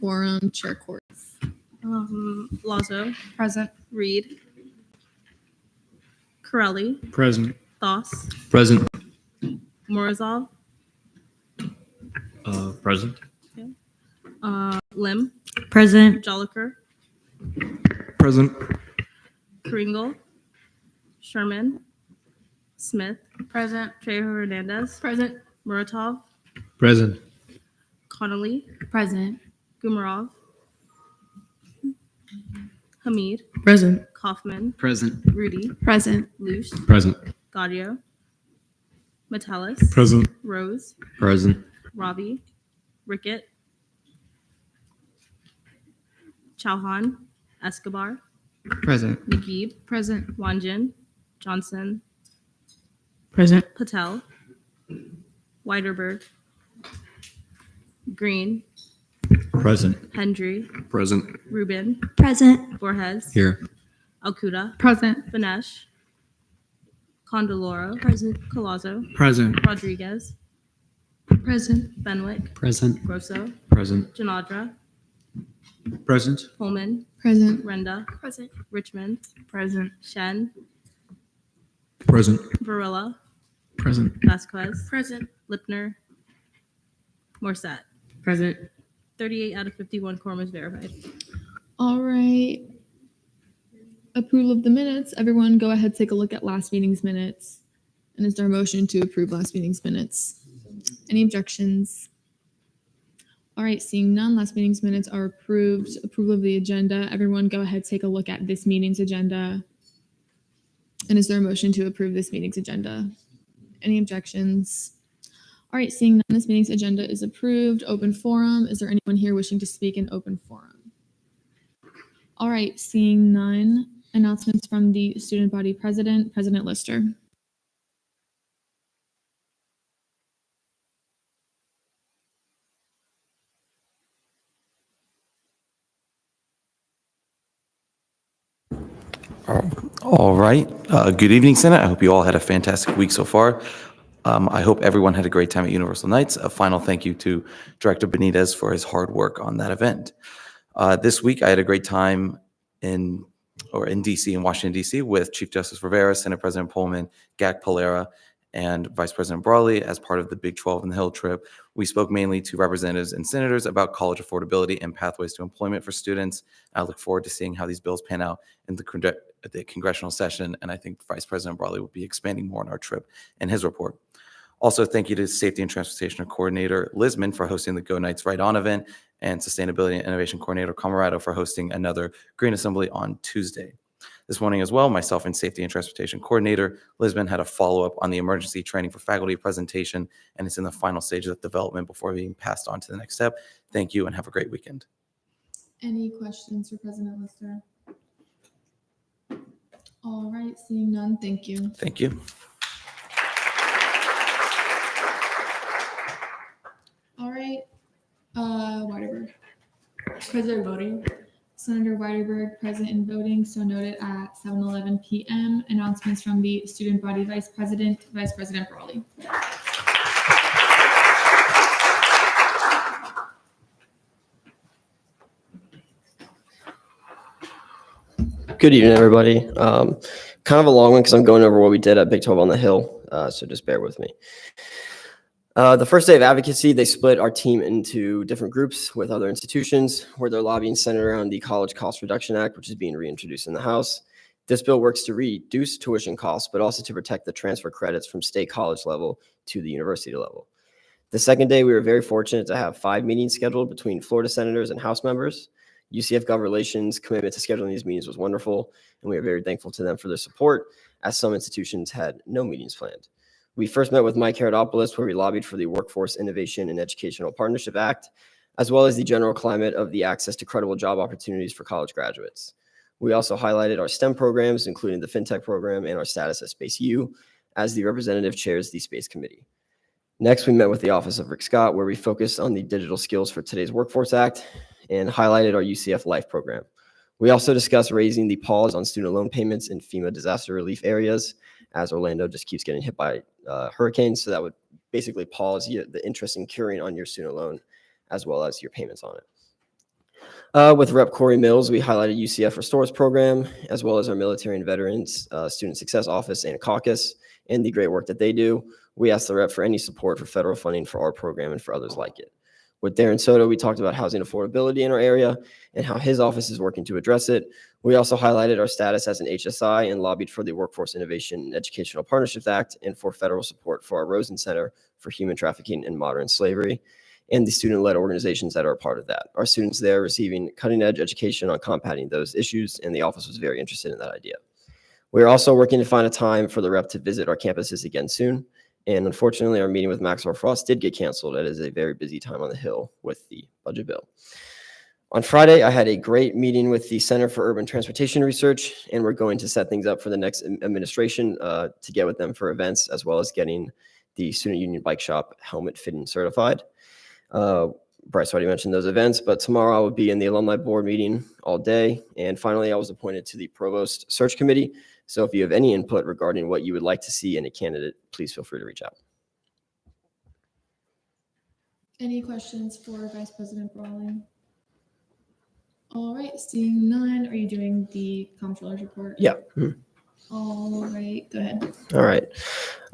quorum. Chair Courts. Lazo, Present. Reed, Corelli, Present. Thoss, Present. Morozov, Present. Lim, Present. Joliker, Present. Kringle, Sherman, Smith, Present. Trejo Hernandez, Present. Muratov, Present. Connolly, Present. Gumarov, Hamid, Present. Kaufman, Present. Rudy, Present. Luce, Present. Gaudio, Metellus, Present. Rose, Present. Ravi, Rickett, Chauhan, Escobar, Present. Naguib, Present. Wanjin, Johnson, Present. Patel, Weiderberg, Green, Present. Hendry, Present. Rubin, Present. Borges, Here. Alcuda, Present. Benesh, Condoloro, Present. Colazo, Present. Rodriguez, Present. Benwick, Present. Grosso, Present. Janadra, Present. Pullman, Present. Renda, Present. Richmond, Present. Shen, Present. Varela, Present. Vasquez, Present. Lipner, Morset. Present. 38 out of 51 quorum is verified. All right. Approval of the minutes. Everyone go ahead, take a look at last meeting's minutes. And is there a motion to approve last meeting's minutes? Any objections? All right, seeing none, last meeting's minutes are approved. Approval of the agenda. Everyone go ahead, take a look at this meeting's agenda. And is there a motion to approve this meeting's agenda? Any objections? All right, seeing none, this meeting's agenda is approved. Open forum. Is there anyone here wishing to speak in open forum? All right, seeing none. Announcements from the student body president, President Lister. All right. Good evening, Senate. I hope you all had a fantastic week so far. I hope everyone had a great time at Universal Nights. A final thank you to Director Benitez for his hard work on that event. This week, I had a great time in DC, in Washington, D.C., with Chief Justice Rivera, Senate President Pullman, GAC Polera, and Vice President Brawley as part of the Big 12 and the Hill trip. We spoke mainly to representatives and senators about college affordability and pathways to employment for students. I look forward to seeing how these bills pan out in the congressional session, and I think Vice President Brawley will be expanding more on our trip in his report. Also, thank you to Safety and Transportation Coordinator Lisman for hosting the Go Knights Right On event, and Sustainability and Innovation Coordinator Camarado for hosting another Green Assembly on Tuesday. This morning as well, myself and Safety and Transportation Coordinator Lisbon had a follow-up on the emergency training for faculty presentation, and it's in the final stage of development before being passed on to the next step. Thank you and have a great weekend. Any questions for President Lister? All right, seeing none, thank you. Thank you. All right, Weiderberg. President voting. Senator Weiderberg, present in voting, so noted at 7:11 p.m. Announcements from the student body vice president, Vice President Brawley. Good evening, everybody. Kind of a long one because I'm going over what we did at Big 12 on the Hill, so just bear with me. The first day of advocacy, they split our team into different groups with other institutions where they're lobbying centered around the College Cost Reduction Act, which is being reintroduced in the House. This bill works to reduce tuition costs, but also to protect the transfer credits from state college level to the university level. The second day, we were very fortunate to have 5 meetings scheduled between Florida senators and House members. UCF Gov Relations' commitment to scheduling these meetings was wonderful, and we are very thankful to them for their support, as some institutions had no meetings planned. We first met with Mike Herodopoulos, where we lobbied for the Workforce Innovation and Educational Partnership Act, as well as the general climate of the access to credible job opportunities for college graduates. We also highlighted our STEM programs, including the FinTech program and our status at Space U, as the representative chairs the Space Committee. Next, we met with the Office of Rick Scott, where we focused on the digital skills for today's Workforce Act and highlighted our UCF Life program. We also discussed raising the pause on student loan payments in FEMA disaster relief areas, as Orlando just keeps getting hit by hurricanes. So that would basically pause the interest in curing on your student loan, as well as your payments on it. With Rep. Corey Mills, we highlighted UCF Restores program, as well as our Military and Veterans Student Success Office and Caucus, and the great work that they do. We asked the rep for any support for federal funding for our program and for others like it. With Darren Soto, we talked about housing affordability in our area and how his office is working to address it. We also highlighted our status as an HSI and lobbied for the Workforce Innovation and Educational Partnerships Act and for federal support for our Rosen Center for Human Trafficking and Modern Slavery, and the student-led organizations that are a part of that. Our students there receiving cutting-edge education on combating those issues, and the office was very interested in that idea. We're also working to find a time for the rep to visit our campuses again soon, and unfortunately, our meeting with Maxwell Frost did get canceled. It is a very busy time on the Hill with the budget bill. On Friday, I had a great meeting with the Center for Urban Transportation Research, and we're going to set things up for the next administration to get with them for events, as well as getting the Student Union Bike Shop helmet fitting certified. Bryce already mentioned those events, but tomorrow I will be in the alumni board meeting all day. And finally, I was appointed to the provost search committee. So if you have any input regarding what you would like to see in a candidate, please feel free to reach out. Any questions for Vice President Brawley? All right, seeing none, are you doing the comptroller's report? Yeah. All right, go ahead. All right.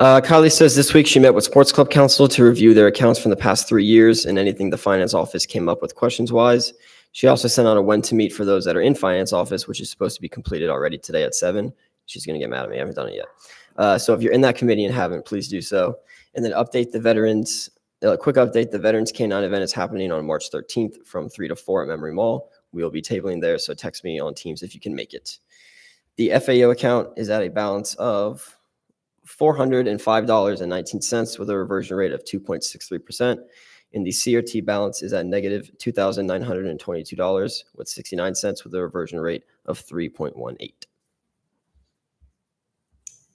Kylie says this week she met with Sports Club Council to review their accounts from the past 3 years and anything the finance office came up with questions-wise. She also sent out a when to meet for those that are in finance office, which is supposed to be completed already today at 7. She's going to get mad at me. I haven't done it yet. So if you're in that committee and haven't, please do so. And then update the veterans. Quick update, the Veterans K9 event is happening on March 13th from 3 to 4 at Memory Mall. We will be tabling there, so text me on Teams if you can make it. The FAO account is at a balance of $405.19 with a reversion rate of 2.63%. And the CRT balance is at negative $2,922 with 69 cents with a reversion rate of 3.18.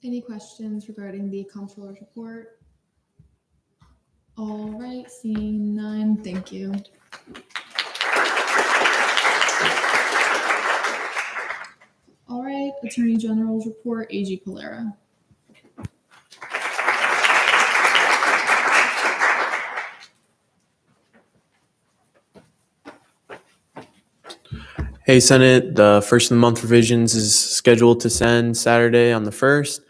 Any questions regarding the comptroller's report? All right, seeing none, thank you. All right, Attorney General's report, AG Polera. Hey, Senate, the first of the month revisions is scheduled to send Saturday on the 1st.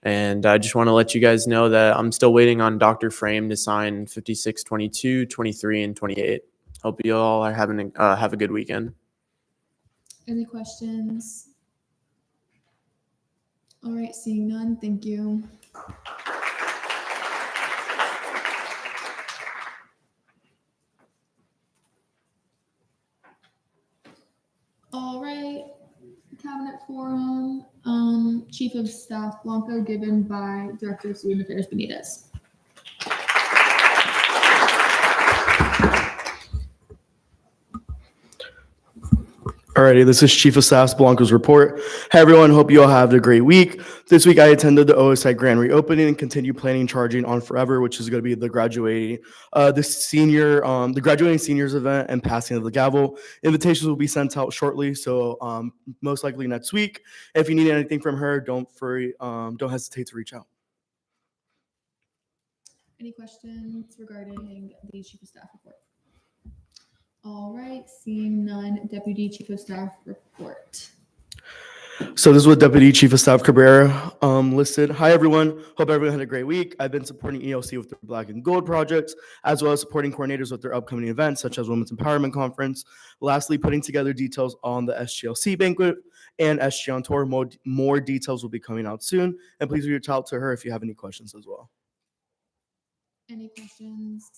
And I just want to let you guys know that I'm still waiting on Dr. Frame to sign 56, 22, 23, and 28. Hope you all are having have a good weekend. Any questions? All right, seeing none, thank you. All right, Cabinet Forum, Chief of Staff Blanco, given by Director of Student Affairs Benitez. Alrighty, this is Chief of Staff Blanco's report. Hey everyone, hope you all have a great week. This week I attended the OSI grand reopening and continue planning charging on forever, which is going to be the graduating seniors event and passing of the gavel. Invitations will be sent out shortly, so most likely next week. If you need anything from her, don't hesitate to reach out. Any questions regarding the Chief of Staff report? All right, seeing none, Deputy Chief of Staff report. So this is what Deputy Chief of Staff Cabrera listed. Hi, everyone. Hope everyone had a great week. I've been supporting ELC with their Black and Gold projects, as well as supporting coordinators with their upcoming events, such as Women's Empowerment Conference. Lastly, putting together details on the SGLC banquet and SG on tour. More details will be coming out soon. And please reach out to her if you have any questions as well. Any questions?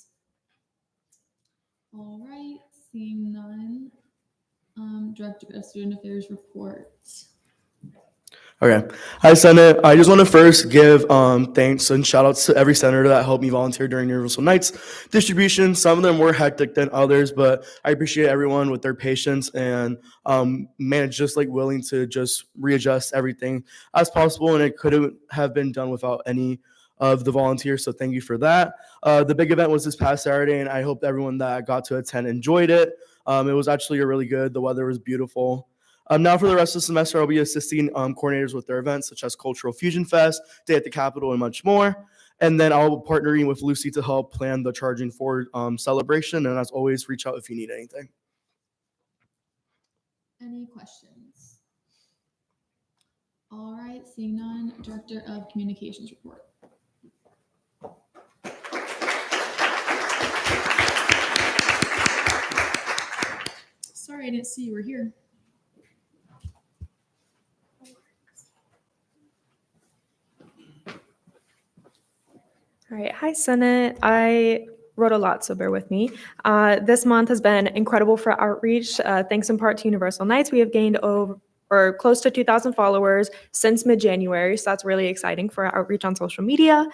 All right, seeing none, Director of Student Affairs report. Okay. Hi, Senate. I just want to first give thanks and shout outs to every senator that helped me volunteer during Universal Nights distribution. Some of them were hectic than others, but I appreciate everyone with their patience and just like willing to just readjust everything as possible. And it couldn't have been done without any of the volunteers. So thank you for that. The big event was this past Saturday, and I hope everyone that got to attend enjoyed it. It was actually really good. The weather was beautiful. Now for the rest of the semester, I'll be assisting coordinators with their events, such as Cultural Fusion Fest, Day at the Capitol, and much more. And then I'll be partnering with Lucy to help plan the Charging Forward celebration. And as always, reach out if you need anything. Any questions? All right, seeing none, Director of Communications report. Sorry, I didn't see you were here. All right. Hi, Senate. I wrote a lot, so bear with me. This month has been incredible for outreach. Thanks in part to Universal Nights, we have gained over or close to 2,000 followers since mid-January, so that's really exciting for our outreach on social media.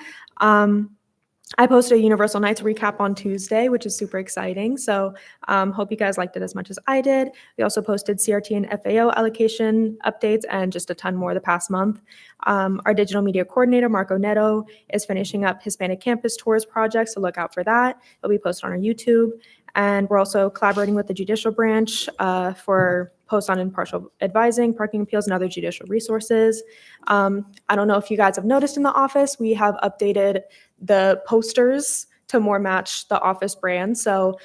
I posted a Universal Nights recap on Tuesday, which is super exciting. So hope you guys liked it as much as I did. We also posted CRT and FAO allocation updates and just a ton more the past month. Our digital media coordinator, Marco Neto, is finishing up Hispanic Campus Tours project, so look out for that. It'll be posted on our YouTube. And we're also collaborating with the judicial branch for posts on impartial advising, parking appeals, and other judicial resources. I don't know if you guys have noticed in the office, we have updated the posters to more match the office brand. So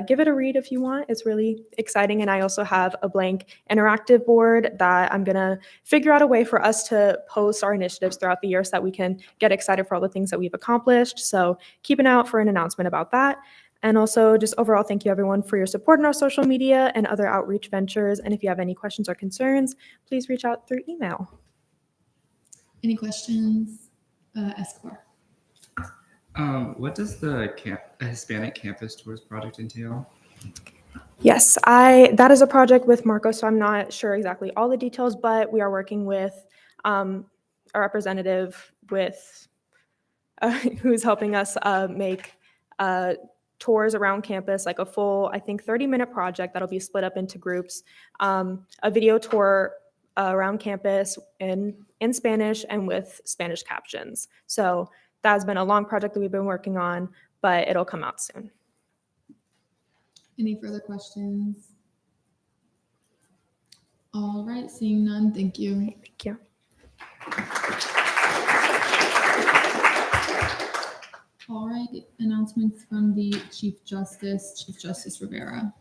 give it a read if you want. It's really exciting. And I also have a blank interactive board that I'm going to figure out a way for us to post our initiatives throughout the year so that we can get excited for all the things that we've accomplished. So keep an eye out for an announcement about that. And also just overall, thank you everyone for your support in our social media and other outreach ventures. And if you have any questions or concerns, please reach out through email. Any questions? Escobar. What does the Hispanic Campus Tours project entail? Yes, that is a project with Marco, so I'm not sure exactly all the details, but we are working with a representative with who's helping us make tours around campus, like a full, I think, 30-minute project that'll be split up into groups, a video tour around campus in Spanish and with Spanish captions. So that has been a long project that we've been working on, but it'll come out soon. Any further questions? All right, seeing none, thank you. Thank you. All right, announcements from the Chief Justice Rivera.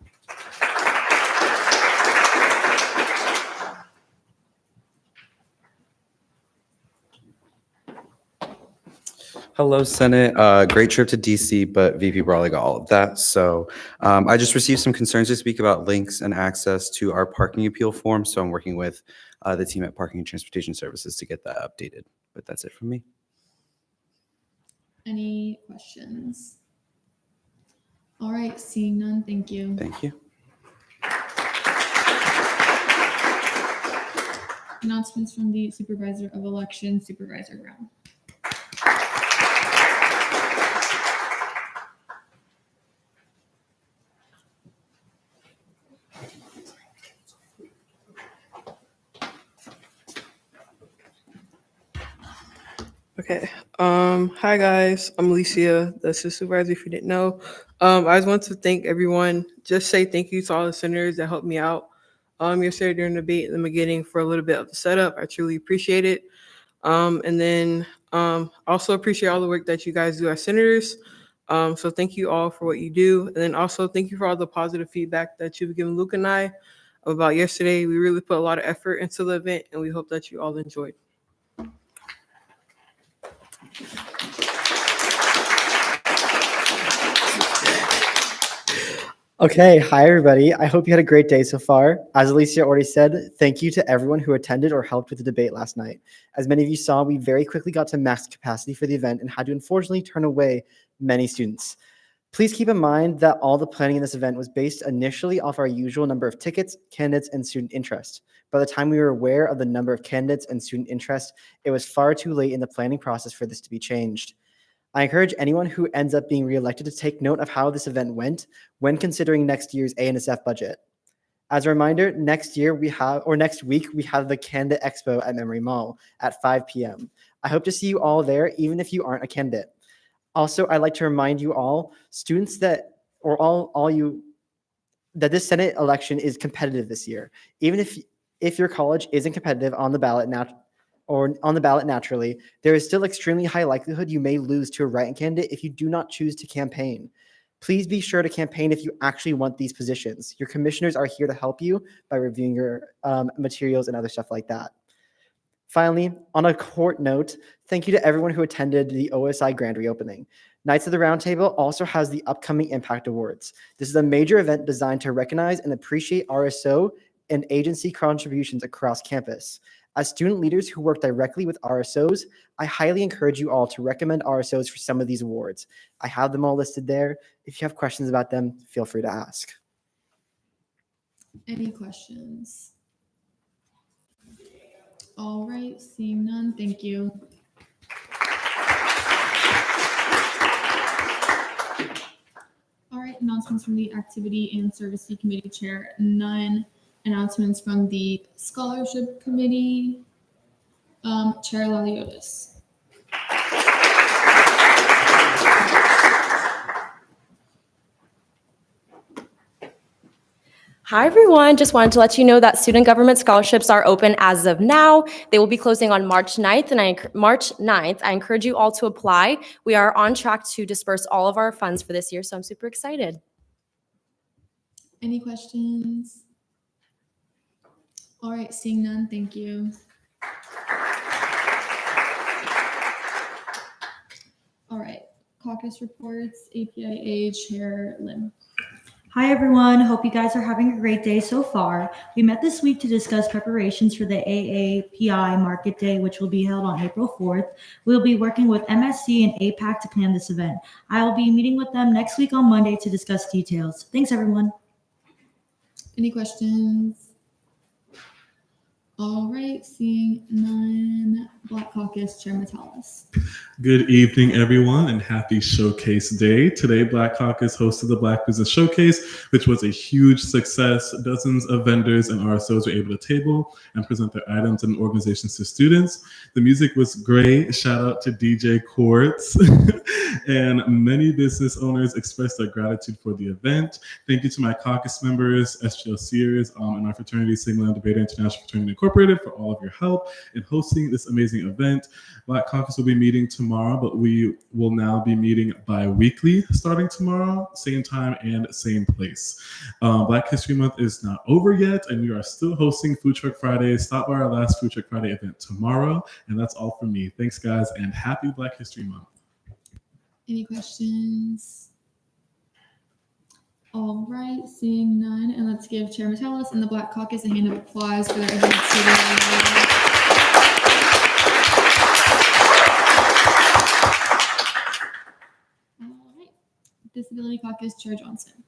Hello, Senate. Great trip to DC, but VP Brawley got all of that. So I just received some concerns to speak about links and access to our parking appeal form. So I'm working with the team at Parking and Transportation Services to get that updated. But that's it from me. Any questions? All right, seeing none, thank you. Thank you. Announcements from the Supervisor of Elections, Supervisor Brown. Okay. Hi guys. I'm Alicia, the assistant supervisor. If you didn't know, I just want to thank everyone. Just say thank you to all the senators that helped me out yesterday during the debate in the beginning for a little bit of the setup. I truly appreciate it. And then also appreciate all the work that you guys do as senators. So thank you all for what you do. And then also thank you for all the positive feedback that you've given Luke and I about yesterday. We really put a lot of effort into the event, and we hope that you all enjoyed. Okay, hi everybody. I hope you had a great day so far. As Alicia already said, thank you to everyone who attended or helped with the debate last night. As many of you saw, we very quickly got to max capacity for the event and had to unfortunately turn away many students. Please keep in mind that all the planning in this event was based initially off our usual number of tickets, candidates, and student interest. By the time we were aware of the number of candidates and student interest, it was far too late in the planning process for this to be changed. I encourage anyone who ends up being reelected to take note of how this event went when considering next year's ANSF budget. As a reminder, next week, we have the Candidate Expo at Memory Mall at 5 p.m. I hope to see you all there, even if you aren't a candidate. Also, I'd like to remind you all, students that this Senate election is competitive this year. Even if your college isn't competitive on the ballot naturally, there is still extremely high likelihood you may lose to a write-in candidate if you do not choose to campaign. Please be sure to campaign if you actually want these positions. Your commissioners are here to help you by reviewing your materials and other stuff like that. Finally, on a court note, thank you to everyone who attended the OSI grand reopening. Knights of the Round Table also has the upcoming Impact Awards. This is a major event designed to recognize and appreciate RSO and agency contributions across campus. As student leaders who work directly with RSOs, I highly encourage you all to recommend RSOs for some of these awards. I have them all listed there. If you have questions about them, feel free to ask. Any questions? All right, seeing none, thank you. All right, announcements from the Activity and Service Committee Chair, none. Announcements from the Scholarship Committee, Chair Laliotis. Hi, everyone. Just wanted to let you know that student government scholarships are open as of now. They will be closing on March 9th, and I encourage you all to apply. We are on track to disperse all of our funds for this year, so I'm super excited. Any questions? All right, seeing none, thank you. All right, caucus reports, APIA Chair Lim. Hi, everyone. Hope you guys are having a great day so far. We met this week to discuss preparations for the AAPI Market Day, which will be held on April 4th. We'll be working with MSC and APAC to plan this event. I will be meeting with them next week on Monday to discuss details. Thanks, everyone. Any questions? All right, seeing none, Black Caucus Chair Metalis. Good evening, everyone, and happy Showcase Day. Today, Black Caucus hosted the Black Business Showcase, which was a huge success. Dozens of vendors and RSOs were able to table and present their items and organizations to students. The music was great. Shout out to DJ Quartz. And many business owners expressed their gratitude for the event. Thank you to my caucus members, SGLCers, and our fraternity, Sigma Lambda Beta International Fraternity Incorporated, for all of your help in hosting this amazing event. Black Caucus will be meeting tomorrow, but we will now be meeting bi-weekly starting tomorrow, same time and same place. Black History Month is not over yet, and we are still hosting Food Truck Fridays. Stop by our last Food Truck Friday event tomorrow, and that's all from me. Thanks, guys, and happy Black History Month. Any questions? All right, seeing none, and let's give Chair Metalis and the Black Caucus a hand of applause for their events today. All right, Disability Caucus Chair Johnson.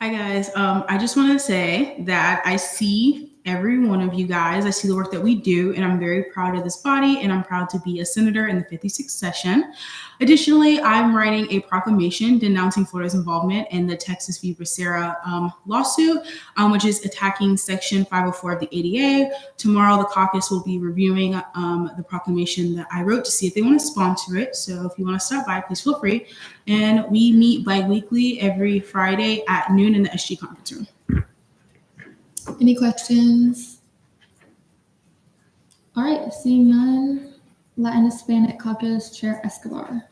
Hi, guys. I just want to say that I see every one of you guys. I see the work that we do, and I'm very proud of this body, and I'm proud to be a senator in the 56th session. Additionally, I'm writing a proclamation denouncing Florida's involvement in the Texas v. Becerra lawsuit, which is attacking Section 504 of the ADA. Tomorrow, the caucus will be reviewing the proclamation that I wrote to see if they want to sponsor it. So if you want to stop by, please feel free. And we meet bi-weekly every Friday at noon in the SG conference room. Any questions? All right, seeing none, Latin Hispanic Caucus Chair Escobar.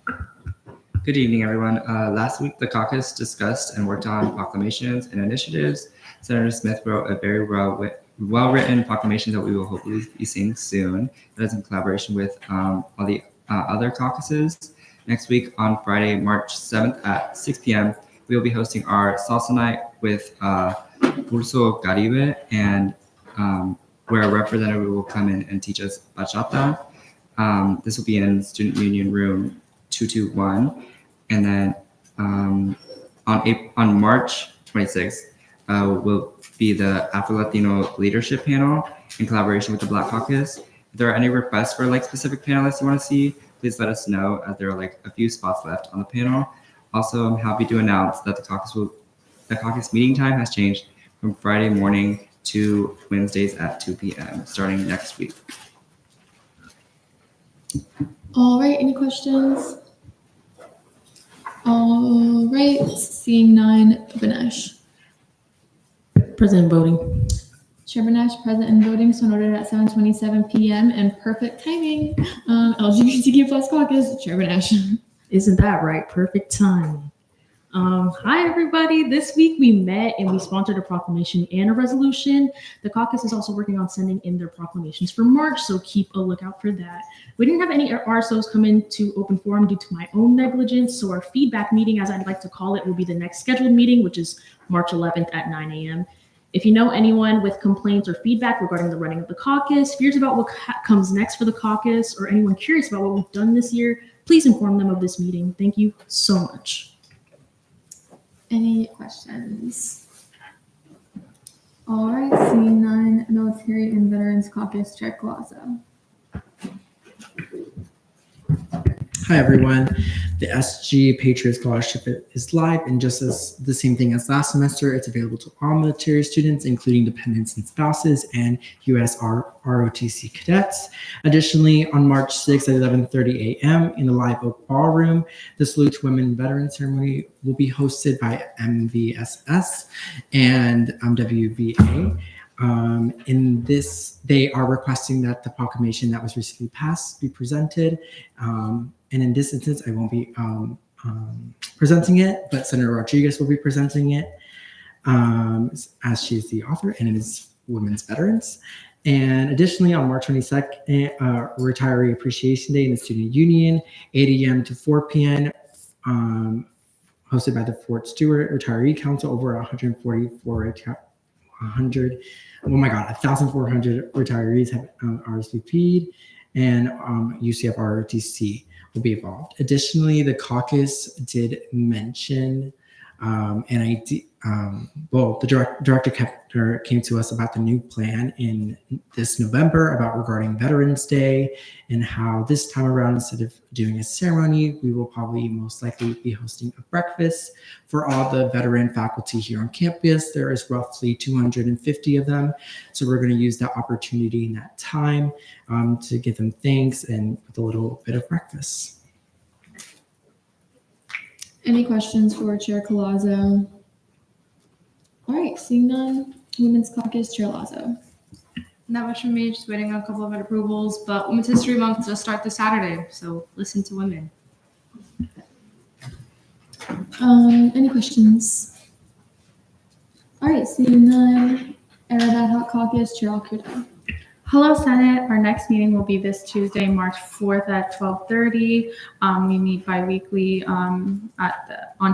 Good evening, everyone. Last week, the caucus discussed and worked on proclamations and initiatives. Senator Smith wrote a very well-written proclamation that we will hopefully be seeing soon. That is in collaboration with all the other caucuses. Next week, on Friday, March 7th at 6 p.m., we will be hosting our salsa night with Curso Caribe, and where a representative will come in and teach us bachata. This will be in Student Union Room 221. And then on March 26th will be the Afro-Latino Leadership Panel in collaboration with the Black Caucus. If there are any requests for specific panelists you want to see, please let us know, as there are a few spots left on the panel. Also, I'm happy to announce that the caucus meeting time has changed from Friday morning to Wednesdays at 2 p.m. starting next week. All right, any questions? All right, seeing none, Banesh. Present voting. Chair Banesh, present and voting, so noted at 7:27 p.m. and perfect timing. LGBTQ+ caucus, Chair Banesh. Isn't that right? Perfect timing. Hi, everybody. This week we met and we sponsored a proclamation and a resolution. The caucus is also working on sending in their proclamations for March, so keep a lookout for that. We didn't have any RSOs come into open forum due to my own negligence, so our feedback meeting, as I'd like to call it, will be the next scheduled meeting, which is March 11th at 9 a.m. If you know anyone with complaints or feedback regarding the running of the caucus, fears about what comes next for the caucus, or anyone curious about what we've done this year, please inform them of this meeting. Thank you so much. Any questions? All right, seeing none, Military and Veterans Caucus, Chair Collazo. Hi, everyone. The SG Patriot Scholarship is live, and just as the same thing as last semester, it's available to all military students, including dependents and spouses, and U.S. ROTC cadets. Additionally, on March 6th at 11:30 a.m. in the Live Oak Ballroom, the Salute to Women Veteran Ceremony will be hosted by MVSS and WVA. In this, they are requesting that the proclamation that was recently passed be presented. And in this instance, I won't be presenting it, but Senator Rodriguez will be presenting it as she is the author, and it is Women's Veterans. And additionally, on March 22nd, Retiree Appreciation Day in the Student Union, 8 a.m. to 4 p.m., hosted by the Fort Stewart Retiree Council. Over 1,400 retirees have RSVP'd, and UCF ROTC will be involved. Additionally, the caucus did mention, the director came to us about the new plan in this November regarding Veterans Day, and how this time around, instead of doing a ceremony, we will probably most likely be hosting a breakfast for all the veteran faculty here on campus. There is roughly 250 of them. So we're going to use that opportunity in that time to give them thanks and with a little bit of breakfast. Any questions for Chair Collazo? All right, seeing none, Women's Caucus, Chair Lazo. Not much from me, just waiting on a couple of other approvals, but Women's History Month does start this Saturday, so listen to women. Any questions? All right, seeing none, Arab Ad Hoc Caucus, Chair Alcurta. Hello, Senate. Our next meeting will be this Tuesday, March 4th at 12:30. We meet bi-weekly on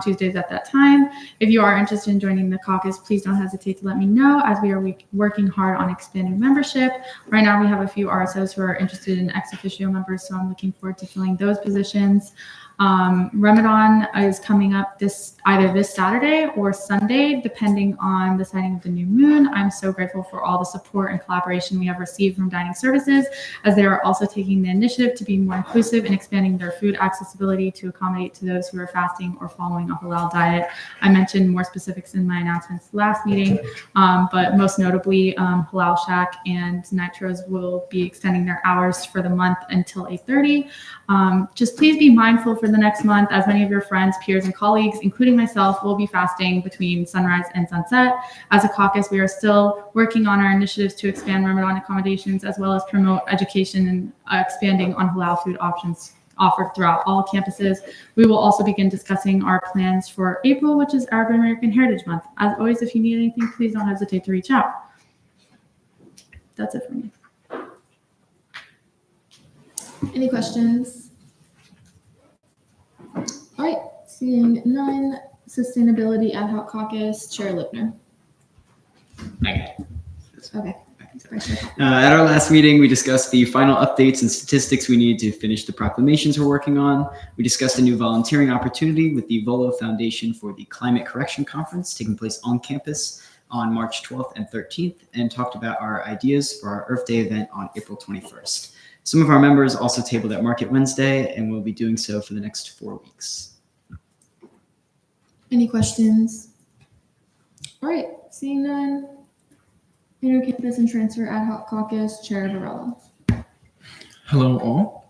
Tuesdays at that time. If you are interested in joining the caucus, please don't hesitate to let me know, as we are working hard on expanding membership. Right now, we have a few RSOs who are interested in ex officio members, so I'm looking forward to filling those positions. Ramadan is coming up either this Saturday or Sunday, depending on the sighting of the new moon. I'm so grateful for all the support and collaboration we have received from Dining Services, as they are also taking the initiative to be more inclusive and expanding their food accessibility to accommodate to those who are fasting or following a halal diet. I mentioned more specifics in my announcements last meeting, but most notably, Halal Shack and Nitros will be extending their hours for the month until 8:30. Just please be mindful for the next month, as many of your friends, peers, and colleagues, including myself, will be fasting between sunrise and sunset. As a caucus, we are still working on our initiatives to expand Ramadan accommodations, as well as promote education and expanding on halal food options offered throughout all campuses. We will also begin discussing our plans for April, which is Arab American Heritage Month. As always, if you need anything, please don't hesitate to reach out. That's it for me. Any questions? All right, seeing none, Sustainability Ad Hoc Caucus, Chair Lipner. Okay. At our last meeting, we discussed the final updates and statistics we need to finish the proclamations we're working on. We discussed a new volunteering opportunity with the Volo Foundation for the Climate Correction Conference taking place on campus on March 12th and 13th, and talked about our ideas for our Earth Day event on April 21st. Some of our members also tabled at Market Wednesday, and will be doing so for the next 4 weeks. Any questions? All right, seeing none, Intercampus and Transfer Ad Hoc Caucus, Chair Varela. Hello all.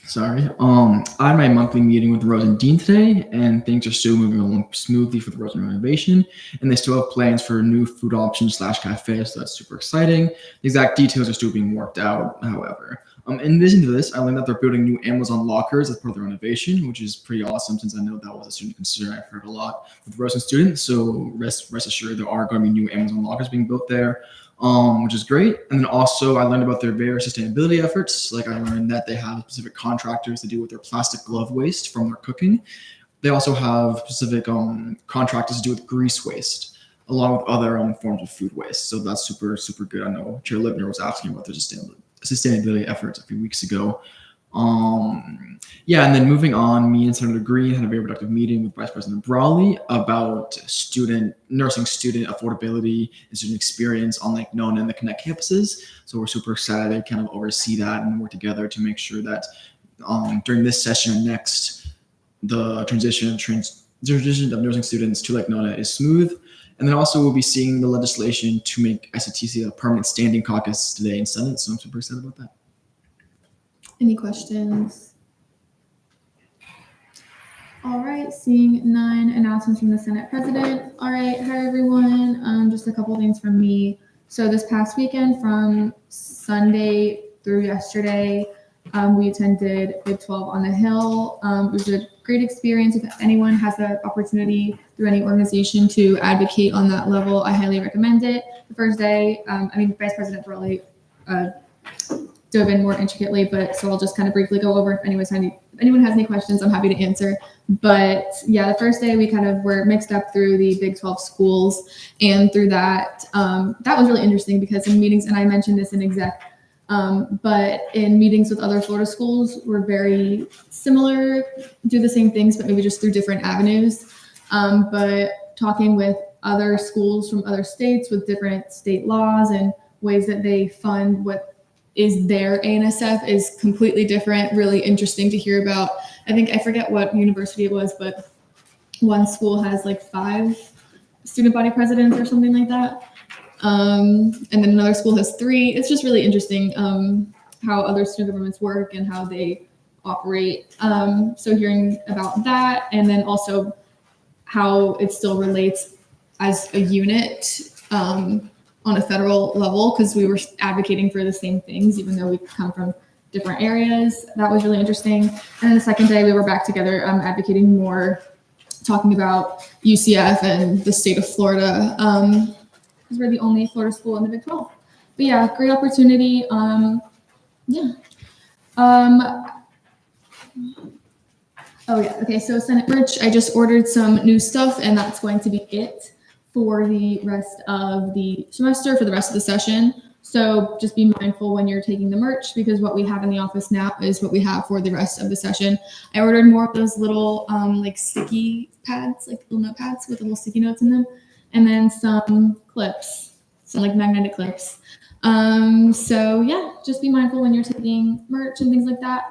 Sorry. I had my monthly meeting with Rose and Dean today, and things are still moving along smoothly for the Rose renovation, and they still have plans for new food options / cafe, so that's super exciting. The exact details are still being worked out, however. In addition to this, I learned that they're building new Amazon lockers as part of their renovation, which is pretty awesome since I know that was a student concern I've heard a lot with Rosen students. So rest assured there are going to be new Amazon lockers being built there, which is great. And then also I learned about their various sustainability efforts. Like I learned that they have specific contractors to deal with their plastic glove waste from their cooking. They also have specific contractors to do with grease waste, along with other forms of food waste. So that's super, super good. I know Chair Lipner was asking about their sustainability efforts a few weeks ago. Yeah, and then moving on, me and Senator Green had a very productive meeting with Vice President Brawley about nursing student affordability and student experience on Lake Nona and the Connect campuses. So we're super excited to kind of oversee that and work together to make sure that during this session and next, the transition of nursing students to Lake Nona is smooth. And then also we'll be seeing the legislation to make SATC a permanent standing caucus today in Senate. So I'm super excited about that. Any questions? All right, seeing none, announcements from the Senate President. All right, hi everyone. Just a couple things from me. So this past weekend from Sunday through yesterday, we attended Big 12 on the Hill. It was a great experience. If anyone has the opportunity through any organization to advocate on that level, I highly recommend it. The first day, Vice President Brawley dove in more intricately, but so I'll just kind of briefly go over if anyone has any questions, I'm happy to answer. But yeah, the first day we kind of were mixed up through the Big 12 schools, and through that, that was really interesting because in meetings, and I mentioned this in exec, but in meetings with other Florida schools, we're very similar, do the same things, but maybe just through different avenues. But talking with other schools from other states with different state laws and ways that they fund what is their ANSF is completely different, really interesting to hear about. I think, I forget what university it was, but one school has like 5 student body presidents or something like that. And then another school has 3. It's just really interesting how other student governments work and how they operate. So hearing about that, and then also how it still relates as a unit on a federal level, because we were advocating for the same things, even though we come from different areas. That was really interesting. And then the second day we were back together advocating more, talking about UCF and the state of Florida, because we're the only Florida school in the Big 12. But yeah, great opportunity. Yeah. Oh yeah, okay, so Senate merch, I just ordered some new stuff, and that's going to be it for the rest of the semester, for the rest of the session. So just be mindful when you're taking the merch, because what we have in the office now is what we have for the rest of the session. I ordered more of those little like sticky pads, like little notepads with little sticky notes in them, and then some clips, some like magnetic clips. So yeah, just be mindful when you're taking merch and things like that.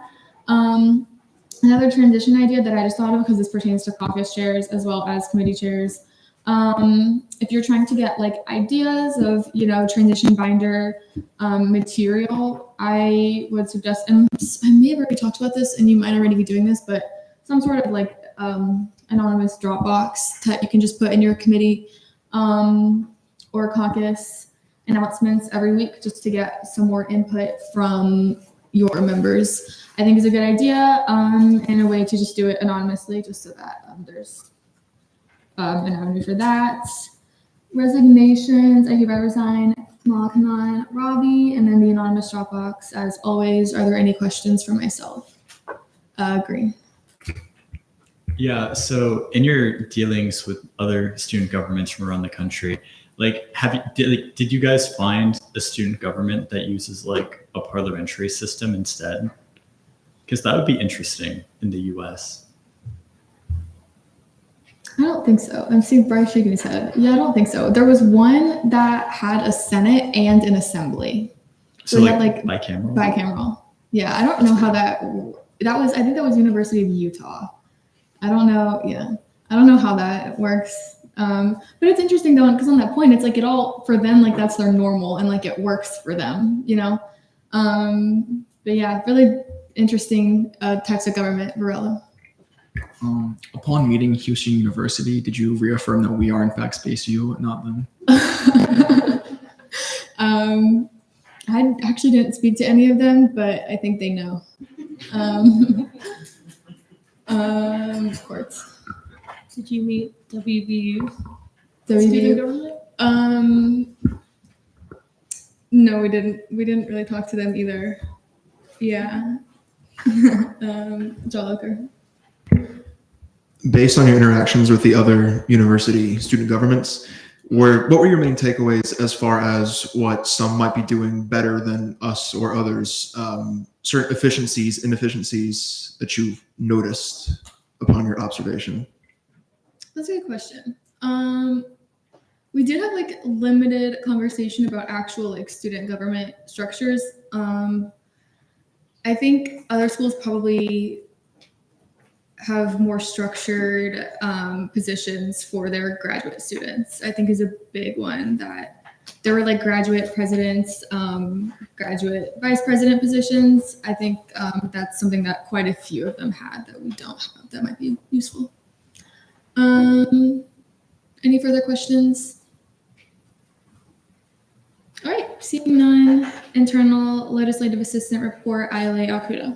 Another transition idea that I just thought of, because this pertains to caucus chairs as well as committee chairs. If you're trying to get like ideas of, transition binder material, I would suggest, and I may have already talked about this and you might already be doing this, but some sort of like anonymous Dropbox that you can just put in your committee or caucus announcements every week, just to get some more input from your members. I think is a good idea, and a way to just do it anonymously, just so that there's an avenue for that. Resignations, I hereby resign Malakaman Robbie, and then the anonymous Dropbox. As always, are there any questions for myself? Green. Yeah, so in your dealings with other student governments from around the country, like did you guys find a student government that uses like a parliamentary system instead? Because that would be interesting in the US. I don't think so. I'm seeing Bryce shaking his head. Yeah, I don't think so. There was one that had a Senate and an assembly. So we had, bicameral? Bicameral. Yeah, I don't know how that was. I think that was University of Utah. I don't know. Yeah, I don't know how that works. But it's interesting though, because on that point, it's like it all for them, like that's their normal, and like it works for them, But yeah, really interesting types of government, Varela. Upon meeting Houston University, did you reaffirm that we are in fact Space U, not them? I actually didn't speak to any of them, but I think they know. Courts. Did you meet WVU? WVU? Student government? No, we didn't. We didn't really talk to them either. Yeah. Joliker. Based on your interactions with the other university student governments, what were your main takeaways as far as what some might be doing better than us or others? Certain inefficiencies that you've noticed upon your observation? That's a good question. We did have like limited conversation about actual like student government structures. I think other schools probably have more structured positions for their graduate students. I think is a big one that there were like graduate presidents, graduate vice president positions. I think that's something that quite a few of them had that we don't have that might be useful. Any further questions? All right, seeing none, internal legislative assistant report, Ayale Akuda.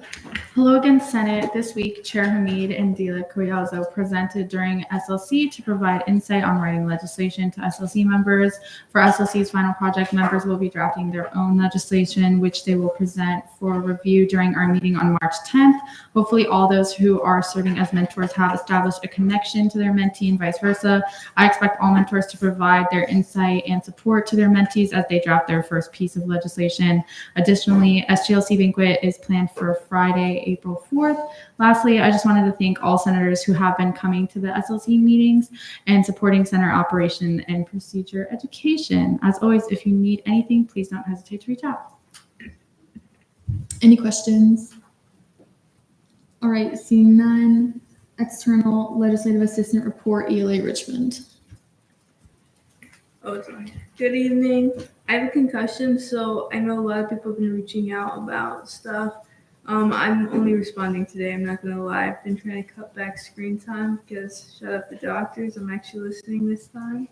Hello again, Senate. This week, Chair Hamid and Dila Collazo presented during SLC to provide insight on writing legislation to SLC members. For SLC's final project, members will be drafting their own legislation, which they will present for review during our meeting on March 10th. Hopefully, all those who are serving as mentors have established a connection to their mentee and vice versa. I expect all mentors to provide their insight and support to their mentees as they draft their first piece of legislation. Additionally, SGLC banquet is planned for Friday, April 4th. Lastly, I just wanted to thank all senators who have been coming to the SLC meetings and supporting center operation and procedure education. As always, if you need anything, please don't hesitate to reach out. Any questions? All right, seeing none, external legislative assistant report, ELA Richmond. Oh, sorry. Good evening. I have a concussion, so I know a lot of people have been reaching out about stuff. I'm only responding today. I'm not going to lie. I've been trying to cut back screen time because shut up the doctors. I'm actually listening this time.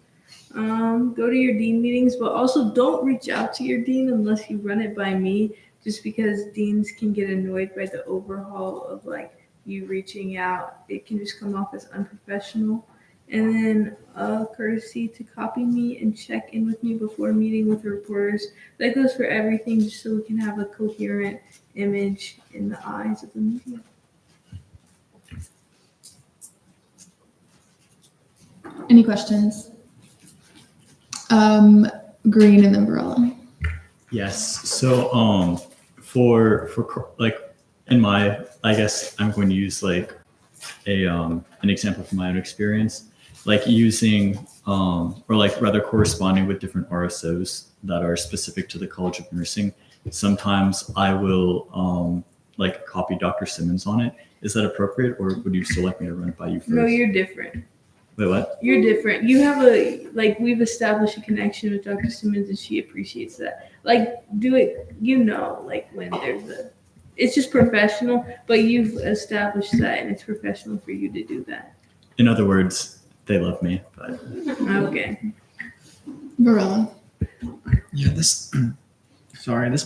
Go to your dean meetings, but also don't reach out to your dean unless you run it by me, just because deans can get annoyed by the overhaul of like you reaching out. It can just come off as unprofessional. And then courtesy to copy me and check in with me before meeting with the reporters. That goes for everything, just so we can have a coherent image in the eyes of the media. Any questions? Green and then Varela. Yes. So for like in my, I guess I'm going to use like an example from my own experience, like using or like rather corresponding with different RSOs that are specific to the College of Nursing. Sometimes I will like copy Dr. Simmons on it. Is that appropriate, or would you still like me to run it by you first? No, you're different. Wait, what? You're different. You have we've established a connection with Dr. Simmons and she appreciates that. Like, do it, like when there's it's just professional, but you've established that and it's professional for you to do that. In other words, they love me, but. Okay. Varela. Yeah, this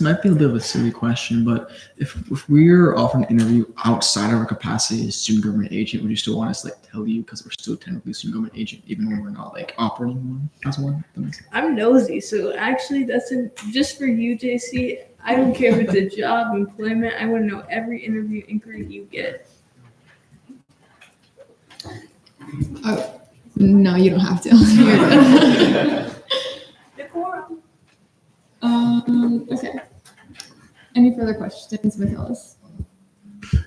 might be a bit of a silly question, but if we're offered an interview outside of our capacity as student government agent, would you still want us to like tell you because we're still technically a student government agent, even when we're not like operating one as one? I'm nosy, so actually that's just for you, JC. I don't care if it's a job, employment. I want to know every interview inquiry you get. Oh, no, you don't have to. Okay. Any further questions, Michaelis?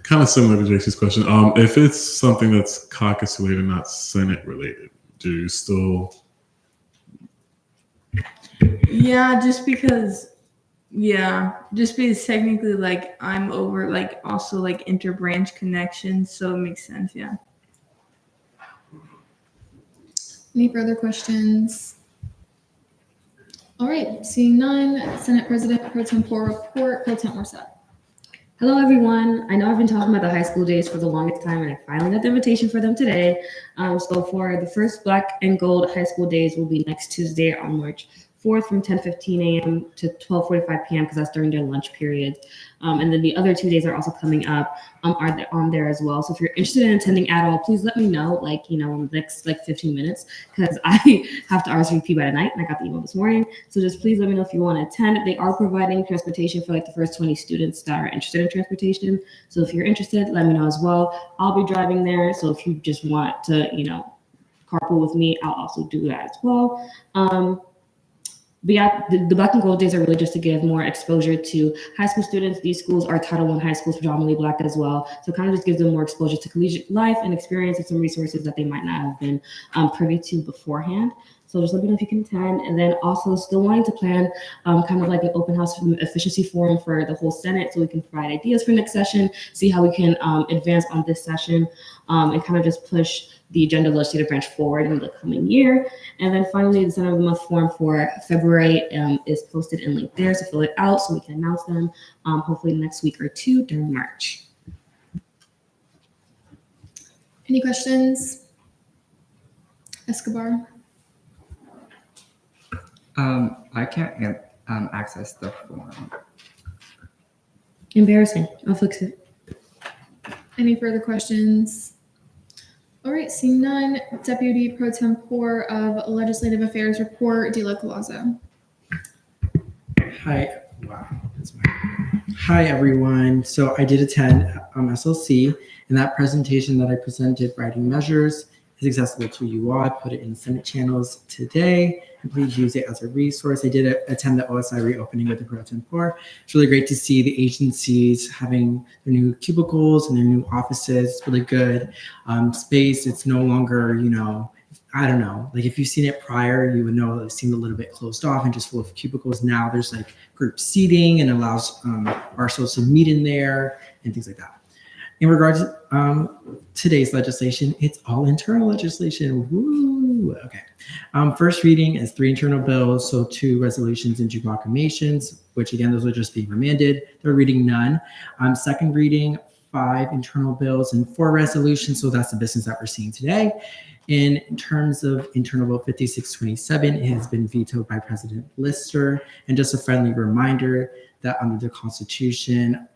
Kind of similar to JC's question. If it's something that's caucus related, not Senate related, do you still? Yeah, just because technically like I'm over like also like interbranch connections, so it makes sense. Yeah. Any further questions? All right, seeing none, Senate President Pro Tempore report, Pro Tem Morset. Hello, everyone. I know I've been talking about the high school days for the longest time, and I finally got the invitation for them today. So for the first Black and Gold high school days will be next Tuesday on March 4th from 10:15 a.m. to 12:45 p.m. because that's during their lunch period. And then the other 2 days are also coming up are on there as well. So if you're interested in attending at all, please let me know, like, in the next 15 minutes, because I have to RSVP by tonight and I got the email this morning. So just please let me know if you want to attend. They are providing transportation for the first 20 students that are interested in transportation. So if you're interested, let me know as well. I'll be driving there. So if you just want to, carpool with me, I'll also do that as well. But yeah, the Black and Gold Days are really just to give more exposure to high school students. These schools are Title I high schools, predominantly Black as well. So it kind of just gives them more exposure to collegiate life and experience and some resources that they might not have been privy to beforehand. So just let me know if you can attend. And then also still wanting to plan kind of like an open house efficiency forum for the whole Senate, so we can provide ideas for next session, see how we can advance on this session, and kind of just push the agenda legislative branch forward in the coming year. And then finally, the Center of the Month form for February is posted and linked there, so fill it out so we can announce them hopefully next week or two during March. Any questions? Escobar? I can't access the form. Embarrassing. I'll fix it. Any further questions? All right, seeing none, Deputy Pro Tempore of Legislative Affairs report, De La Colazo. Hi. Wow. Hi, everyone. So I did attend SLC, and that presentation that I presented, Writing Measures, is accessible to you all. I put it in the Senate channels today, and please use it as a resource. I did attend the OSI reopening with the Pro Tempore. It's really great to see the agencies having their new cubicles and their new offices. It's really good space. It's no longer, I don't know, like if you've seen it prior, you would know it seemed a little bit closed off and just full of cubicles. Now there's like group seating and allows ourselves to meet in there and things like that. In regards to today's legislation, it's all internal legislation. Woo! Okay. First reading is 3 internal bills, so 2 resolutions and 2 proclamations, which again, those are just being remanded. Third reading, none. Second reading, 5 internal bills and 4 resolutions, so that's the business that we're seeing today. In terms of internal bill 5627, it has been vetoed by President Lister. And just a friendly reminder that under the Constitution,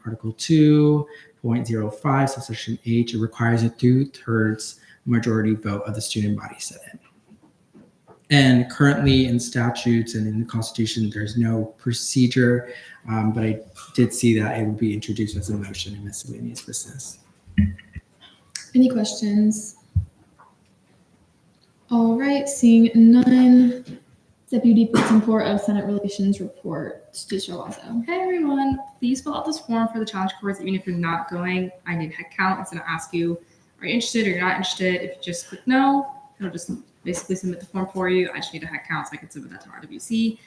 Article 2.05, subsection H, it requires a 2/3 majority vote of the student body senate. And currently in statutes and in the Constitution, there's no procedure, but I did see that it would be introduced as a motion in miscellaneous business. Any questions? All right, seeing none, Deputy Pro Tempore of Senate Relations report, Colazo. Hey everyone, please fill out this form for the challenge course. Even if you're not going, I need head count. It's gonna ask you, are you interested or you're not interested? If you just click no, it'll just basically submit the form for you. I just need a head count so I can submit that to RWC.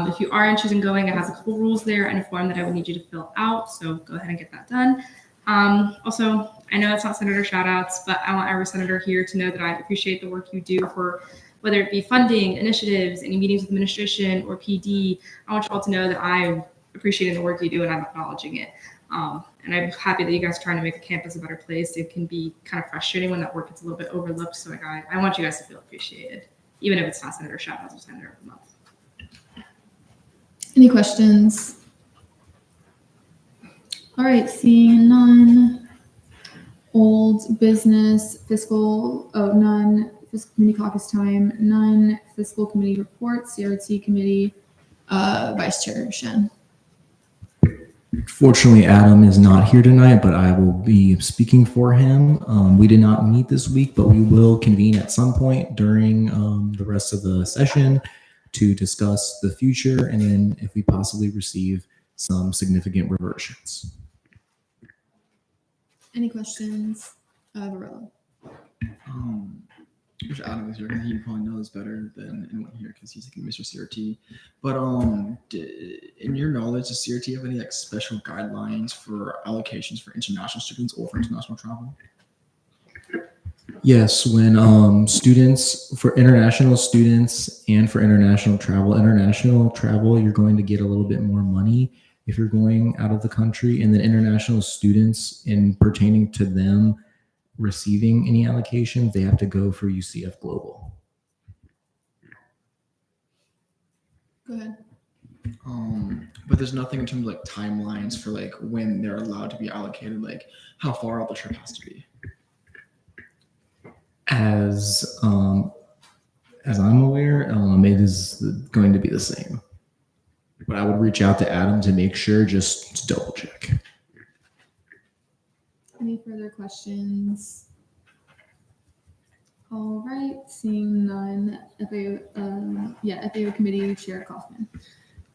If you are interested in going, it has a couple rules there and a form that I would need you to fill out. So go ahead and get that done. Also, I know it's not Senator shoutouts, but I want every senator here to know that I appreciate the work you do for whether it be funding, initiatives, any meetings with administration or PD. I want you all to know that I'm appreciating the work you do and I'm acknowledging it. And I'm happy that you guys are trying to make the campus a better place. It can be kind of frustrating when that work gets a little bit overlooked. So I want you guys to feel appreciated, even if it's not Senator shoutouts or Senator of the Month. Any questions? All right, seeing none. Old business, none. Fiscal committee caucus time, none. Fiscal committee reports, CRT committee, Vice Chair Shen. Fortunately, Adam is not here tonight, but I will be speaking for him. We did not meet this week, but we will convene at some point during the rest of the session to discuss the future and then if we possibly receive some significant reversions. Any questions? Varela. Wish Adam was here because he probably knows better than anyone here because he's like Mr. CRT. But in your knowledge, does CRT have any like special guidelines for allocations for international students or for international travel? Yes, when students, for international students and for international travel, you're going to get a little bit more money if you're going out of the country, and then international students, in pertaining to them receiving any allocations, they have to go for UCF Global. Go ahead. But there's nothing in terms of like timelines for like when they're allowed to be allocated, like how far out the trip has to be. As I'm aware, it is going to be the same. But I would reach out to Adam to make sure, just to double check. Any further questions? All right, seeing none. FAO Committee Chair Kaufman.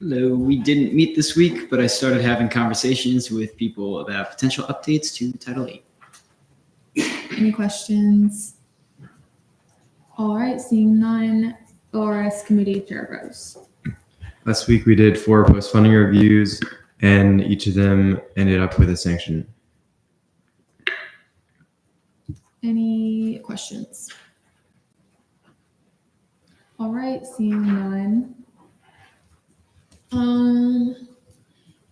Hello, we didn't meet this week, but I started having conversations with people about potential updates to Title VIII. Any questions? All right, seeing none. ORS Committee Chair Rose. Last week we did 4 post-funding reviews, and each of them ended up with a sanction. Any questions? All right, seeing none.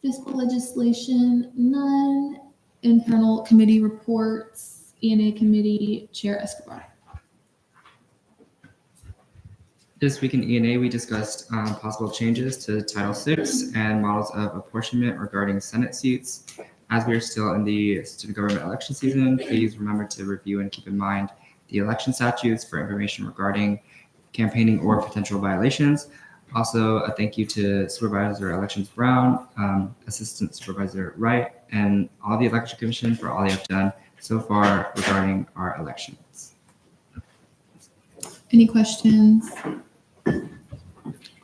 Fiscal legislation, none. Internal committee reports, ENA Committee Chair Escobar. This week in ENA, we discussed possible changes to Title VI and models of apportionment regarding Senate seats. As we are still in the student government election season, please remember to review and keep in mind the election statutes for information regarding campaigning or potential violations. Also, a thank you to Supervisor Elections Brown, Assistant Supervisor Wright, and all the Election Commission for all they have done so far regarding our elections. Any questions?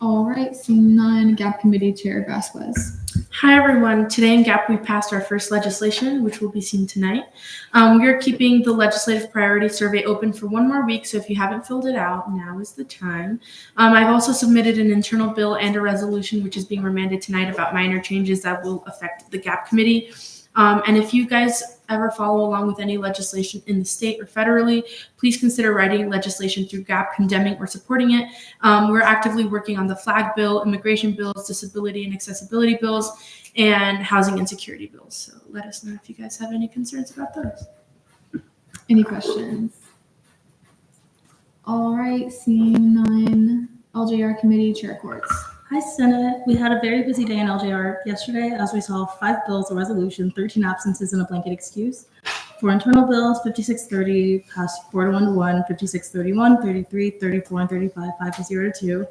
All right, seeing none. GAP Committee Chair Vasquez. Hi, everyone. Today in GAP, we passed our first legislation, which will be seen tonight. We are keeping the legislative priority survey open for 1 more week, so if you haven't filled it out, now is the time. I've also submitted an internal bill and a resolution, which is being remanded tonight about minor changes that will affect the GAP committee. And if you guys ever follow along with any legislation in the state or federally, please consider writing legislation through GAP condemning or supporting it. We're actively working on the flag bill, immigration bills, disability and accessibility bills, and housing and security bills. So let us know if you guys have any concerns about those. Any questions? All right, seeing none. LJR Committee Chair Courts. Hi, Senate. We had a very busy day in LJR yesterday as we saw 5 bills, a resolution, 13 absences, and a blanket excuse. For internal bills, 5630 passed 4-1 to 1, 5631, 33, 34, and 35, 5-0 to 2.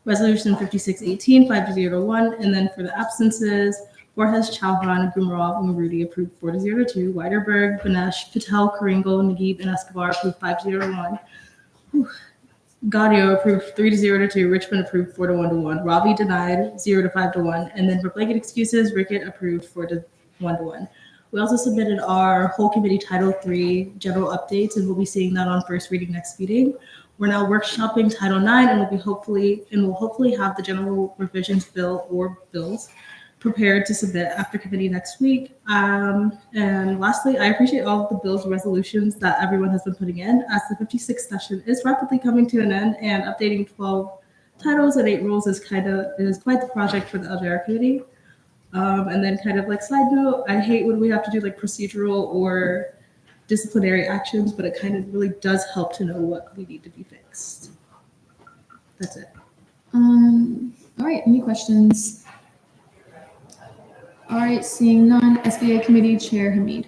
Resolution 5618, 5-0 to 1. And then for the absences, Borges, Chauhan, Gumarov, and Rudy approved 4-0 to 2. Weiderberg, Banesh, Patel, Karingal, Naguib, and Escobar approved 5-0 to 1. Whew. Gaudio approved 3-0 to 2. Richmond approved 4-1 to 1. Ravi denied 0-5 to 1. And then for blanket excuses, Rickett approved 4-1 to 1. We also submitted our whole committee Title III general updates, and we'll be seeing that on first reading next meeting. We're now workshopping Title IX, and we'll hopefully have the general revisions bill or bills prepared to submit after committee next week. And lastly, I appreciate all of the bills and resolutions that everyone has been putting in, as the 56th session is rapidly coming to an end, and updating 12 titles and 8 rules is quite the project for the LJR committee. And then kind of like side note, I hate when we have to do like procedural or disciplinary actions, but it kind of really does help to know what we need to be fixed. That's it. All right, any questions? All right, seeing none. SBA Committee Chair Hamid.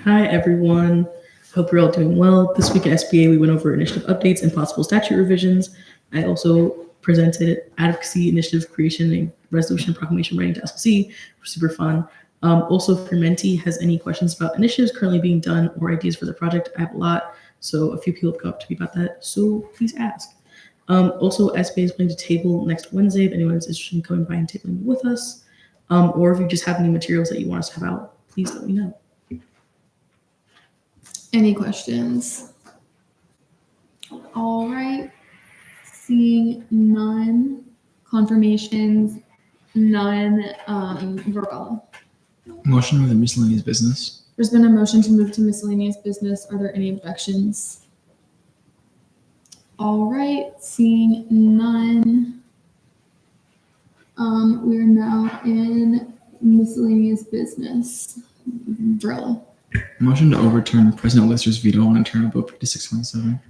Hi, everyone. Hope you're all doing well. This week at SBA, we went over initiative updates and possible statute revisions. I also presented advocacy initiative creation and resolution proclamation writing to SLC, which was super fun. Also, if your mentee has any questions about initiatives currently being done or ideas for the project, I have a lot. So a few people have come up to me about that. So please ask. Also, SBA is planning to table next Wednesday if anyone is interested in coming by and tabling with us. Or if you just have any materials that you want us to have out, please let me know. Any questions? All right, seeing none. Confirmations, none. Varela. Motion with the miscellaneous business. There's been a motion to move to miscellaneous business. Are there any objections? All right, seeing none. We're now in miscellaneous business. Varela. Motion to overturn President Lister's veto on internal bill 5627.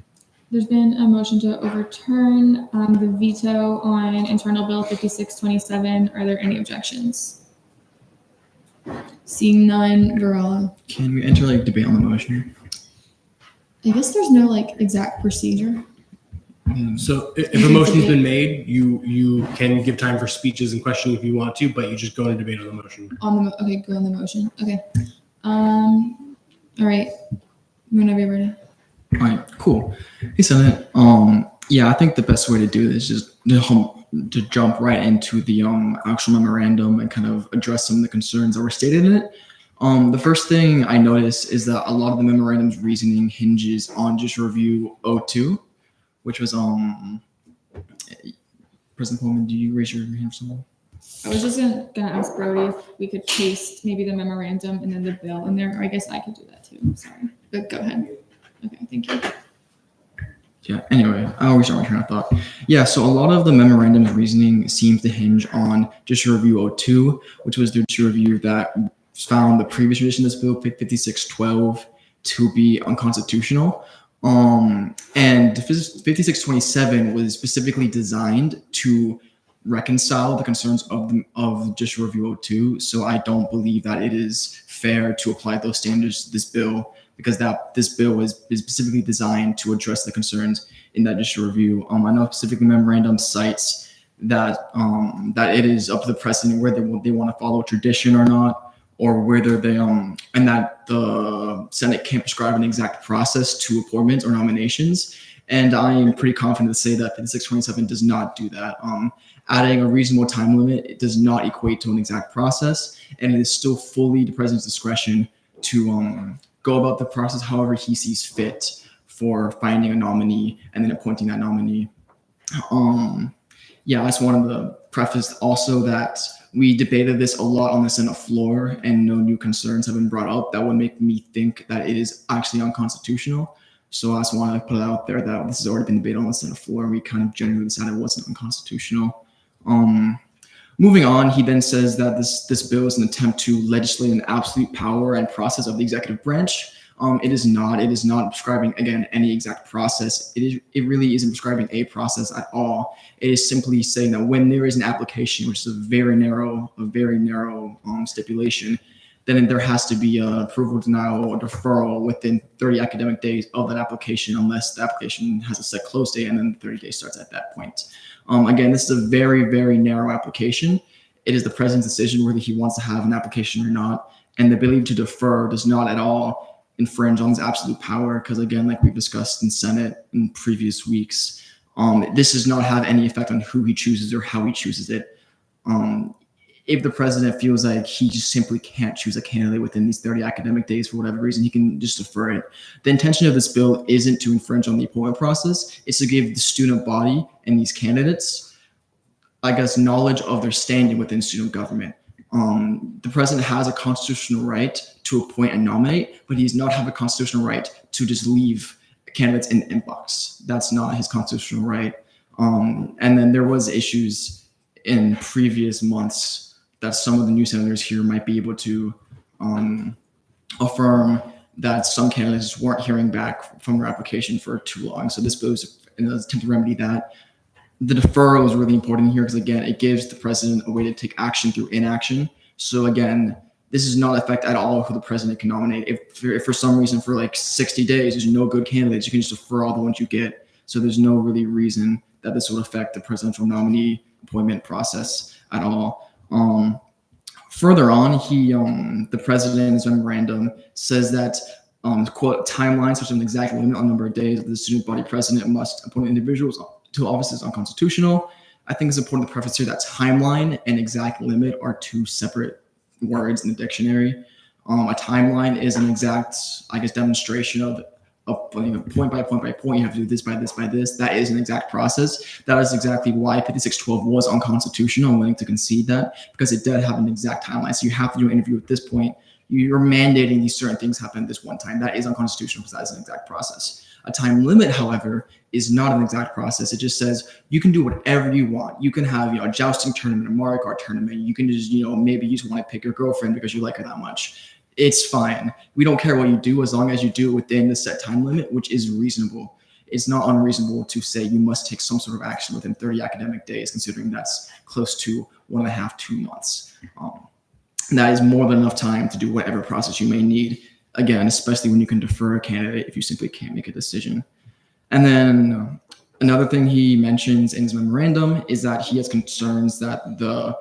There's been a motion to overturn the veto on internal bill 5627. Are there any objections? Seeing none, Varela. Can we enter like debate on the motion? I guess there's no like exact procedure. So if a motion's been made, you can give time for speeches and questioning if you want to, but you just go into debate on the motion. Okay, go on the motion. Okay. All right. Whenever you're ready. All right, cool. Hey, Senate. Yeah, I think the best way to do this is just to jump right into the actual memorandum and kind of address some of the concerns that were stated in it. The first thing I noticed is that a lot of the memorandum's reasoning hinges on just review 02, which was President Coleman, do you raise your hand for someone? I was just gonna ask Brody if we could paste maybe the memorandum and then the bill in there, or I guess I could do that too. I'm sorry, but go ahead. Okay, thank you. Yeah, anyway, I'll restart my train of thought. Yeah, so a lot of the memorandum's reasoning seems to hinge on just review 02, which was the review that found the previous edition of this bill, 5612, to be unconstitutional. And 5627 was specifically designed to reconcile the concerns of just review 02. So I don't believe that it is fair to apply those standards to this bill, because this bill is specifically designed to address the concerns in that judicial review. I know specifically memorandum cites that that it is up to the president whether they want to follow tradition or not, or whether they and that the Senate can't prescribe an exact process to appointments or nominations. And I am pretty confident to say that 5627 does not do that. Adding a reasonable time limit, it does not equate to an exact process, and it is still fully the president's discretion to go about the process however he sees fit for finding a nominee and then appointing that nominee. Yeah, I just wanted to preface also that we debated this a lot on the Senate floor and no new concerns have been brought up that would make me think that it is actually unconstitutional. So I just want to put it out there that this has already been debated on the Senate floor and we kind of genuinely decided it wasn't unconstitutional. Moving on, he then says that this bill is an attempt to legislate an absolute power and process of the executive branch. It is not. It is not prescribing, again, any exact process. It really isn't prescribing a process at all. It is simply saying that when there is an application, which is a very narrow stipulation, then there has to be an approval, denial, or deferral within 30 academic days of that application, unless the application has a set close date, and then 30 days starts at that point. Again, this is a very, very narrow application. It is the president's decision whether he wants to have an application or not, and the ability to defer does not at all infringe on his absolute power, because again, like we've discussed in Senate in previous weeks, this does not have any effect on who he chooses or how he chooses it. If the president feels like he just simply can't choose a candidate within these 30 academic days for whatever reason, he can just defer it. The intention of this bill isn't to infringe on the appointment process. It's to give the student body and these candidates, I guess, knowledge of their standing within student government. The president has a constitutional right to appoint and nominate, but he does not have a constitutional right to just leave candidates in the inbox. That's not his constitutional right. And then there was issues in previous months that some of the new senators here might be able to affirm that some candidates weren't hearing back from their application for too long. So this bill is an attempt to remedy that. The deferral is really important here because, again, it gives the president a way to take action through inaction. So, again, this does not affect at all who the president can nominate. If for some reason for like 60 days there's no good candidates, you can just defer all the ones you get. So there's no really reason that this would affect the presidential nominee appointment process at all. Further on, the president in his memorandum says that, quote, timelines such as an exact limit on number of days that the student body president must appoint individuals to office is unconstitutional. I think it's important to preface here that timeline and exact limit are two separate words in the dictionary. A timeline is an exact, I guess, demonstration of point by point by point. You have to do this by this by this. That is an exact process. That is exactly why 5612 was unconstitutional. I'm willing to concede that because it did have an exact timeline. So you have to do an interview at this point. You're mandating these certain things happen this one time. That is unconstitutional because that is an exact process. A time limit, however, is not an exact process. It just says you can do whatever you want. You can have, a jousting tournament, a Mario Kart tournament. You can just, maybe you just want to pick your girlfriend because you like her that much. It's fine. We don't care what you do as long as you do it within the set time limit, which is reasonable. it's not unreasonable to say you must take some sort of action within 30 academic days, considering that's close to 1.5 to 2 months. That is more than enough time to do whatever process you may need. Again, especially when you can defer a candidate if you simply can't make a decision. And then another thing he mentions in his memorandum is that he has concerns that the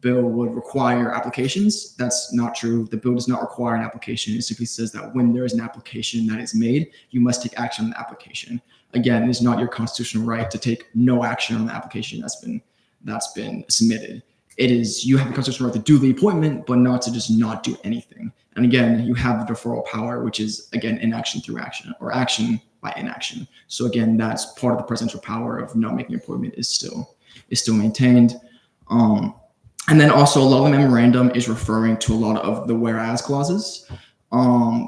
bill would require applications. That's not true. The bill does not require an application. It simply says that when there is an application that is made, you must take action on the application. Again, it is not your constitutional right to take no action on the application that's been submitted. It is, you have the constitutional right to do the appointment, but not to just not do anything. And again, you have the deferral power, which is, again, inaction through action, or action by inaction. So again, that's part of the presidential power of not making an appointment is still maintained. And then also a lot of the memorandum is referring to a lot of the whereas clauses.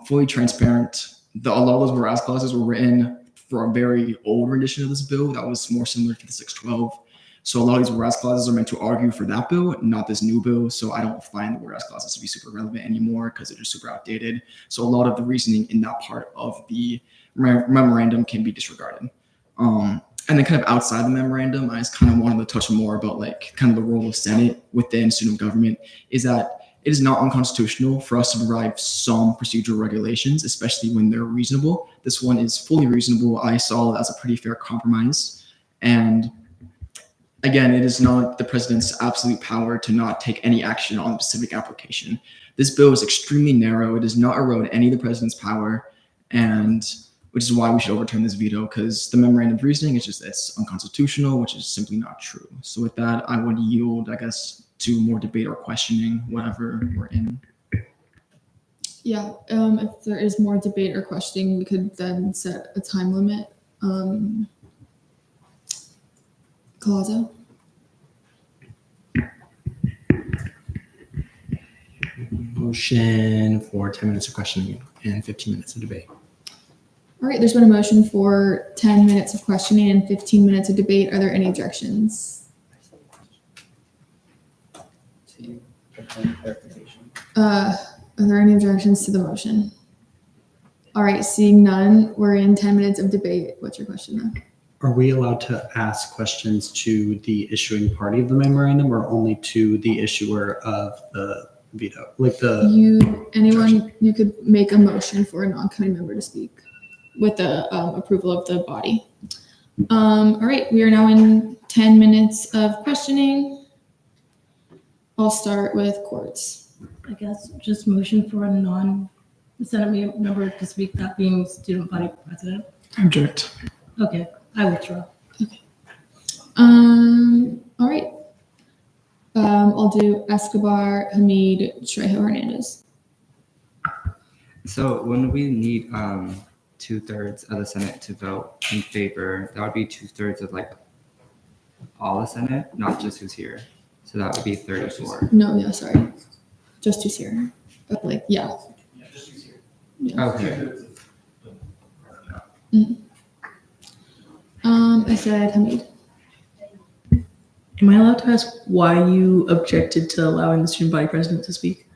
Fully transparent, a lot of those whereas clauses were written for a very old rendition of this bill that was more similar to the 612. So a lot of these whereas clauses are meant to argue for that bill, not this new bill. So I don't find the whereas clauses to be super relevant anymore because they're just super outdated. So a lot of the reasoning in that part of the memorandum can be disregarded. And then kind of outside the memorandum, I just kind of wanted to touch more about like kind of the role of Senate within student government is that it is not unconstitutional for us to provide some procedural regulations, especially when they're reasonable. This one is fully reasonable. I saw it as a pretty fair compromise. And again, it is not the president's absolute power to not take any action on a specific application. This bill is extremely narrow. It does not erode any of the president's power, and which is why we should overturn this veto, because the memorandum of reasoning is just it's unconstitutional, which is simply not true. So with that, I would yield, I guess, to more debate or questioning, whatever we're in. Yeah, if there is more debate or questioning, we could then set a time limit. Colazo? Motion for 10 minutes of questioning and 15 minutes of debate. All right, there's been a motion for 10 minutes of questioning and 15 minutes of debate. Are there any objections? Are there any objections to the motion? All right, seeing none, we're in 10 minutes of debate. What's your question then? Are we allowed to ask questions to the issuing party of the memorandum or only to the issuer of the veto? Like You could make a motion for a non-county member to speak with the approval of the body. All right, we are now in 10 minutes of questioning. I'll start with Courts. I guess just motion for a non-Senate member to speak, that being student body president. Object. Okay, I withdraw. All right. I'll do Escobar, Hamid, Trejo, Hernandez. So when we need 2/3 of the Senate to vote in favor, that would be 2/3 of like all the Senate, not just who's here. So that would be 34. No, yeah, sorry. Just who's here. But like, yeah. Okay. I said Hamid. Am I allowed to ask why you objected to allowing the student body president to speak?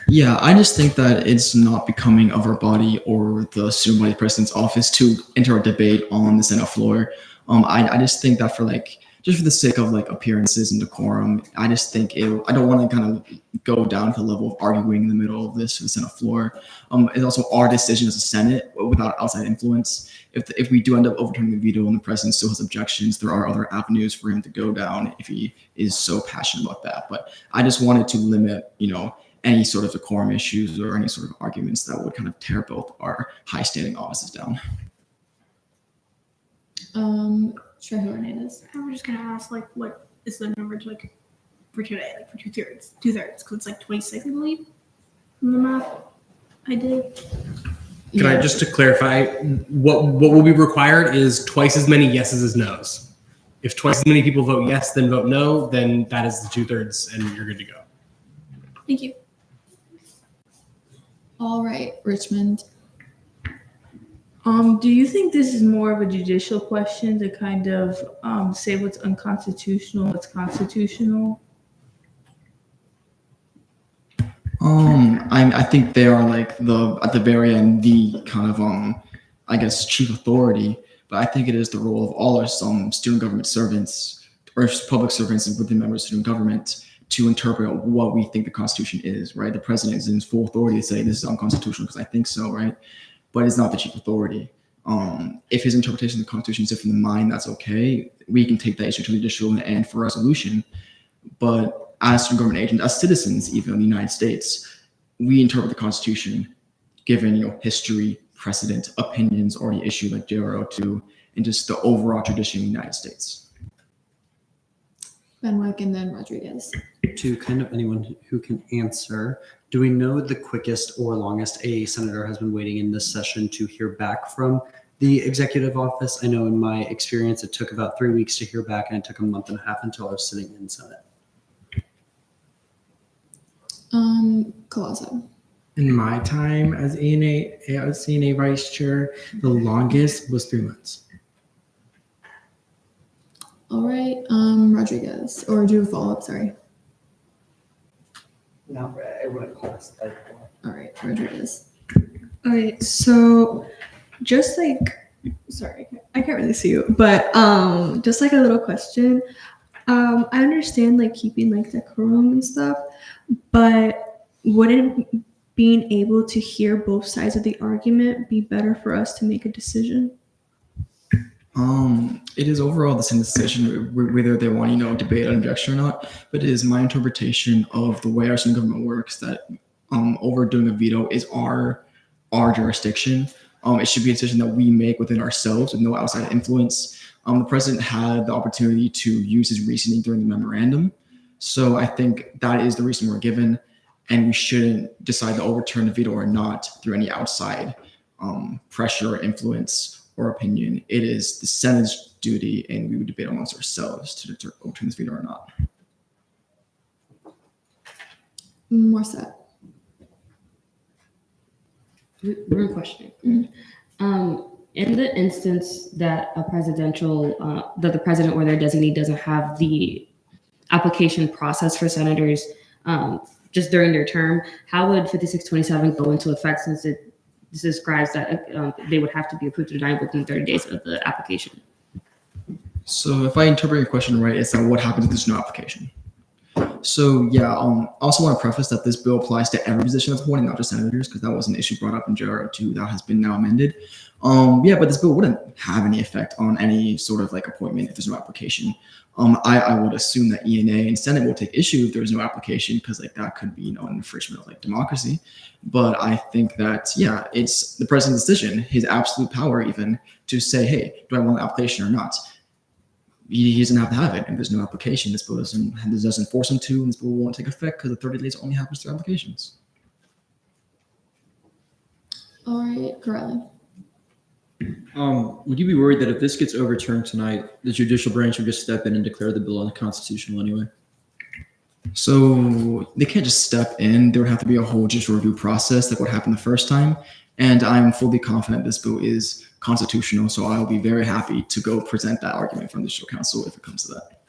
Yeah, I just think that it's not becoming of our body or the student body president's office to enter a debate on the Senate floor. I just think that just for the sake of like appearances and decorum, I just think I don't want to kind of go down to the level of arguing in the middle of this for the Senate floor. It's also our decision as a Senate without outside influence. If we do end up overturning the veto and the president still has objections, there are other avenues for him to go down if he is so passionate about that. But I just wanted to limit, any sort of decorum issues or any sort of arguments that would kind of tear both our high standing offices down. Trejo, Hernandez. I'm just gonna ask, what is the number to for today, for 2/3? 2/3, because it's 26, I believe, from the math I did. Can I just to clarify, what will be required is twice as many yeses as nos. If twice as many people vote yes than vote no, then that is the 2/3 and you're good to go. Thank you. All right, Richmond. Do you think this is more of a judicial question to kind of say what's unconstitutional, what's constitutional? I think they are at the very end, the kind of I guess chief authority. But But I think it is the role of all our student government servants or public servants within members of student government to interpret what we think the Constitution is, right? The president is in full authority to say this is unconstitutional because I think so, right? But it's not the chief authority. If his interpretation of the Constitution is different than mine, that's okay. We can take that issue to the judicial and for resolution. But as student government agents, as citizens, even in the United States, we interpret the Constitution given history, precedent, opinions already issued like JR02, and just the overall tradition of the United States. Benwick and then Rodriguez. To kind of anyone who can answer, do we know the quickest or longest a senator has been waiting in this session to hear back from the executive office? I know in my experience, it took about 3 weeks to hear back, and it took a month and a half until I was sitting in Senate. Colasso. In my time as CNA vice chair, the longest was 3 months. All right, Rodriguez, or do you have a follow-up? Sorry. No, I wouldn't call All right, Rodriguez. Okay, so just like, sorry, I can't really see you, but just like a little question. I understand like keeping like decorum and stuff, but wouldn't being able to hear both sides of the argument be better for us to make a decision? It is overall the same decision whether they want debate an objection or not. But it is my interpretation of the way our student government works that overdoing a veto is our jurisdiction. It should be a decision that we make within ourselves with no outside influence. The president had the opportunity to use his reasoning during the memorandum, so I think that is the reason we're given, and we shouldn't decide to overturn the veto or not through any outside pressure or influence or opinion. It is the Senate's duty, and we would debate amongst ourselves to overturn this veto or not. Morissette. One question. In the instance that a that the president or their designee doesn't have the application process for senators just during their term, how would 5627 go into effect, since it describes that they would have to be approved or denied within 30 days of the application? So if I interpret your question right, it's that what happens if there's no application? So yeah, I also want to preface that this bill applies to every position that's appointed, not just senators, because that was an issue brought up in JR02 that has been now amended. Yeah, but this bill wouldn't have any effect on any sort of like appointment if there's no application. I would assume that ENA and Senate will take issue if there's no application, because like that could be an infringement of like democracy. But I think that yeah, it's the president's decision, his absolute power even, to say, hey, do I want an application or not? He doesn't have to have it. If there's no application, this bill doesn't force him to, and this bill won't take effect because the 30 days only happens through applications. All right, Corelli. Would you be worried that if this gets overturned tonight, the judicial branch would just step in and declare the bill unconstitutional anyway? So they can't just step in. There would have to be a whole judicial review process like what happened the first time. And I'm fully confident this bill is constitutional, so I'll be very happy to go present that argument from the Judicial Council if it comes to that.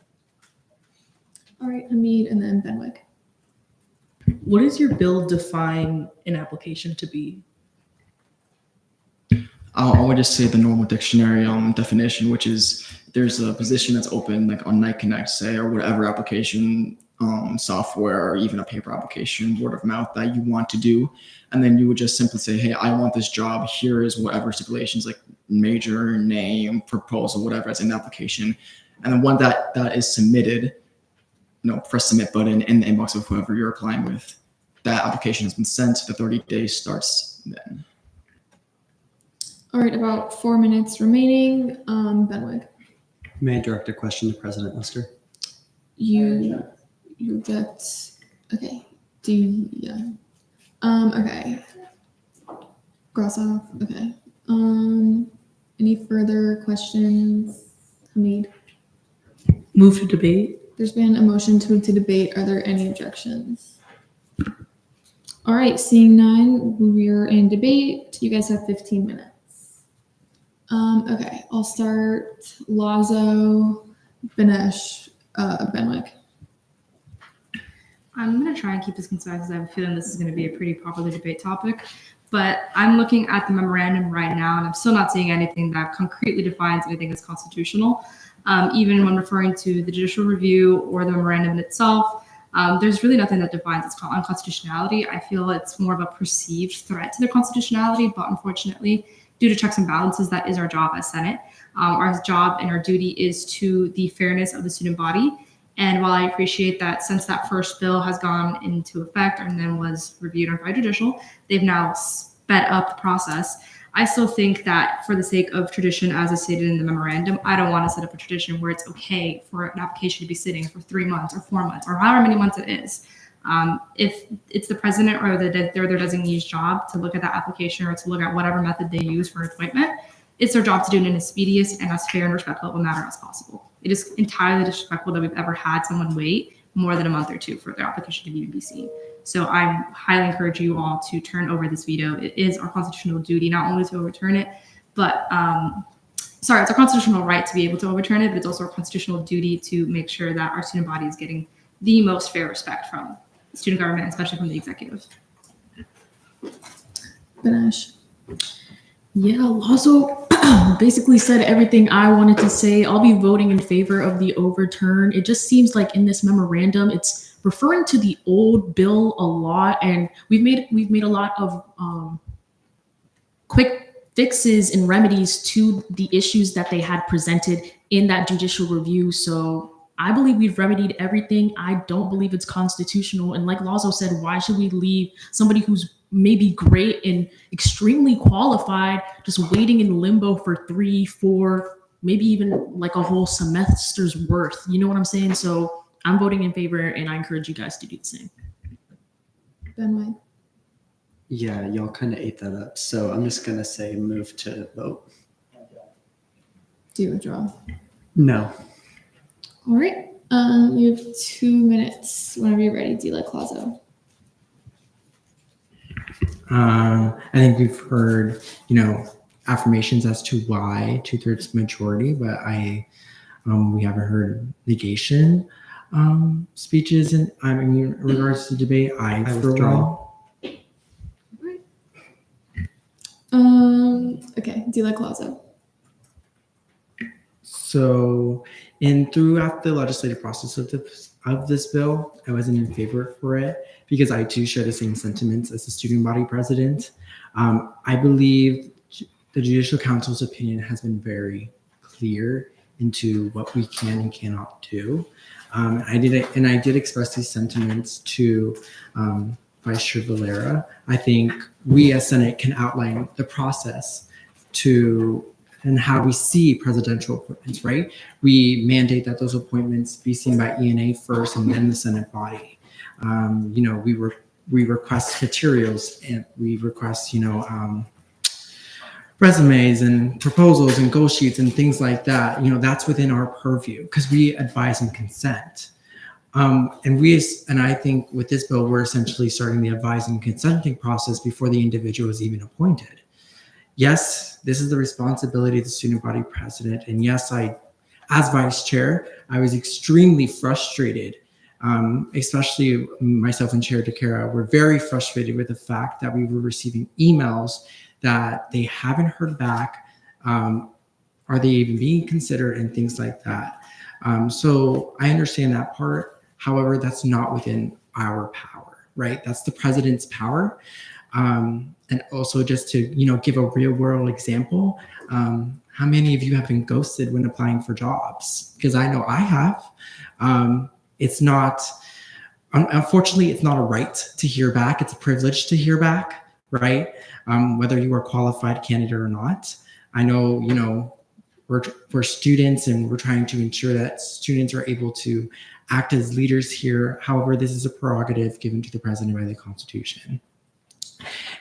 All right, Hamid and then Benwick. What does your bill define an application to be? I would just say the normal dictionary definition, which is there's a position that's open like on Night Connect, say, or whatever application software, or even a paper application, word of mouth that you want to do. And then you would just simply say, hey, I want this job. Here is whatever stipulations, like major, name, proposal, whatever is in the application. And then when that is submitted, press submit button in the inbox of whoever you're applying with. That application has been sent. The 30 days starts then. All right, about 4 minutes remaining. Benwick. May I direct a question to President Lister? You object. Okay. Okay. Grossoff. Okay. Any further questions? Hamid. Move to debate. There's been a motion to move to debate. Are there any objections? All right, seeing none, we're in debate. You guys have 15 minutes. Okay, I'll start. Lazo, Benesh, Benwick. I'm going to try and keep this concise because I have a feeling this is going to be a pretty popular debate topic. But I'm looking at the memorandum right now, and I'm still not seeing anything that concretely defines anything as constitutional. Even when referring to the judicial review or the memorandum itself, there's really nothing that defines its unconstitutionality. I feel it's more of a perceived threat to their constitutionality, but unfortunately, due to checks and balances, that is our job as Senate. Our job and our duty is to the fairness of the student body. And while I appreciate that since that first bill has gone into effect and then was reviewed by judicial, they've now sped up the process. I still think that for the sake of tradition, as I stated in the memorandum, I don't want to set up a tradition where it's okay for an application to be sitting for 3 months or 4 months or however many months it is. If it's the president or their designee's job to look at that application or to look at whatever method they use for appointment, it's their job to do it in as speediest and as fair and respectful of a manner as possible. It is entirely disrespectful that we've ever had someone wait more than a month or two for their application to even be seen. So I highly encourage you all to turn over this veto. It is our constitutional duty not only to overturn it, but it's our constitutional right to be able to overturn it, but it's also our constitutional duty to make sure that our student body is getting the most fair respect from student government, especially from the executive. Ganesh. Yeah, Lazo basically said everything I wanted to say. I'll be voting in favor of the overturn. It just seems like in this memorandum, it's referring to the old bill a lot, and we've made a lot of quick fixes and remedies to the issues that they had presented in that judicial review. So I believe we've remedied everything. I don't believe it's constitutional. And like Lazo said, why should we leave somebody who's maybe great and extremely qualified just waiting in limbo for 3, 4, maybe even like a whole semester's worth? You know what I'm saying? So I'm voting in favor, and I encourage you guys to do the same. Ben, Yeah, y'all kind of ate that up. So I'm just going to say move to vote. do you withdraw? No. All right. You have 2 minutes whenever you're ready, Dila Clazo. I think we've heard, affirmations as to why 2/3 majority, but we haven't heard negation speeches in regards to debate. I withdraw. Okay, Dila Clazo. So, throughout the legislative process of this bill, I wasn't in favor for it because I too share the same sentiments as the student body president. I believe the Judicial Council's opinion has been very clear into what we can and cannot do. I did express these sentiments to Vice Chair Valera. I think we as Senate can outline the process and how we see presidential appointments, right? We mandate that those appointments be seen by ENA first and then the Senate body. We request materials and we request, resumes and proposals and goal sheets and things like that. That's within our purview because we advise and consent. And I think with this bill, we're essentially starting the advising and consenting process before the individual is even appointed. Yes, this is the responsibility of the student body president. And yes, as vice chair, I was extremely frustrated, especially myself and Chair DeCara were very frustrated with the fact that we were receiving emails that they haven't heard back. Are they even being considered and things like that? So I understand that part. However, that's not within our power, right? That's the president's power. And also just to, give a real world example, how many of you have been ghosted when applying for jobs? Because I know I have. Unfortunately, it's not a right to hear back. It's a privilege to hear back, right? Whether you are a qualified candidate or not. I know, we're students and we're trying to ensure that students are able to act as leaders here. However, this is a prerogative given to the president by the Constitution.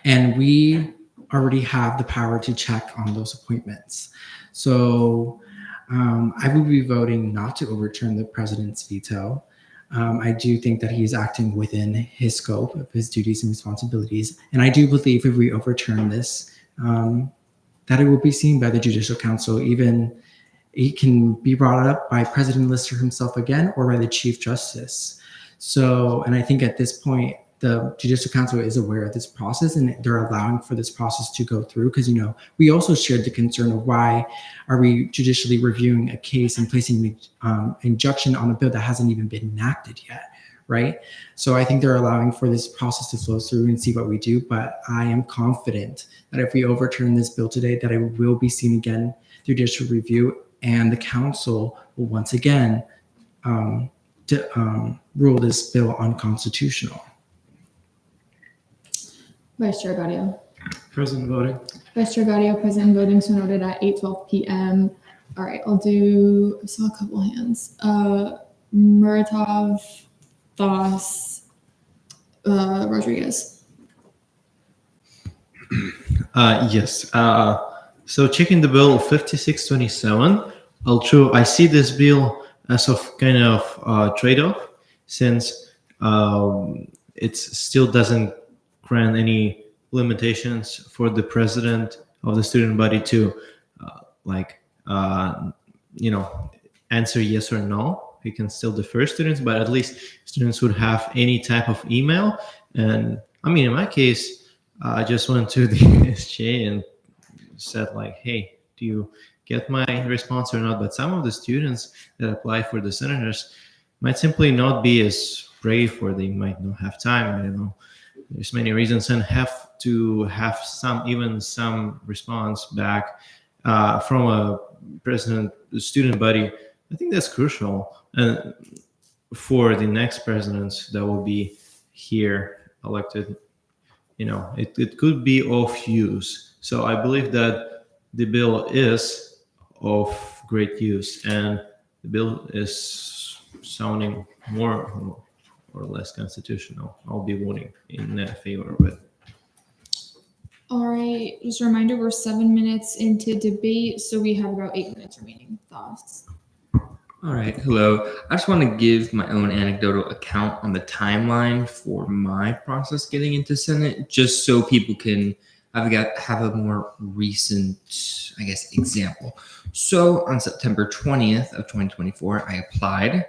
And we already have the power to check on those appointments. So I will be voting not to overturn the president's veto. I do think that he is acting within his scope of his duties and responsibilities. And I do believe if we overturn this, that it will be seen by the Judicial Council. Even it can be brought up by President Lister himself again or by the Chief Justice. So, and I think at this point, the Judicial Council is aware of this process and they're allowing for this process to go through. Because, we also shared the concern of why are we judicially reviewing a case and placing an injunction on a bill that hasn't even been enacted yet, right? So I think they're allowing for this process to flow through and see what we do. But I am confident that if we overturn this bill today, that it will be seen again through judicial review, and the council will once again rule this bill unconstitutional. Vice Chair Gaudio. Present voting. Vice Chair Gaudio, present and voting, so noted at 8:12 p.m. All right, I saw a couple hands. Muratov, Voss, Rodriguez. Yes. So checking the bill 5627, although I see this bill as of kind of trade-off, since it still doesn't grant any limitations for the president of the student body to answer yes or no. He can still defer students, but at least students would have any type of email. And I mean, in my case, I just went to the SJ and said hey, do you get my response or not? But some of the students that apply for the senators might simply not be as brave, or they might not have time. I don't know. There's many reasons, and have to have some response back from a student body. I think that's crucial. And for the next presidents that will be here elected, it could be of use. So I believe that the bill is of great use, and the bill is sounding more or less constitutional. I'll be voting in favor of it. All right, just a reminder, we're 7 minutes into debate, so we have about 8 minutes remaining. Thoughts? All right, hello. I just want to give my own anecdotal account on the timeline for my process getting into Senate, just so people can have a more recent, example. So on September 20th of 2024, I applied.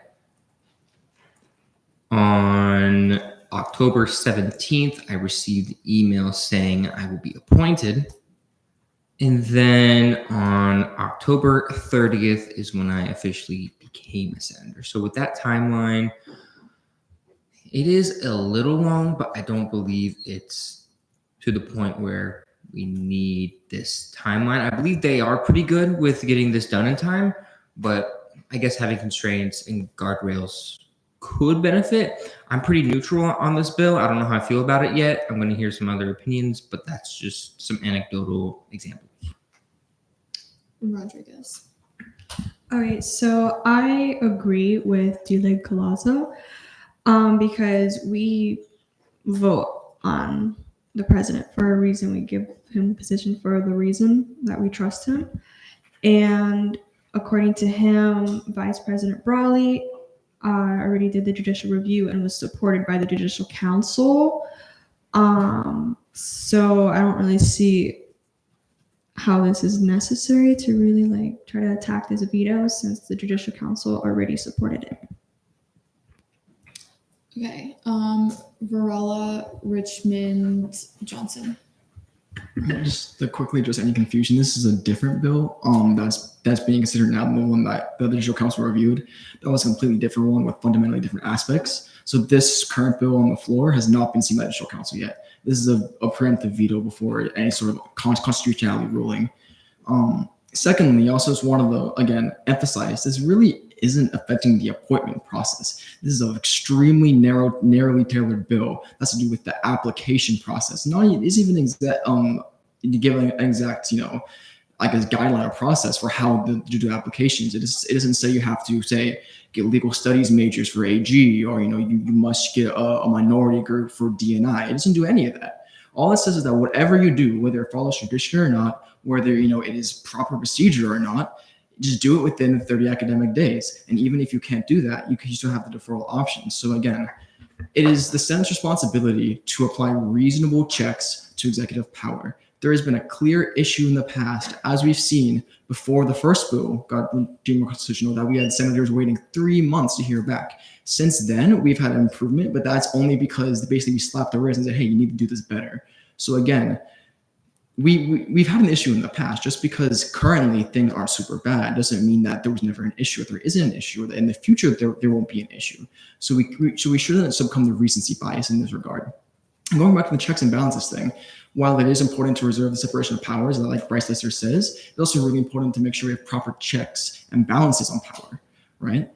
On October 17th, I received an email saying I will be appointed. And then on October 30th is when I officially became a senator. So with that timeline, it is a little long, but I don't believe it's to the point where we need this timeline. I believe they are pretty good with getting this done in time, but I guess having constraints and guardrails could benefit. I'm pretty neutral on this bill. I don't know how I feel about it yet. I'm going to hear some other opinions, but that's just some anecdotal examples. Rodriguez. All right, so I agree with Dileg Colazo because we vote on the president for a reason. We give him the position for the reason that we trust him. And according to him, Vice President Brawley already did the judicial review and was supported by the Judicial Council. So I don't really see how this is necessary to really try to attack this veto, since the Judicial Council already supported it. Okay. Varela, Richmond, Johnson. Just to quickly address any confusion, this is a different bill that's being considered now than the one that the Judicial Council reviewed. That was a completely different one with fundamentally different aspects. So this current bill on the floor has not been seen by the Judicial Council yet. This is a preemptive veto before any sort of constitutionality ruling. Secondly, also just wanted to again emphasize this really isn't affecting the appointment process. This is an extremely narrowly tailored bill that's to do with the application process. Not it isn't even give an exact a guideline or process for how to do applications. It doesn't say you have to get legal studies majors for AG, or you must get a minority group for DNI. It doesn't do any of that. All it says is that whatever you do, whether it follows tradition or not, whether it is proper procedure or not, just do it within 30 academic days. And even if you can't do that, you still have the deferral option. So again, it is the Senate's responsibility to apply reasonable checks to executive power. there has been a clear issue in the past, as we've seen before the first bill got deemed unconstitutional, that we had senators waiting 3 months to hear back. Since then, we've had improvement, but that's only because basically we slapped the wrist and said, hey, you need to do this better. So again, we've had an issue in the past. Just because currently things aren't super bad doesn't mean that there was never an issue, or there isn't an issue, or that in the future there won't be an issue. So we shouldn't succumb to recency bias in this regard. And going back to the checks and balances thing, while it is important to reserve the separation of powers, like Bryce Lister says, it's also really important to make sure we have proper checks and balances on power, right?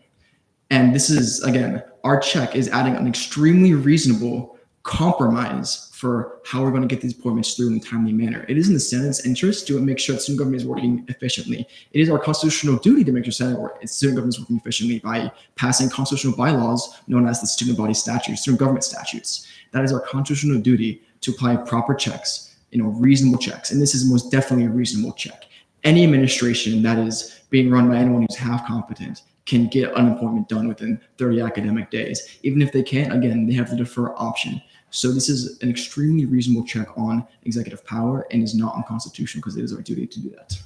And this is, again, our check is adding an extremely reasonable compromise for how we're going to get these appointments through in a timely manner. It is in the Senate's interest to make sure that student government is working efficiently. It is our constitutional duty to make sure student government is working efficiently by passing constitutional bylaws known as the student body statutes, student government statutes. That is our constitutional duty to apply proper checks, reasonable checks. And this is most definitely a reasonable check. Any administration that is being run by anyone who's half competent can get an appointment done within 30 academic days. Even if they can't, again, they have the defer option. So this is an extremely reasonable check on executive power and is not unconstitutional because it is our duty to do that.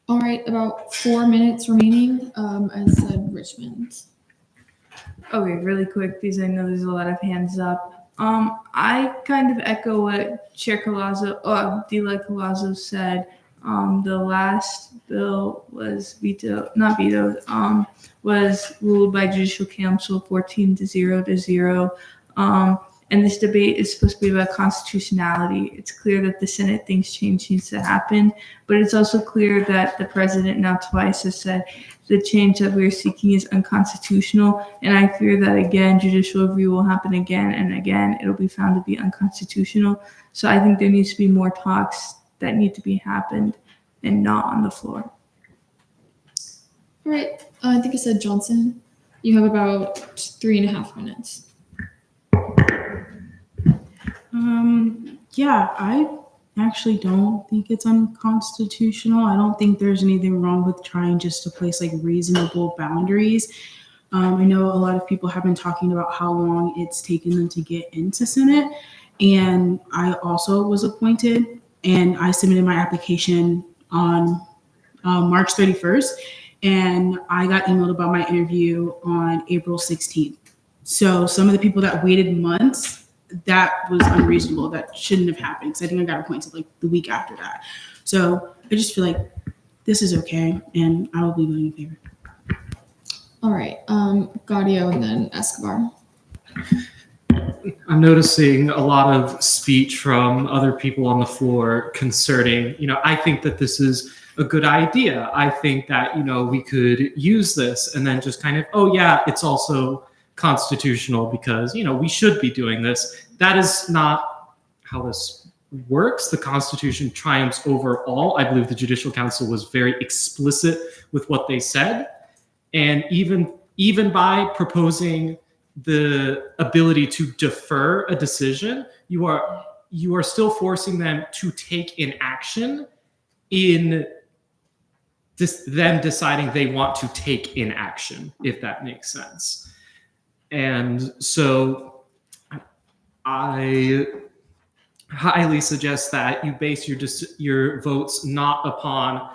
All right, about 4 minutes remaining. As said, Richmond. Okay, really quick because I know there's a lot of hands up. I kind of echo what Chair Collazo, D-Like Collazo said. The last bill was was ruled by Judicial Council 14-0. And this debate is supposed to be about constitutionality. It's clear that the Senate thinks change needs to happen, but it's also clear that the president now twice has said the change that we're seeking is unconstitutional. And I fear that again, judicial review will happen again and again. It'll be found to be unconstitutional. So I think there needs to be more talks that need to be happened and not on the floor. All right, I think I said Johnson. You have about 3.5 minutes. Yeah, I actually don't think it's unconstitutional. I don't think there's anything wrong with trying just to place like reasonable boundaries. I know a lot of people have been talking about how long it's taken them to get into Senate. And I also was appointed and I submitted my application on March 31st. And I got emailed about my interview on April 16th. So some of the people that waited months, that was unreasonable. That shouldn't have happened because I think I got appointed like the week after that. So I just feel like this is okay, and I will be voting in favor. All right, Gaudio and then Escobar. I'm noticing a lot of speech from other people on the floor concerning, I think that this is a good idea. I think that, we could use this, and then just kind of, oh yeah, it's also constitutional because, we should be doing this. That is not how this works. The Constitution triumphs over all. I believe the Judicial Council was very explicit with what they said. And even by proposing the ability to defer a decision, you are still forcing them to take an action in them deciding they want to take in action, if that makes sense. And so I highly suggest that you base your votes not upon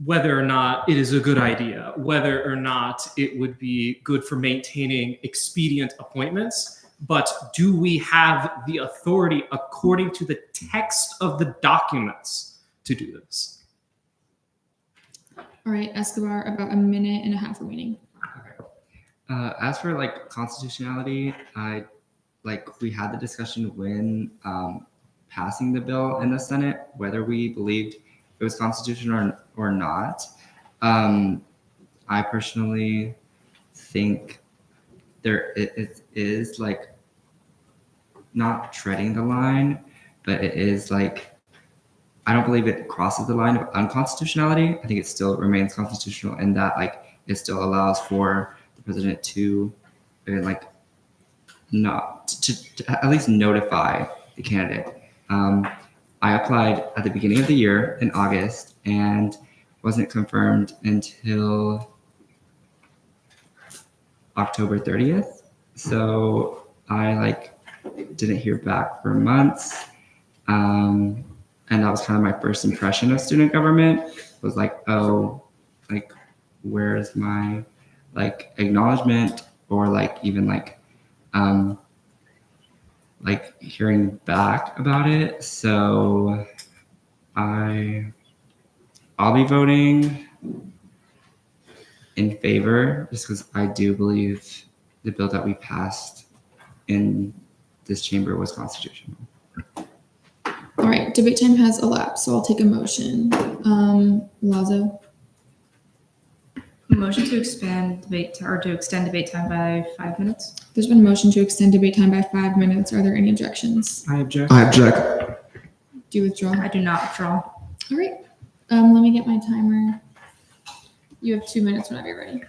whether or not it is a good idea, whether or not it would be good for maintaining expedient appointments, but do we have the authority according to the text of the documents to do this? All right, Escobar, about 1.5 minutes remaining. As for constitutionality, we had the discussion when passing the bill in the Senate, whether we believed it was constitutional or not. I personally think it is not treading the line, but it is I don't believe it crosses the line of unconstitutionality. I think it still remains constitutional in that it still allows for the president to not to at least notify the candidate. I applied at the beginning of the year in August and wasn't confirmed until October 30th. So I didn't hear back for months. And and that was kind of my first impression of student government. Was like, oh, like where's my like acknowledgement or like even like hearing back about it. So I'll be voting in favor just because I do believe the bill that we passed in this chamber was constitutional. All right, debate time has elapsed, so I'll take a motion. Lazo, Motion to expand debate or to extend debate time by 5 minutes. there's been a motion to extend debate time by 5 minutes. Are there any objections? I object. I object. Do you withdraw? I do not withdraw. All right, let me get my timer. You have 2 minutes whenever you're ready.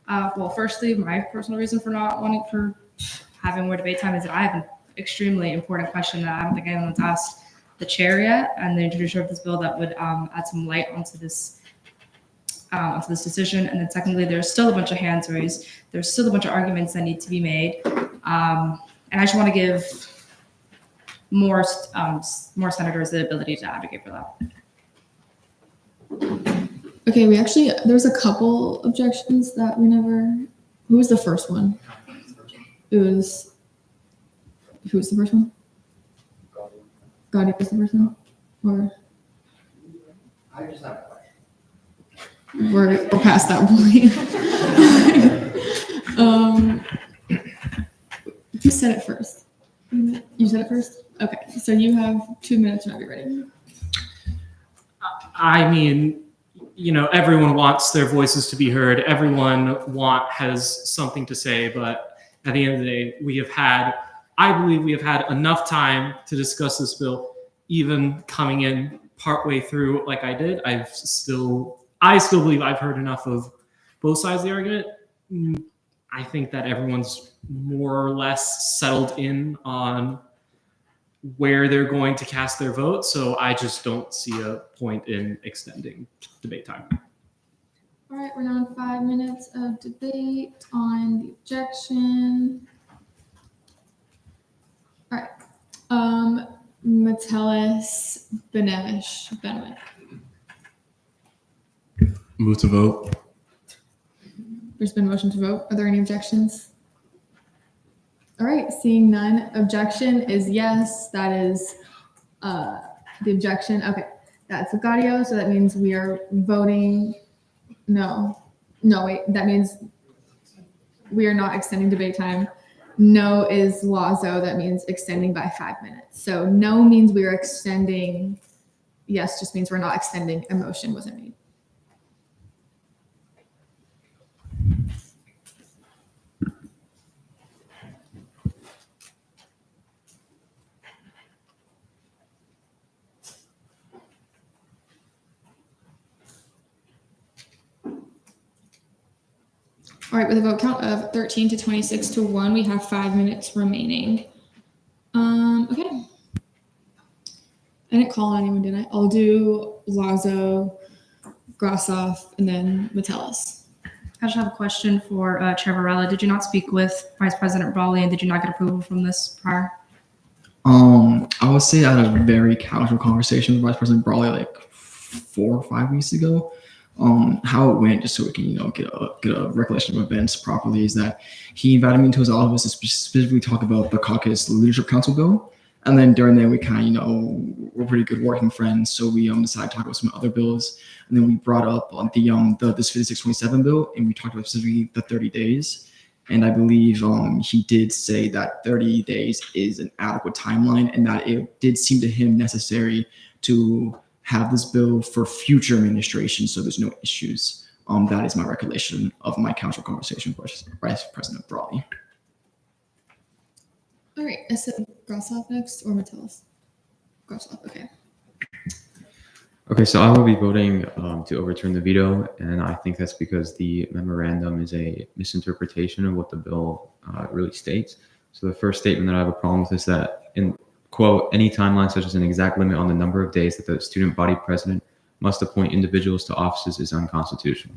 Well, firstly, my personal reason for not wanting for having more debate time is that I have an extremely important question that I don't think anyone's asked the chair yet, and the introducer of this bill that would add some light onto this decision. And then secondly, there's still a bunch of hands raised. There's still a bunch of arguments that need to be made, and I just want to give more senators the ability to advocate for that. Okay, there's a couple objections that we never. Who was the first one? Who was the first one? Gotti was the first one? Or I just have a question. we're past that point. Who said it first? You said it first? Okay, so you have 2 minutes whenever you're ready. I mean, you know, everyone wants their voices to be heard. Everyone has something to say, but at the end of the day, I believe we have had enough time to discuss this bill. Even coming in partway through, like I did, I still believe I've heard enough of both sides of the argument. I think that everyone's more or less settled in on where they're going to cast their vote. So I just don't see a point in extending debate time. All right, we're now in 5 minutes of debate on the objection. All right, Metellus, Benesh, Benwick. Move to vote. There's been a motion to vote. Are there any objections? All right, seeing none, objection is yes. That is the objection. Okay, that's Gadio, so that means we are voting no. No, wait, that means we are not extending debate time. No is Lazo, that means extending by 5 minutes. So no means we are extending, yes just means we're not extending, a motion wasn't made. All right, with a vote count of 13 to 26 to 1, we have 5 minutes remaining. Okay. I didn't call on anyone, did I? I'll do Lazo, Grossoff, and then Metellus. I just have a question for Chair Varela. Did you not speak with Vice President Brawley, and did you not get approval from this prior? I would say I had a very casual conversation with Vice President Brawley like 4 or 5 weeks ago. How it went, just so we can, get a recollection of events properly, is that he invited me into his office to specifically talk about the caucus leadership council bill. And then during that, we kind of, we're pretty good working friends. So we decided to talk about some other bills. And then we brought up this 5627 bill, and we talked about specifically the 30 days. And I believe he did say that 30 days is an adequate timeline, and that it did seem to him necessary to have this bill for future administration, so there's no issues. That is my recollection of my council conversation with Vice President Brawley. All right, I said Grossoff next or Metellus? Grossoff, okay. Okay, so I will be voting to overturn the veto, and I think that's because the memorandum is a misinterpretation of what the bill really states. So the first statement that I have a problem with is that, in quote, any timeline such as an exact limit on the number of days that the student body president must appoint individuals to offices is unconstitutional.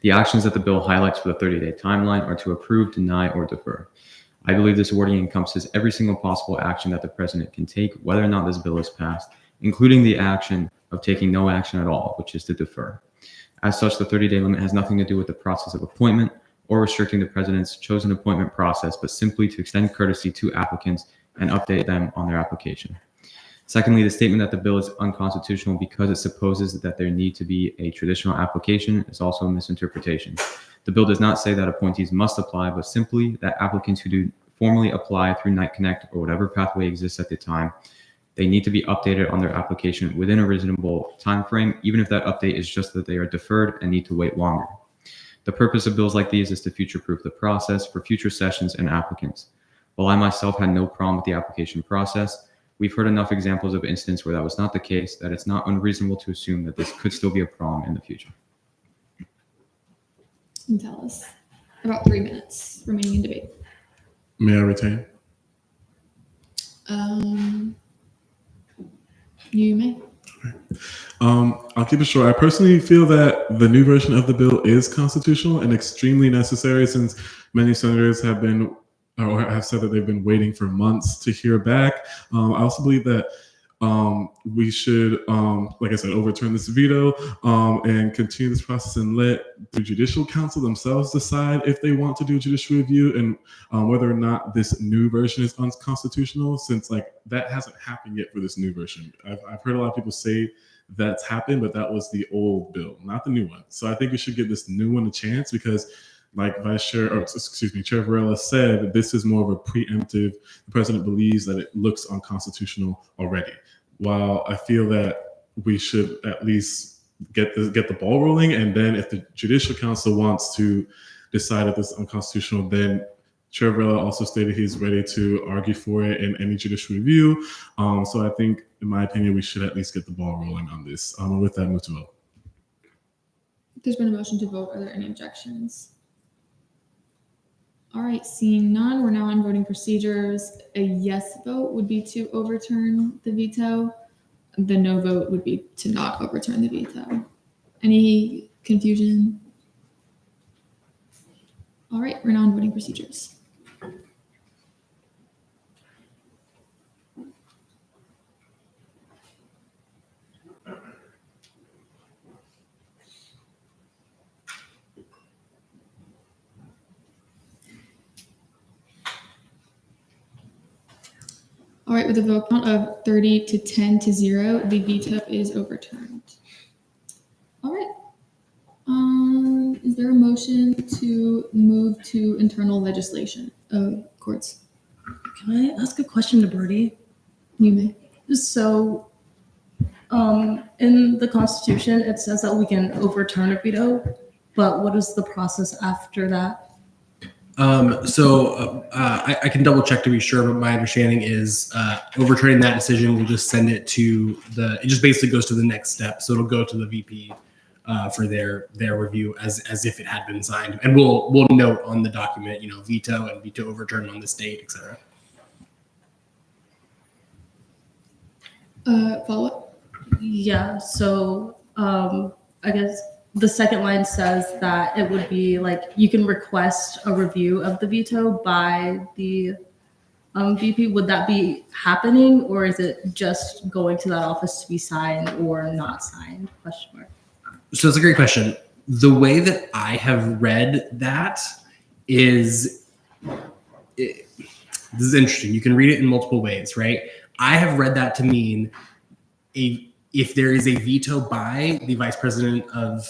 The actions that the bill highlights for the 30-day timeline are to approve, deny, or defer. I believe this wording encompasses every single possible action that the president can take, whether or not this bill is passed, including the action of taking no action at all, which is to defer. As such, the 30-day limit has nothing to do with the process of appointment or restricting the president's chosen appointment process, but simply to extend courtesy to applicants and update them on their application. Secondly, the statement that the bill is unconstitutional because it supposes that there need to be a traditional application is also a misinterpretation. The bill does not say that appointees must apply, but simply that applicants who do formally apply through Night Connect or whatever pathway exists at the time, they need to be updated on their application within a reasonable time frame, even if that update is just that they are deferred and need to wait longer. The purpose of bills like these is to future-proof the process for future sessions and applicants. While I myself had no problem with the application process, we've heard enough examples of instances where that was not the case that it's not unreasonable to assume that this could still be a problem in the future. And tell us. About 3 minutes remaining in debate. May I retain? You may. I'll keep it short. I personally feel that the new version of the bill is constitutional and extremely necessary, since many senators have been or have said that they've been waiting for months to hear back. I also believe that we should, like I said, overturn this veto and continue this process and let the Judicial Council themselves decide if they want to do judicial review and whether or not this new version is unconstitutional, since like that hasn't happened yet for this new version. I've heard a lot of people say that's happened, but that was the old bill, not the new one. So I think we should give this new one a chance, because like Chair Varela said, this is more of a preemptive. The president believes that it looks unconstitutional already. While I feel that we should at least get the ball rolling, and then if the Judicial Council wants to decide if this is unconstitutional, then Chair Varela also stated he's ready to argue for it in any judicial review. So I think, in my opinion, we should at least get the ball rolling on this. With that, move to vote. There's been a motion to vote. Are there any objections? All right, seeing none, we're now on voting procedures. A yes vote would be to overturn the veto. The no vote would be to not overturn the veto. Any confusion? All right, we're now on voting procedures. All right, with a vote count of 30 to 10 to 0, the veto is overturned. All right. Is there a motion to move to internal legislation of courts? Can I ask a question to Birdie? You may. So, in the Constitution, it says that we can overturn a veto, but what is the process after that? I can double check to be sure, but my understanding is overturning that decision will just send it to it just basically goes to the next step. So it'll go to the VP for their review as if it had been signed. And we'll note on the document, veto and veto overturn on this date, etc. Follow up? Yeah, so I guess the second line says that it would be like you can request a review of the veto by the VP. Would that be happening, or is it just going to that office to be signed or not signed? Question mark. So that's a great question. The way that I have read that is, this is interesting. You can read it in multiple ways, right? I have read that to mean if there is a veto by the vice president of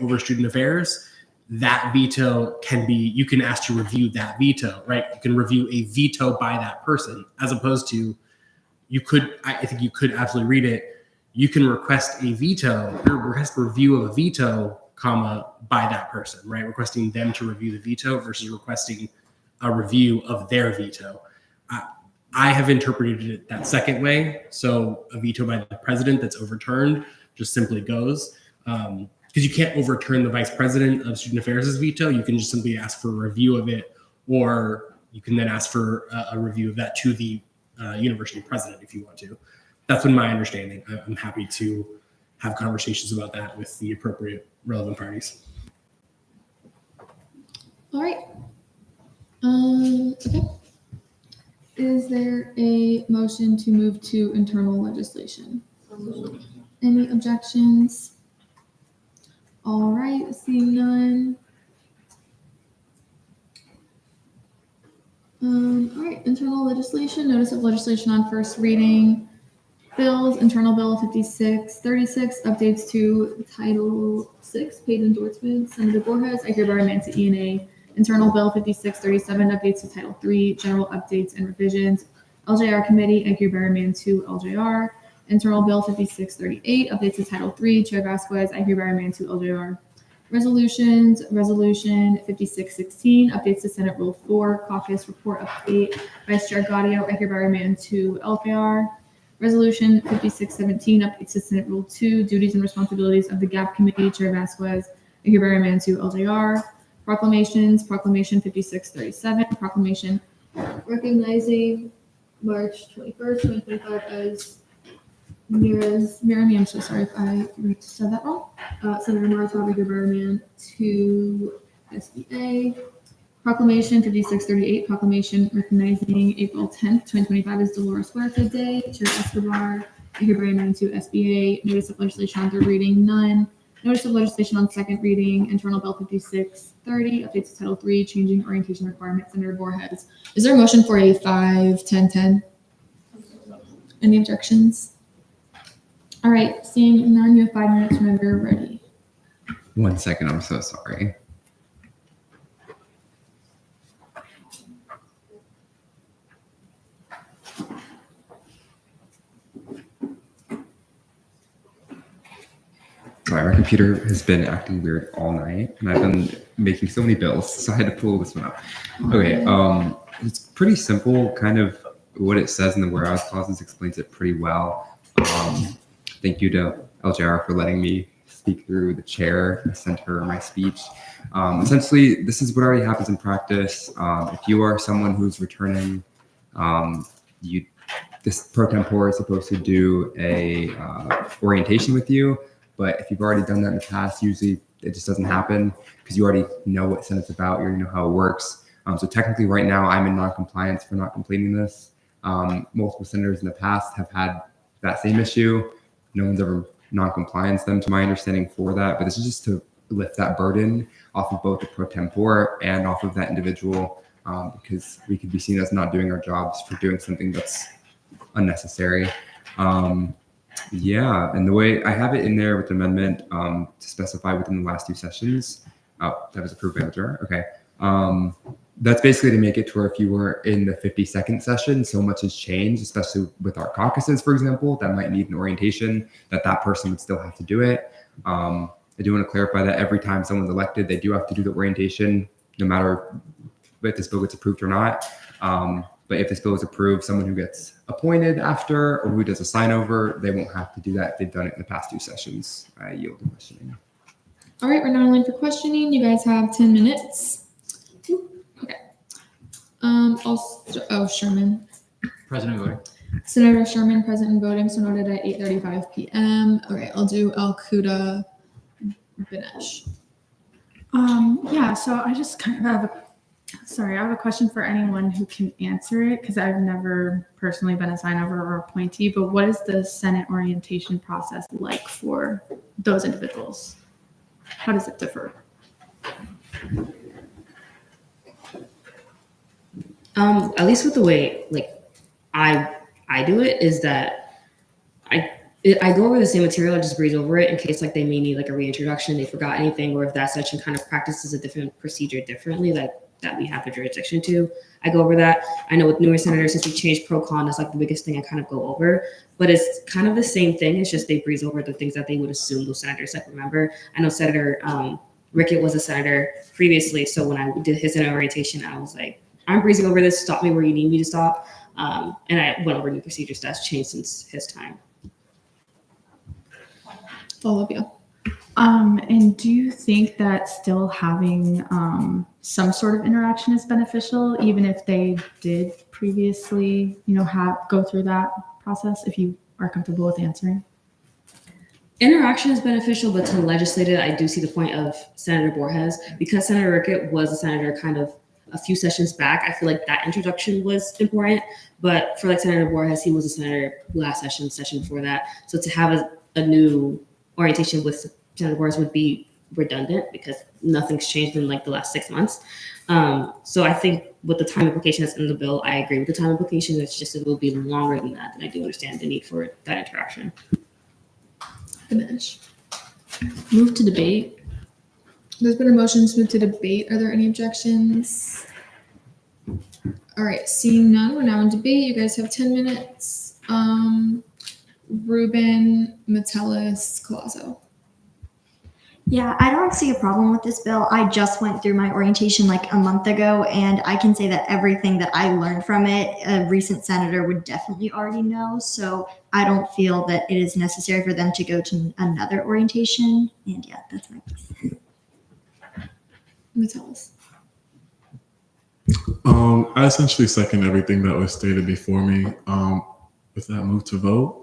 over student affairs, that veto can be, you can ask to review that veto, right? You can review a veto by that person, as opposed to I think you could absolutely read it. You can request a veto, or request a review of a veto, by that person, right? Requesting them to review the veto versus requesting a review of their veto. I have interpreted it that second way. So a veto by the president that's overturned just simply goes, because you can't overturn the vice president of student affairs' veto. You can just simply ask for a review of it, or you can then ask for a review of that to the university president if you want to. That's been my understanding. I'm happy to have conversations about that with the appropriate relevant parties. All right. Okay. Is there a motion to move to internal legislation? Any objections? All right, seeing none. All right, internal legislation, notice of legislation on first reading. Bills, internal bill 5636, updates to Title 6, paid endorsements. Senator Borges, I hereby recommend to E&A. Internal bill 5637, updates to Title 3, general updates and revisions. LJR committee, I hereby recommend to LJR. Internal bill 5638, updates to Title 3, Chair Vasquez, I hereby recommend to LJR. Resolutions, resolution 5616, updates to Senate Rule 4, caucus report update. Vice Chair Gaudio, I hereby recommend to LJR. Resolution 5617, updates to Senate Rule 2, duties and responsibilities of the GAP Committee, Chair Vasquez, I hereby recommend to LJR. Proclamations, Proclamation 5637, proclamation recognizing March 21st, 2025 as Mary, I'm so sorry if I said that wrong. Senator Martha Berman to SBA. Proclamation 5638, proclamation recognizing April 10th, 2025 as Dolores Huerta Day. Chair Escobar, I hereby recommend to SBA. Notice of legislation on third reading, none. Notice of legislation on second reading, internal bill 5630, updates to Title 3, changing orientation requirements. Senator Borges. Is there a motion for a 5-10-10? Any objections? All right, seeing none, you have 5 minutes whenever you're ready. 1 second, I'm so sorry. Sorry, my computer has been acting weird all night, and I've been making so many bills, so I had to pull this one up. Okay, it's pretty simple, kind of what it says in the whereas clauses explains it pretty well. Thank you to LJR for letting me speak through the chair. I sent her my speech. Essentially, this is what already happens in practice. If you are someone who's returning, this pro tempore is supposed to do a orientation with you. But if you've already done that in the past, usually it just doesn't happen because you already know what Senate's about. You already know how it works. So technically right now I'm in non-compliance for not completing this. Multiple senators in the past have had that same issue. No one's ever non-compliance them to my understanding for that. But this is just to lift that burden off of both the pro tempore and off of that individual because we could be seen as not doing our jobs for doing something that's unnecessary. Yeah, and the way I have it in there with the amendment to specify within the last 2 sessions. Oh, that was approved by LJR. Okay. That's basically to make it to where if you were in the 52nd session, so much has changed, especially with our caucuses, for example, that might need an orientation, that person would still have to do it. I do want to clarify that every time someone's elected, they do have to do the orientation, no matter if this bill gets approved or not. But if this bill is approved, someone who gets appointed after or who does a sign over, they won't have to do that if they've done it in the past 2 sessions. I yield to questioning. All right, we're now in for questioning. You guys have 10 minutes. Okay. Sherman. President voting. Senator Sherman, present and voting, so noted at 8:35 p.m. All right, I'll do Al-Quda Binesh. Yeah, so I just kind of I have a question for anyone who can answer it because I've never personally been a sign over or appointee, but what is the Senate orientation process like for those individuals? How does it differ? At least with the way I do it is that I go over the same material, I just breeze over it in case they may need a reintroduction, they forgot anything, or if that section kind of practices a different procedure differently, that we have the jurisdiction to. I go over that. I know with newer senators, since we changed pro-con, that's the biggest thing I kind of go over. But it's kind of the same thing. It's just they breeze over the things that they would assume those senators remember. I know Senator Rickett was a senator previously, so when I did his Senate orientation, I was like, I'm breezing over this. Stop me where you need me to stop. And I went over new procedures that's changed since his time. All of you. And do you think that still having some sort of interaction is beneficial, even if they did previously, go through that process, if you are comfortable with answering? Interaction is beneficial, but to legislate it, I do see the point of Senator Borges, because Senator Rickett was a senator kind of a few sessions back, I feel like that introduction was important. But for like Senator Borges, he was a senator last session before that. So to have a new orientation with Senator Borges would be redundant because nothing's changed in like the last 6 months. So I think with the time implication that's in the bill, I agree with the time implication. It's just it will be longer than that, and I do understand the need for that interaction. Finish. Move to debate. There's been a motion to move to debate. Are there any objections? All right, seeing none, we're now in debate. You guys have 10 minutes. Ruben, Metellus, Colazo. Yeah, I don't see a problem with this bill. I just went through my orientation like a month ago, and I can say that everything that I learned from it, a recent senator would definitely already know. So I don't feel that it is necessary for them to go to another orientation. And yeah, that's my piece. Metellus. I essentially second everything that was stated before me. With that, move to vote.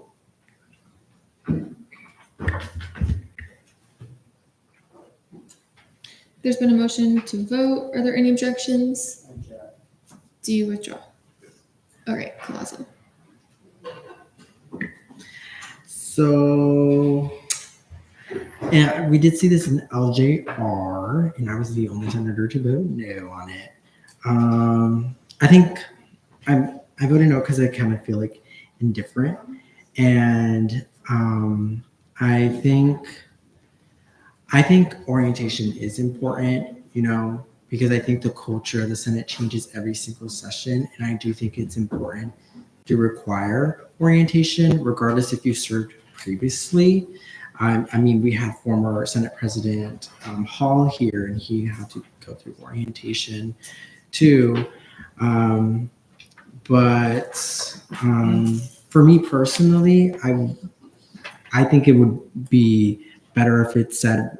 There's been a motion to vote. Are there any objections? Do you withdraw? All right, Colazo. So, and we did see this in LJR, and I was the only senator to vote no on it. I think I voted no because I kind of feel like indifferent, and I think orientation is important, you know, because I think the culture of the Senate changes every single session, and I do think it's important to require orientation, regardless if you served previously. I mean, we had former Senate President Hall here, and he had to go through orientation too. But for me personally, I think it would be better if it said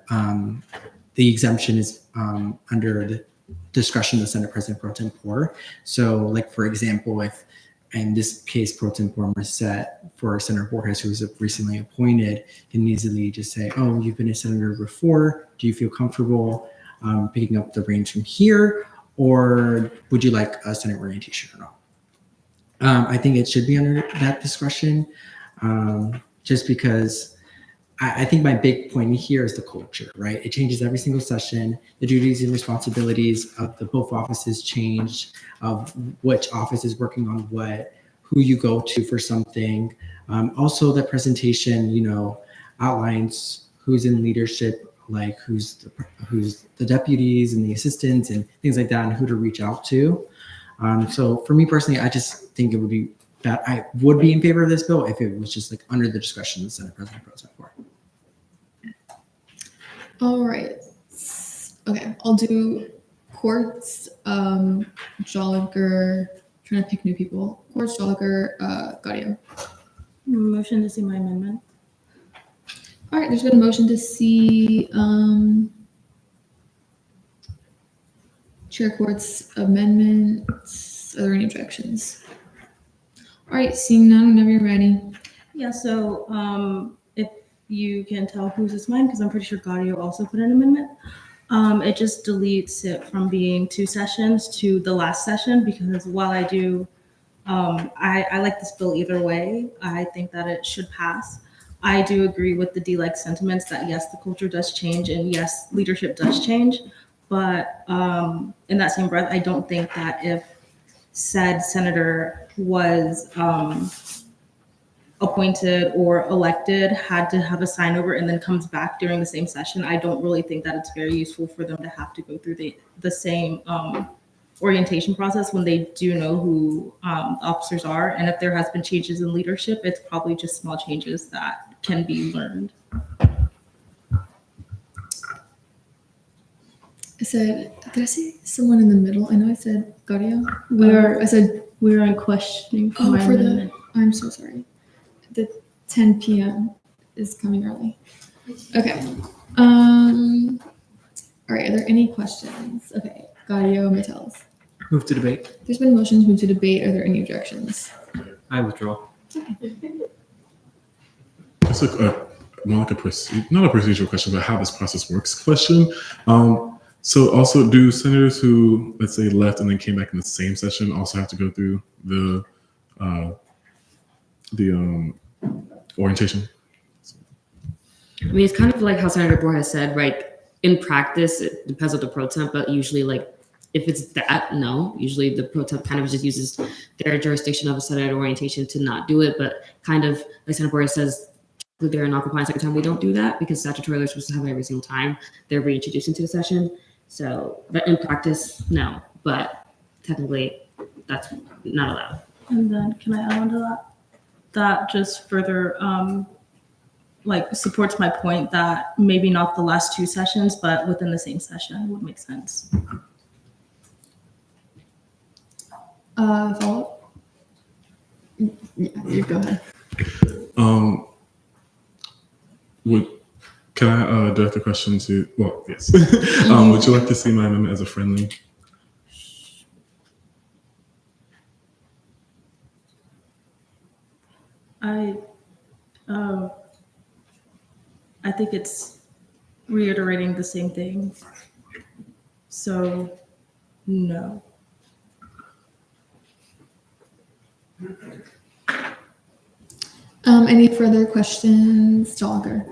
the exemption is under the discretion of the Senate President pro tempore. So, like for example, if in this case pro tempore was set for Senator Borges, who was recently appointed, can easily just say, "Oh, you've been a senator before. Do you feel comfortable picking up the reins from here, or would you like a Senate orientation or not?" I think it should be under that discretion, just because. I think my big point here is the culture, right? It changes every single session. The duties and responsibilities of the both offices change, of which office is working on what, who you go to for something. Also, the presentation, you know, outlines who's in leadership, like who's the deputies and the assistants and things like that, and who to reach out to. So for me personally, I just think it would be that I would be in favor of this bill if it was just like under the discretion of the Senate President pro tempore. All right. Okay, I'll do Quartz, Joliger, trying to pick new people. Quartz, Joliger, Gaudio. Motion to see my amendment. All right, there's been a motion to see Chair Quartz amendments. Are there any objections? All right, seeing none, whenever you're ready. Yeah, so if you can tell whose is mine, because I'm pretty sure Gaudio also put an amendment. It just deletes it from being 2 sessions to the last session, because while I do, I like this bill either way. I think that it should pass. I do agree with the D-like sentiments that yes, the culture does change and yes, leadership does change. But in that same breath, I don't think that if said senator was appointed or elected, had to have a sign over and then comes back during the same session, I don't really think that it's very useful for them to have to go through the same orientation process when they do know who the officers are. And if there has been changes in leadership, it's probably just small changes that can be learned. I said, did I say someone in the middle? I know I said Gaudio. We're on questioning for my amendment. I'm so sorry. The 10 p.m. is coming early. Okay. All right. Are there any questions? Okay. Gaudio, Metellus. Move to debate. There's been motions move to debate. Are there any objections? I withdraw. It's like not a procedural question, but how this process works question. So also, do senators who, let's say, left and then came back in the same session also have to go through the orientation? I mean, it's kind of like how Senator Bohr has said, right? In practice, it depends on the pro temp, but usually, like, if it's that, no. Usually the pro temp kind of just uses their jurisdiction of a senator orientation to not do it, but kind of, like Senator Bohr says, they're in non-compliance every time they don't do that because statutorily they're supposed to have it every single time they're reintroduced into the session. So, but in practice, no. But technically, that's not allowed. And then can I add on to that? That just further like supports my point that maybe not the last 2 sessions, but within the same session would make sense. Follow-up? Yeah, you go ahead. Can I direct a question to? Well, yes. Would you like to see my amendment as a friendly? I think it's reiterating the same thing. So, no. Any further questions, Jogger?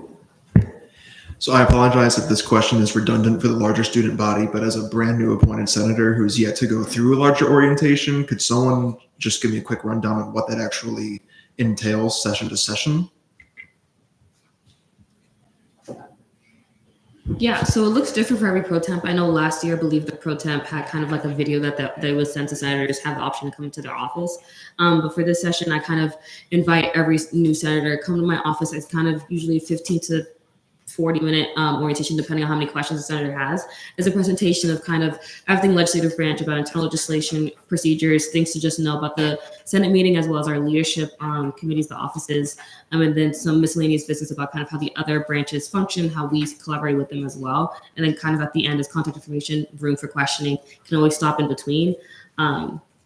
So I apologize if this question is redundant for the larger student body, but as a brand new appointed senator who's yet to go through a larger orientation, could someone just give me a quick rundown of what that actually entails session to session? Yeah, so it looks different for every pro temp. I know last year, I believe the pro temp had kind of like a video that they was sent to senators, have the option to come to their office. But for this session, I kind of invite every new senator come to my office. It's kind of usually 15 to 40-minute orientation, depending on how many questions the senator has, as a presentation of kind of everything legislative branch about internal legislation, procedures, things to just know about the Senate meeting, as well as our leadership committees, the offices, and then some miscellaneous business about kind of how the other branches function, how we collaborate with them as well. And then kind of at the end is contact information, room for questioning, can always stop in between.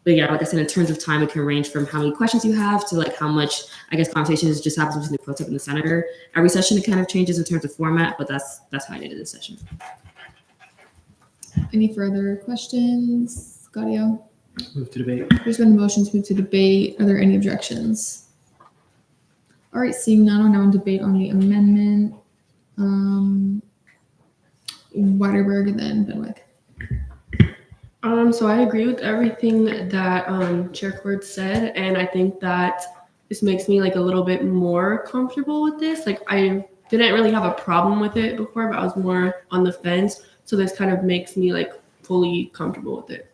But yeah, like I said, in terms of time, it can range from how many questions you have to like how much, I guess, conversations just happens between the pro temp and the senator. Every session, it kind of changes in terms of format, but that's how I did it this session. Any further questions, Gaudio? Move to debate. There's been a motion to move to debate. Are there any objections? All right, seeing none, I'll now debate on the amendment. Waterberg and then Benwick. So I agree with everything that Chair Cord said, and I think that this makes me like a little bit more comfortable with this. Like I didn't really have a problem with it before, but I was more on the fence. So this kind of makes me like fully comfortable with it.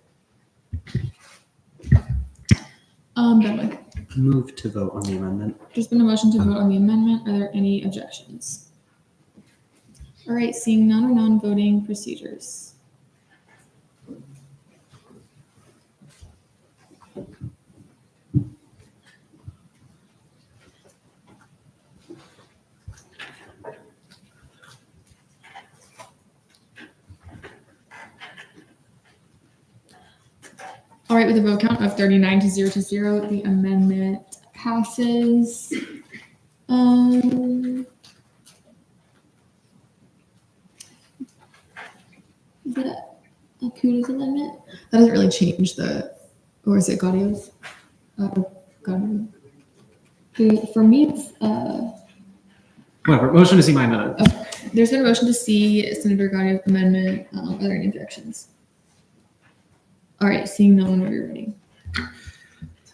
Benwick. Move to vote on the amendment. There's been a motion to vote on the amendment. Are there any objections? All right, seeing none or non-voting procedures. All right, with a vote count of 39 to 0, the amendment passes. Is that Akuda's amendment? That doesn't really change or is it Gaudio's? Gaudio. For me, it's Whatever. Motion to see my amendment. Okay. There's been a motion to see Senator Gaudio's amendment. Are there any objections? All right, seeing no one, whenever you're ready.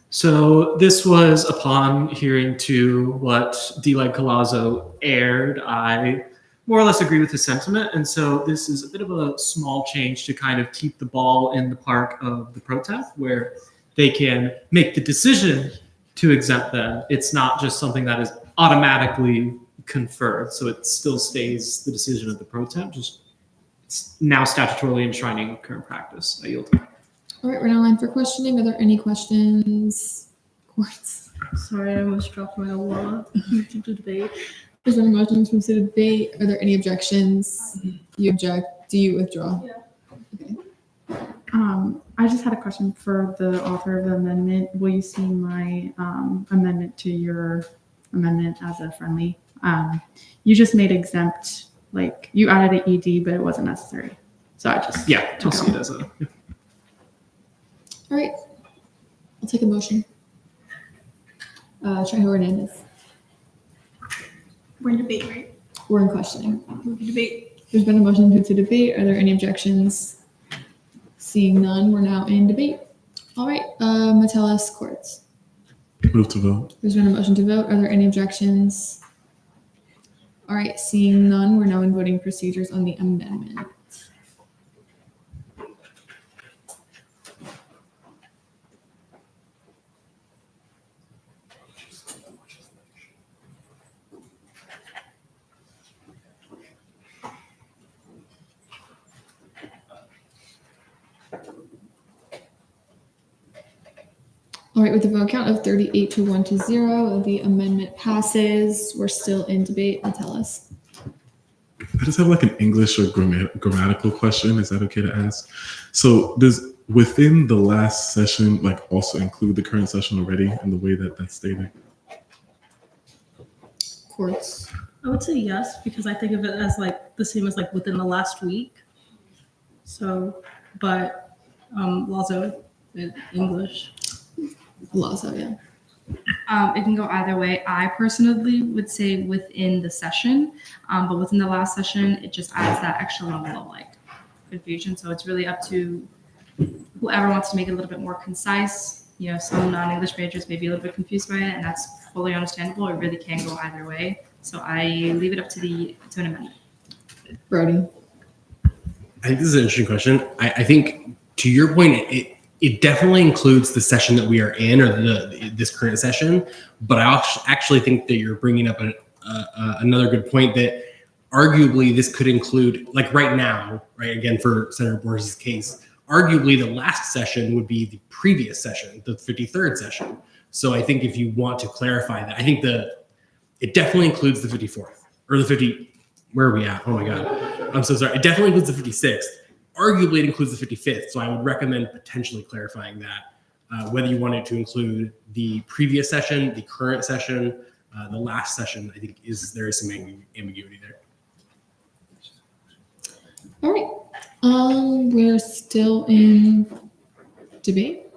So this was upon hearing to what D-Leg Collazo aired. I more or less agree with his sentiment. And so this is a bit of a small change to kind of keep the ball in the park of the pro temp, where they can make the decision to exempt them. It's not just something that is automatically conferred. So it still stays the decision of the pro temp, just it's now statutorily enshrining current practice. I yield. All right, we're now line for questioning. Are there any questions? Quartz. Sorry, I almost dropped my law to debate. There's been a motion to move to debate. Are there any objections? You object? Do you withdraw? Yeah. Okay. I just had a question for the author of the amendment. Will you see my amendment to your amendment as a friendly? You just made exempt, like you added an ED, but it wasn't necessary. So I just I'll see it as a. All right. I'll take a motion. Trejo Hernandez. We're in debate, right? We're in questioning. Debate. There's been a motion to move to debate. Are there any objections? Seeing none, we're now in debate. All right, Metellus Courts. Move to vote. There's been a motion to vote. Are there any objections? All right, seeing none, we're now in voting procedures on the amendment. All right, with the vote count of 38 to 1 to 0, the amendment passes. We're still in debate. Tell us. I just have like an English or grammatical question. Is that okay to ask? So does within the last session like also include the current session already in the way that that's stated? Courts. I would say yes, because I think of it as like the same as like within the last week. So, but Lazo in English. Lazo, yeah. It can go either way. I personally would say within the session, but within the last session, it just adds that extra level of like confusion. So it's really up to whoever wants to make it a little bit more concise. You know, some non-English majors may be a little bit confused by it, and that's fully understandable. It really can go either way. So I leave it up to an amendment. Brody. I think this is an interesting question. I think to your point, it definitely includes the session that we are in, or this current session. But I actually think that you're bringing up another good point that arguably this could include, like right now, right? Again, for Senator Borges' case, arguably the last session would be the previous session, the 53rd session. So I think if you want to clarify that, I think it definitely includes the 54th or the 50. Where are we at? Oh my God. I'm so sorry. It definitely includes the 56th. Arguably, it includes the 55th. So I would recommend potentially clarifying that, whether you want it to include the previous session, the current session, the last session. I think there is some ambiguity there. All right. We're still in debate.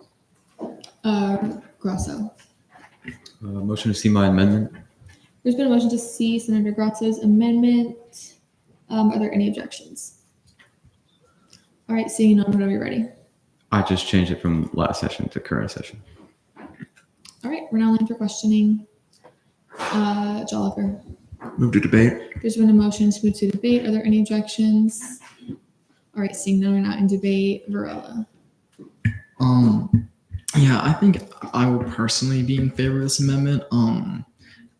Grasso. Motion to see my amendment. There's been a motion to see Senator Grasso's amendment. Are there any objections? All right, seeing none, whenever you're ready. I just changed it from last session to current session. All right, we're now in for questioning. Jolliver. Move to debate. There's been a motion to move to debate. Are there any objections? All right, seeing none, we're not in debate. Varela. Yeah, I think I would personally be in favor of this amendment.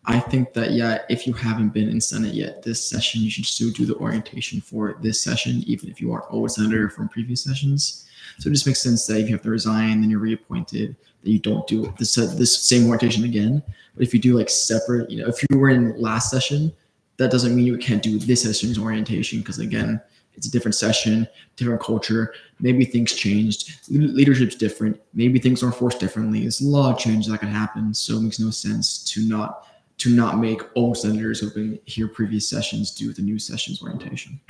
I think that, yeah, if you haven't been in Senate yet this session, you should still do the orientation for this session, even if you are old senator from previous sessions. So it just makes sense that if you have to resign, then you're reappointed, that you don't do this same orientation again. But if you do like separate, if you were in last session, that doesn't mean you can't do this session's orientation, because again, it's a different session, different culture. Maybe things changed. Leadership's different. Maybe things are enforced differently. There's a lot of changes that can happen. So it makes no sense to not make old senators who've been here previous sessions do the new session's orientation.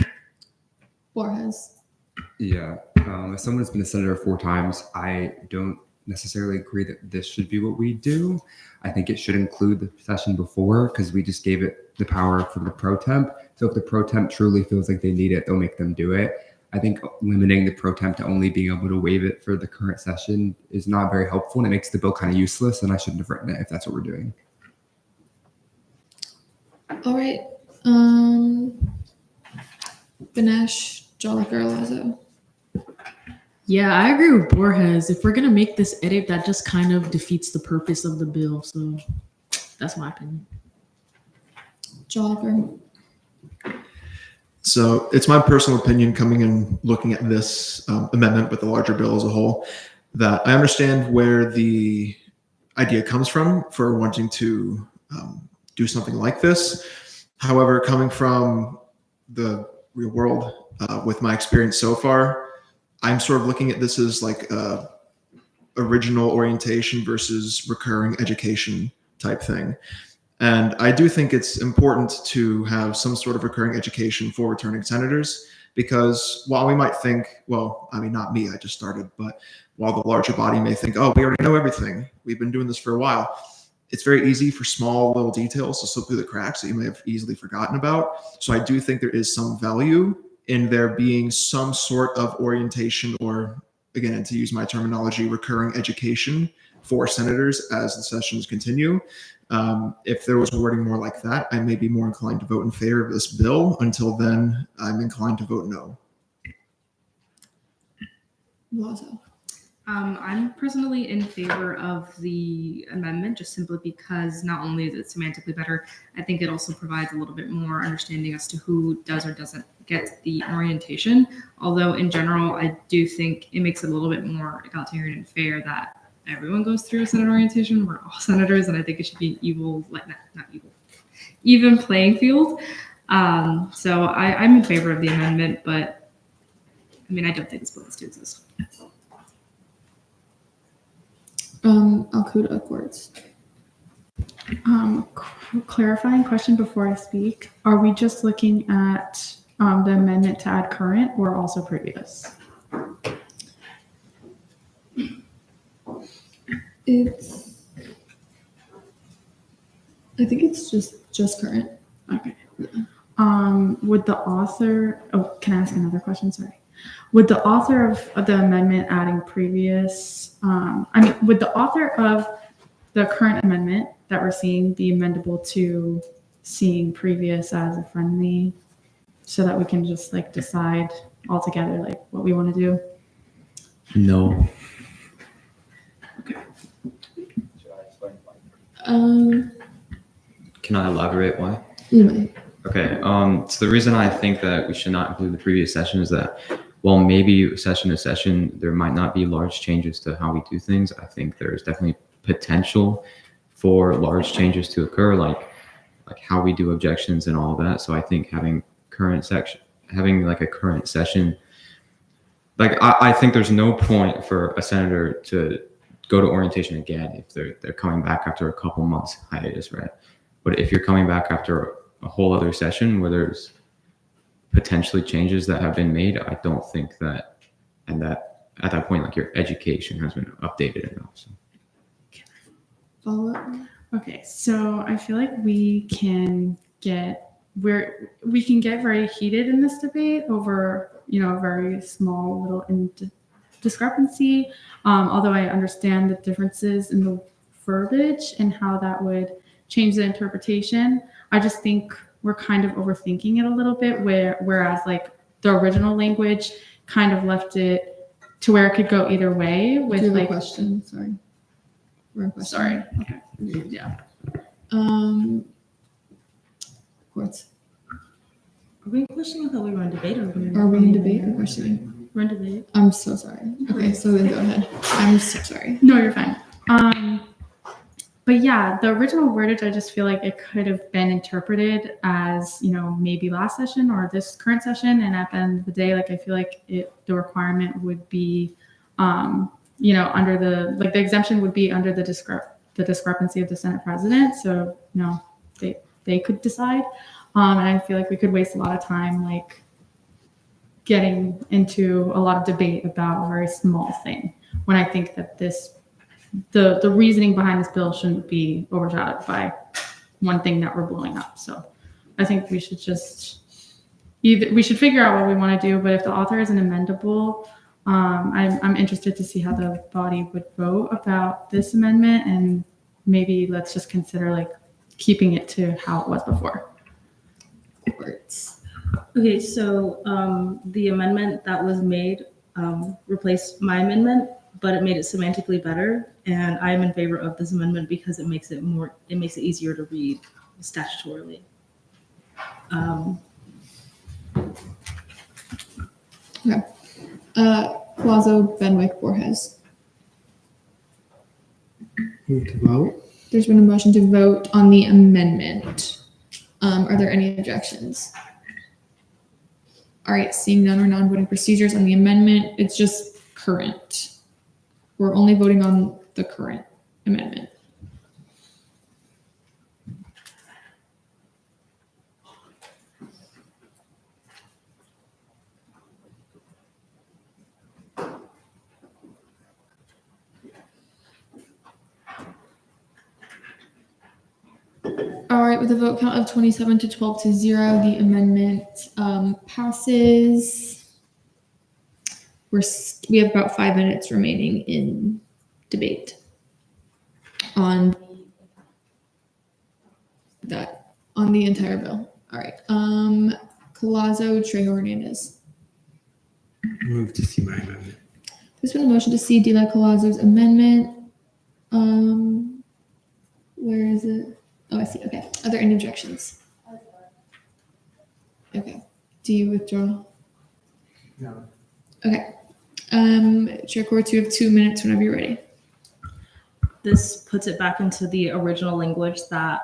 Borges. Yeah, as someone who's been a senator 4 times, I don't necessarily agree that this should be what we do. I think it should include the session before, because we just gave it the power from the pro temp. So if the pro temp truly feels like they need it, they'll make them do it. I think limiting the pro temp to only being able to waive it for the current session is not very helpful, and it makes the bill kind of useless, and I shouldn't have written it if that's what we're doing. All right. Ganesh, Jolliver, Lazo. Yeah, I agree with Borges. If we're gonna make this edit, that just kind of defeats the purpose of the bill. So that's my opinion. Jolliver. So it's my personal opinion, coming in looking at this amendment, but the larger bill as a whole, that I understand where the idea comes from for wanting to do something like this. However, coming from the real world, with my experience so far, I'm sort of looking at this as like original orientation versus recurring education type thing. And I do think it's important to have some sort of recurring education for returning senators. Because while we might think, well, I mean, not me, I just started, but while the larger body may think, oh, we already know everything, we've been doing this for a while, it's very easy for small little details to slip through the cracks that you may have easily forgotten about. So I do think there is some value in there being some sort of orientation, or again, to use my terminology, recurring education for senators as the sessions continue. If there was wording more like that, I may be more inclined to vote in favor of this bill. Until then, I'm inclined to vote no. Lazo. I'm personally in favor of the amendment just simply because not only is it semantically better, I think it also provides a little bit more understanding as to who does or doesn't get the orientation. Although in general, I do think it makes it a little bit more egalitarian and fair that everyone goes through a Senate orientation. We're all senators, and I think it should be even playing field. So I'm in favor of the amendment, but I mean, I don't think this bill needs to exist. Alcuda Courts. Clarifying question before I speak. Are we just looking at the amendment to add current or also previous? I think it's just current. Okay. Would the author, can I ask another question? Sorry. Would the author of the amendment adding previous, would the author of the current amendment that we're seeing be amendable to seeing previous as a friendly, so that we can just like decide all together like what we want to do? No. Can I elaborate why? You might. Okay. So the reason I think that we should not include the previous session is that while maybe session to session there might not be large changes to how we do things, I think there's definitely potential for large changes to occur, like how we do objections and all that. So I think having like a current session, like I think there's no point for a senator to go to orientation again if they're coming back after a couple months hiatus, right? But if you're coming back after a whole other session where there's potentially changes that have been made, I don't think that, and that at that point, like your education has been updated enough. So. Follow up. Okay, so I feel like we can get very heated in this debate over a very small little discrepancy. Although I understand the differences in the verbiage and how that would change the interpretation, I just think we're kind of overthinking it a little bit. Whereas like the original language kind of left it to where it could go either way. With Do you have like a question? Sorry. Wrong question. Sorry. Okay. Yeah. Courts. Are we questioning how we run debate? Or Are we in debate or questioning? Run debate. I'm so sorry. Okay, so then go ahead. I'm so sorry. No, you're fine. But yeah, the original wordage, I just feel like it could have been interpreted as, maybe last session or this current session. And at the end of the day, like, I feel like the requirement would be, under the exemption would be under the discrepancy of the Senate president. So, they could decide. And I feel like we could waste a lot of time, like, getting into a lot of debate about a very small thing, when I think that the reasoning behind this bill shouldn't be overshadowed by one thing that we're blowing up. So I think we should figure out what we want to do. But if the author isn't amendable, I'm interested to see how the body would vote about this amendment, and maybe let's just consider like keeping it to how it was before. Okay, so the amendment that was made replaced my amendment, but it made it semantically better, and I'm in favor of this amendment because it makes it easier to read statutorily. Okay. Plazo, Benwick, Borges. Move to vote. There's been a motion to vote on the amendment. Are there any objections? All right, seeing none or non-voting procedures on the amendment, it's just current. We're only voting on the current amendment. right, with a vote count of 27 to 12 to 0, the amendment passes. We have about 5 minutes remaining in debate on the entire bill. All right. Collazo, Trejo, Hernandez. Move to see my amendment. There's been a motion to see De La Collazo's amendment. Where is it? Oh, I see. Okay. Are there any objections? Okay. Do you withdraw? No. Okay. Chair Courts, you have 2 minutes whenever you're ready. This puts it back into the original language that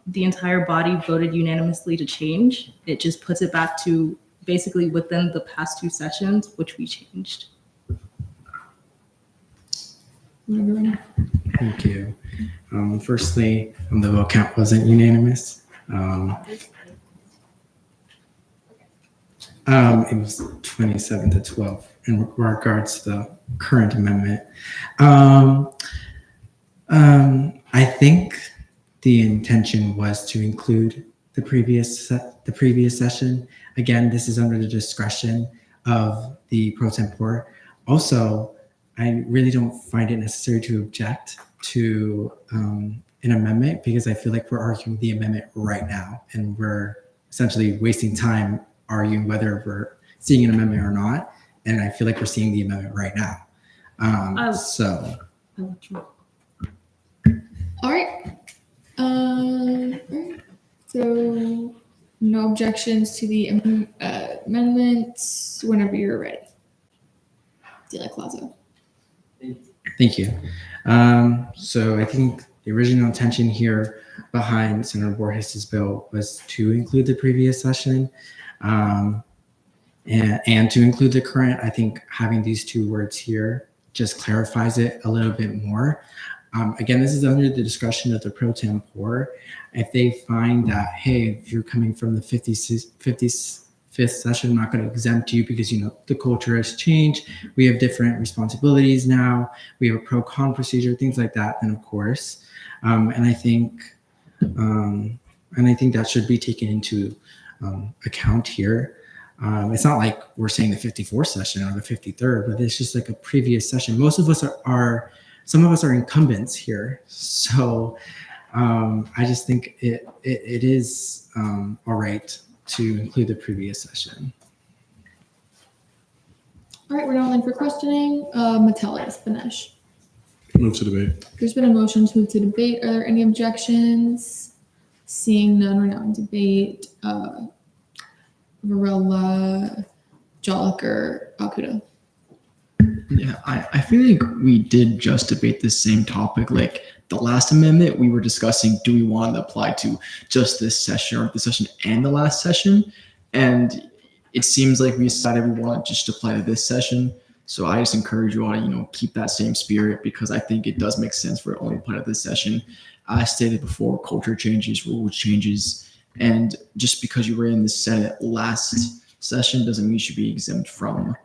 the entire body voted unanimously to change. It just puts it back to basically within the past 2 sessions, which we changed. Whenever you're ready. Thank you. Firstly, the vote count wasn't unanimous. It was 27 to 12 in regards to the current amendment. I think the intention was to include the previous session. Again, this is under the discretion of the pro tempore. Also, I really don't find it necessary to object to an amendment because I feel like we're arguing the amendment right now and we're essentially wasting time arguing whether we're seeing an amendment or not. And I feel like we're seeing the amendment right now. All right. So no objections to the amendments whenever you're ready. De La Collazo. Thank you. So I think the original intention here behind Senator Borges's bill was to include the previous session and to include the current. I think having these 2 words here just clarifies it a little bit more. Again, this is under the discretion of the pro tempore. If they find that, hey, if you're coming from the 55th session, I'm not going to exempt you because, the culture has changed. We have different responsibilities now. We have a pro-con procedure, things like that. And of course, and I think that should be taken into account here. It's not like we're saying the 54th session or the 53rd, but it's just like a previous session. Most of us some of us are incumbents here. So I just think it is all right to include the previous session. All right, we're now in for questioning. Metellus, Banesh. Move to debate. There's been a motion to move to debate. Are there any objections? Seeing none, we're now in debate. Varela, Joliker, Akuda. Yeah, I feel like we did just debate this same topic. Like the last amendment, we were discussing, do we want to apply to just this session or this session and the last session? And it seems like we decided we want to just apply to this session. So I just encourage you all to, keep that same spirit because I think it does make sense for it only apply to this session. I stated before, culture changes, rule changes. And just because you were in the Senate last session doesn't mean you should be exempt from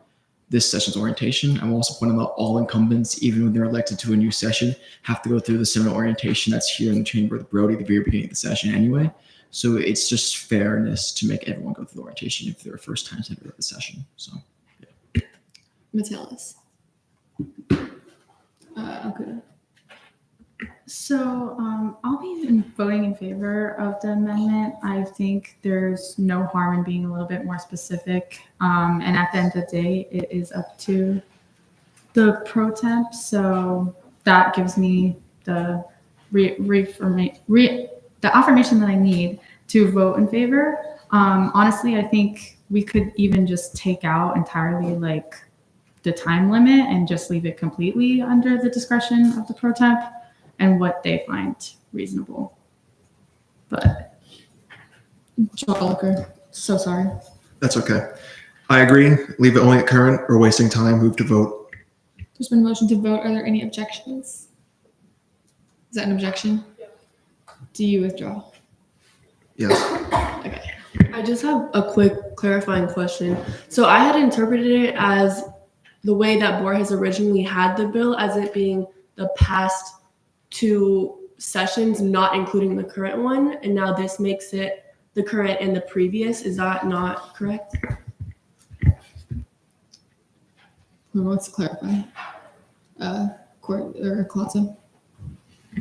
this session's orientation. I'm also pointing out all incumbents, even when they're elected to a new session, have to go through the Senate orientation that's here in the chamber of the Brody at the very beginning of the session anyway. So it's just fairness to make everyone go through the orientation if they're a first time senator of the session. So, yeah. Metellus. Akuda. So I'll be voting in favor of the amendment. I think there's no harm in being a little bit more specific. And at the end of the day, it is up to the pro temp. So that gives me the affirmation that I need to vote in favor. Honestly, I think we could even just take out entirely like the time limit and just leave it completely under the discretion of the pro temp and what they find reasonable. But Joliker, so sorry. That's okay. I agree. Leave it only at current or wasting time. Move to vote. There's been a motion to vote. Are there any objections? Is that an objection? Do you withdraw? Yes. Okay. I just have a quick clarifying question. So I had interpreted it as the way that Borges originally had the bill as it being the past 2 sessions, not including the current one, and now this makes it the current and the previous. Is that not correct? Who wants to clarify? Court or Colazzo?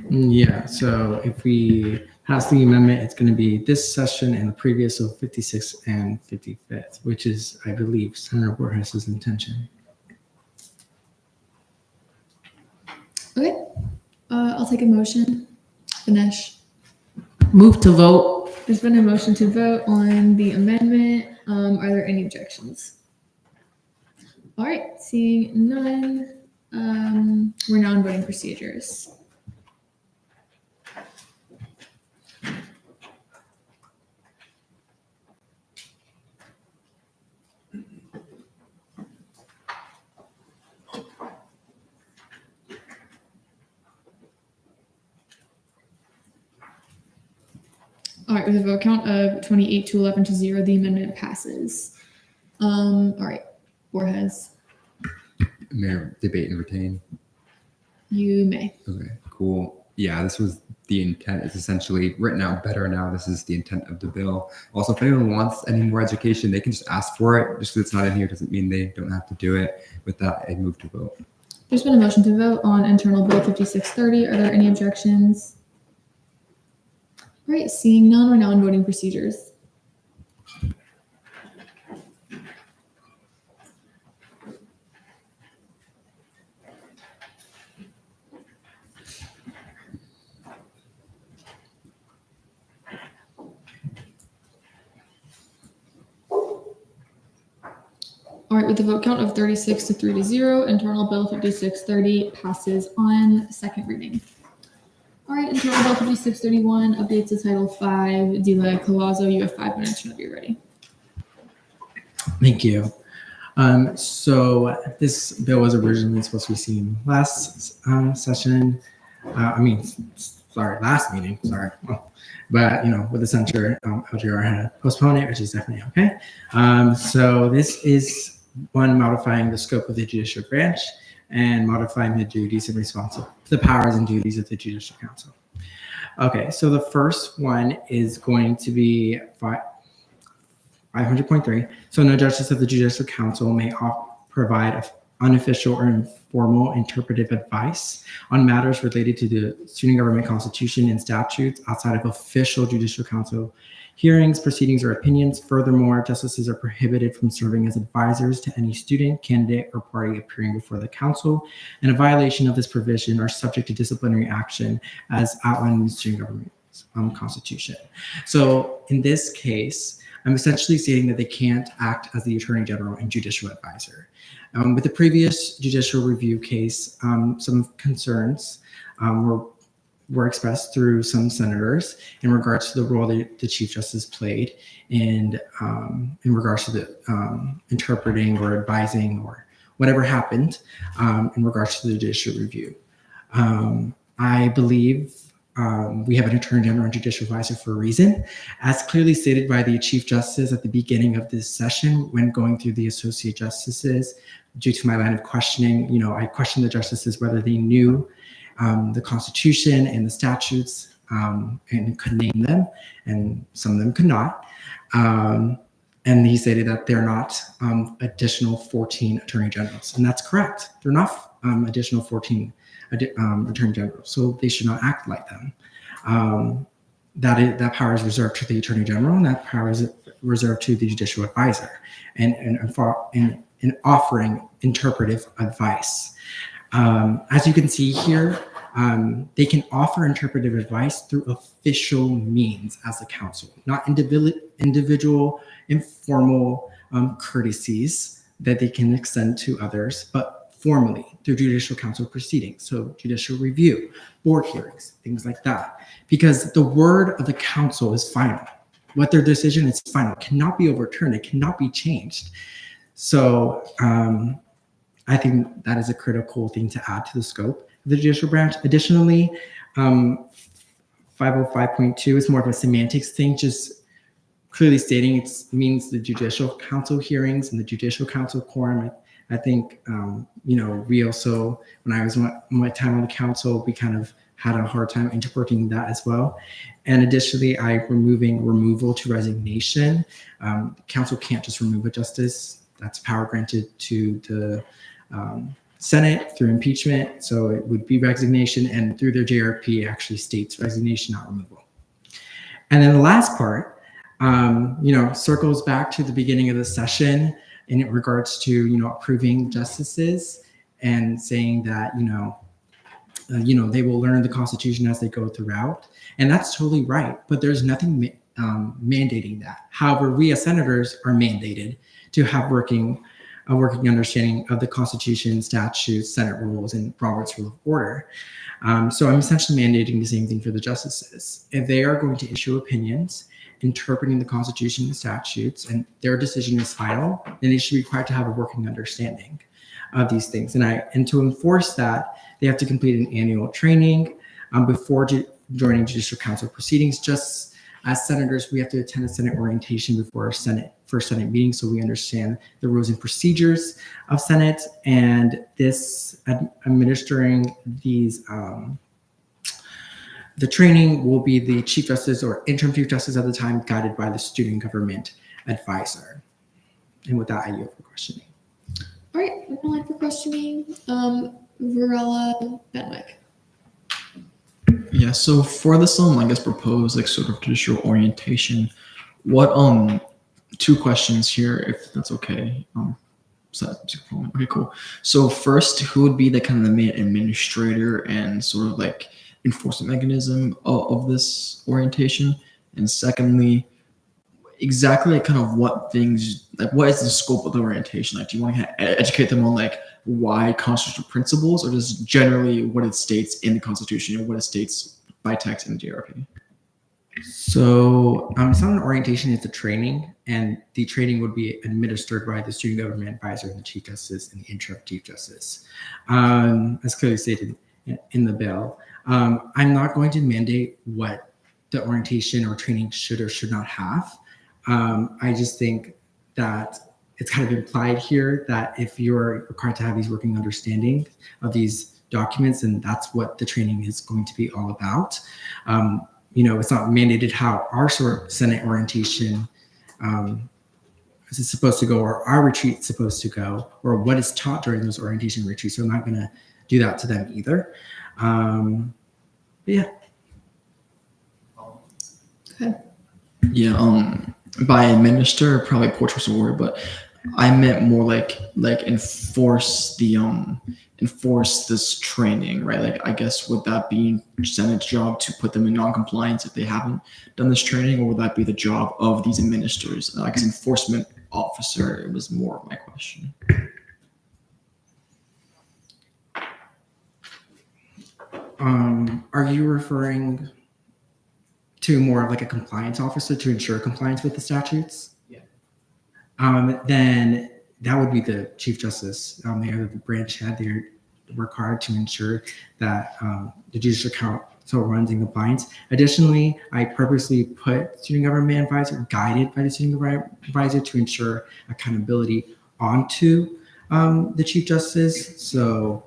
Yeah, so if we pass the amendment, it's going to be this session and the previous, so 56th and 55th, which is, I believe, Senator Borges' intention. Okay. I'll take a motion. Dinesh. Move to vote. There's been a motion to vote on the amendment. Are there any objections? All right, seeing none, we're now on voting procedures. All right, with a vote count of 28 to 11 to 0, the amendment passes. All right, Borges, Mayor, debate and retain. you may. Okay, cool. Yeah, this was the intent. It's essentially written out better now. This is the intent of the bill. Also, if anyone wants any more education, they can just ask for it. Just because it's not in here doesn't mean they don't have to do it. With that, I move to vote. There's been a motion to vote on internal bill 5630. Are there any objections? All right, seeing none, we're now on voting procedures. All right, with the vote count of 36 to 3 to 0, internal bill 5630 passes on second reading. All right, internal bill 5631 updates to Title 5. Dila Colazzo, you have 5 minutes whenever you're ready. Thank you. So this bill was originally supposed to be seen last session. Last meeting. Sorry. But with the censure, LGR had to postpone it, which is definitely okay. So this is one modifying the scope of the judicial branch and modifying the duties and the powers and duties of the Judicial Council. Okay, so the first one is going to be 500.3. So no justice of the Judicial Council may provide unofficial or informal interpretive advice on matters related to the student government constitution and statutes outside of official Judicial Council hearings, proceedings, or opinions. Furthermore, justices are prohibited from serving as advisors to any student, candidate, or party appearing before the council, and a violation of this provision are subject to disciplinary action as outlined in the student government constitution. So in this case, I'm essentially stating that they can't act as the Attorney General and judicial advisor. With the previous judicial review case, some concerns were expressed through some senators in regards to the role that the Chief Justice played in regards to the interpreting or advising or whatever happened in regards to the judicial review. I believe we have an Attorney General and Judicial Advisor for a reason, as clearly stated by the Chief Justice at the beginning of this session when going through the Associate Justices. Due to my line of questioning, I questioned the justices whether they knew the Constitution and the statutes and could name them, and some of them could not. And he stated that they're not additional 14 Attorney Generals, and that's correct. They're not additional 14 Attorney Generals, so they should not act like them. That power is reserved to the Attorney General, and that power is reserved to the Judicial Advisor, in offering interpretive advice. As you can see here, they can offer interpretive advice through official means as a council, not individual informal courtesies that they can extend to others, but formally through Judicial Council proceedings, so judicial review, board hearings, things like that. Because the word of the council is final. What their decision is final, it cannot be overturned, it cannot be changed. So I think that is a critical thing to add to the scope of the judicial branch. Additionally, 505.2 is more of a semantics thing, just clearly stating it means the Judicial Council hearings and the Judicial Council quorum. I think, we also, when I was my time on the council, we kind of had a hard time interpreting that as well. And additionally, removal to resignation. Council can't just remove a justice. That's power granted to the Senate through impeachment. So it would be resignation, and through their JRP it actually states resignation, not removal. And then the last part, circles back to the beginning of the session in regards to, approving justices and saying that, they will learn the Constitution as they go throughout. And that's totally right, but there's nothing mandating that. However, we as senators are mandated to have a working understanding of the Constitution, statutes, Senate rules, and Robert's Rule of Order. So I'm essentially mandating the same thing for the justices. If they are going to issue opinions interpreting the Constitution and statutes, and their decision is final, then they should be required to have a working understanding of these things. And to enforce that, they have to complete an annual training before joining Judicial Council proceedings. Just as senators, we have to attend a Senate orientation before our first Senate meeting, so we understand the rules and procedures of Senate. And this administering these the training will be the Chief Justice or interim Chief Justice at the time, guided by the student government advisor. And with that, I yield for questioning. All right, open line for questioning. Varela Benwick. Yeah, so for this I guess proposed sort of judicial orientation, what two questions here, if that's okay. Okay, cool. So first, who would be the kind of the main administrator and sort of enforcement mechanism of this orientation? And secondly, exactly kind of what things, what is the scope of the orientation? Do you want to educate them on why constitutional principles, or just generally what it states in the Constitution and what it states by text in the JRP? So it's not an orientation, it's a training, and the training would be administered by the student government advisor and the Chief Justice and the interim Chief Justice, as clearly stated in the bill. I'm not going to mandate what the orientation or training should or should not have. I just think that it's kind of implied here that if you're required to have these working understanding of these documents, and that's what the training is going to be all about. It's not mandated how our Senate orientation is supposed to go, or our retreat's supposed to go, or what is taught during those orientation retreats. So I'm not going to do that to them either. Yeah. Okay. Yeah. By administer, probably poor choice of word, but I meant more enforce this training, right? I guess would that be Senate's job to put them in non-compliance if they haven't done this training, or would that be the job of these administrators? As enforcement officer, it was more of my question. Are you referring to more of a compliance officer to ensure compliance with the statutes? Yeah. Then that would be the Chief Justice. They are the branch head. They're required to ensure that the Judicial Council runs in compliance. Additionally, I purposely put student government advisor, guided by the student government advisor, to ensure accountability onto the Chief Justice. So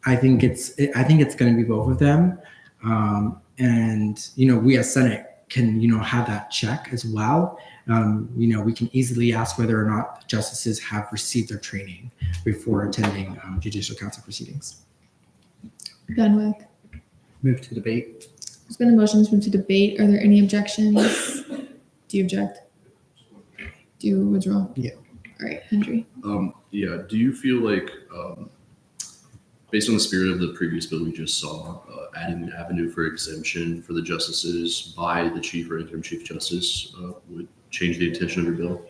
I think it's going to be both of them. And we as Senate can have that check as well. We can easily ask whether or not the justices have received their training before attending Judicial Council proceedings. Benwick. Move to debate. There's been a motion to move to debate. Are there any objections? Do you object? Do you withdraw? Yeah. All right, Henry. Yeah. Do you feel like, based on the spirit of the previous bill we just saw, adding an avenue for exemption for the justices by the Chief or interim Chief Justice would change the intention of your bill?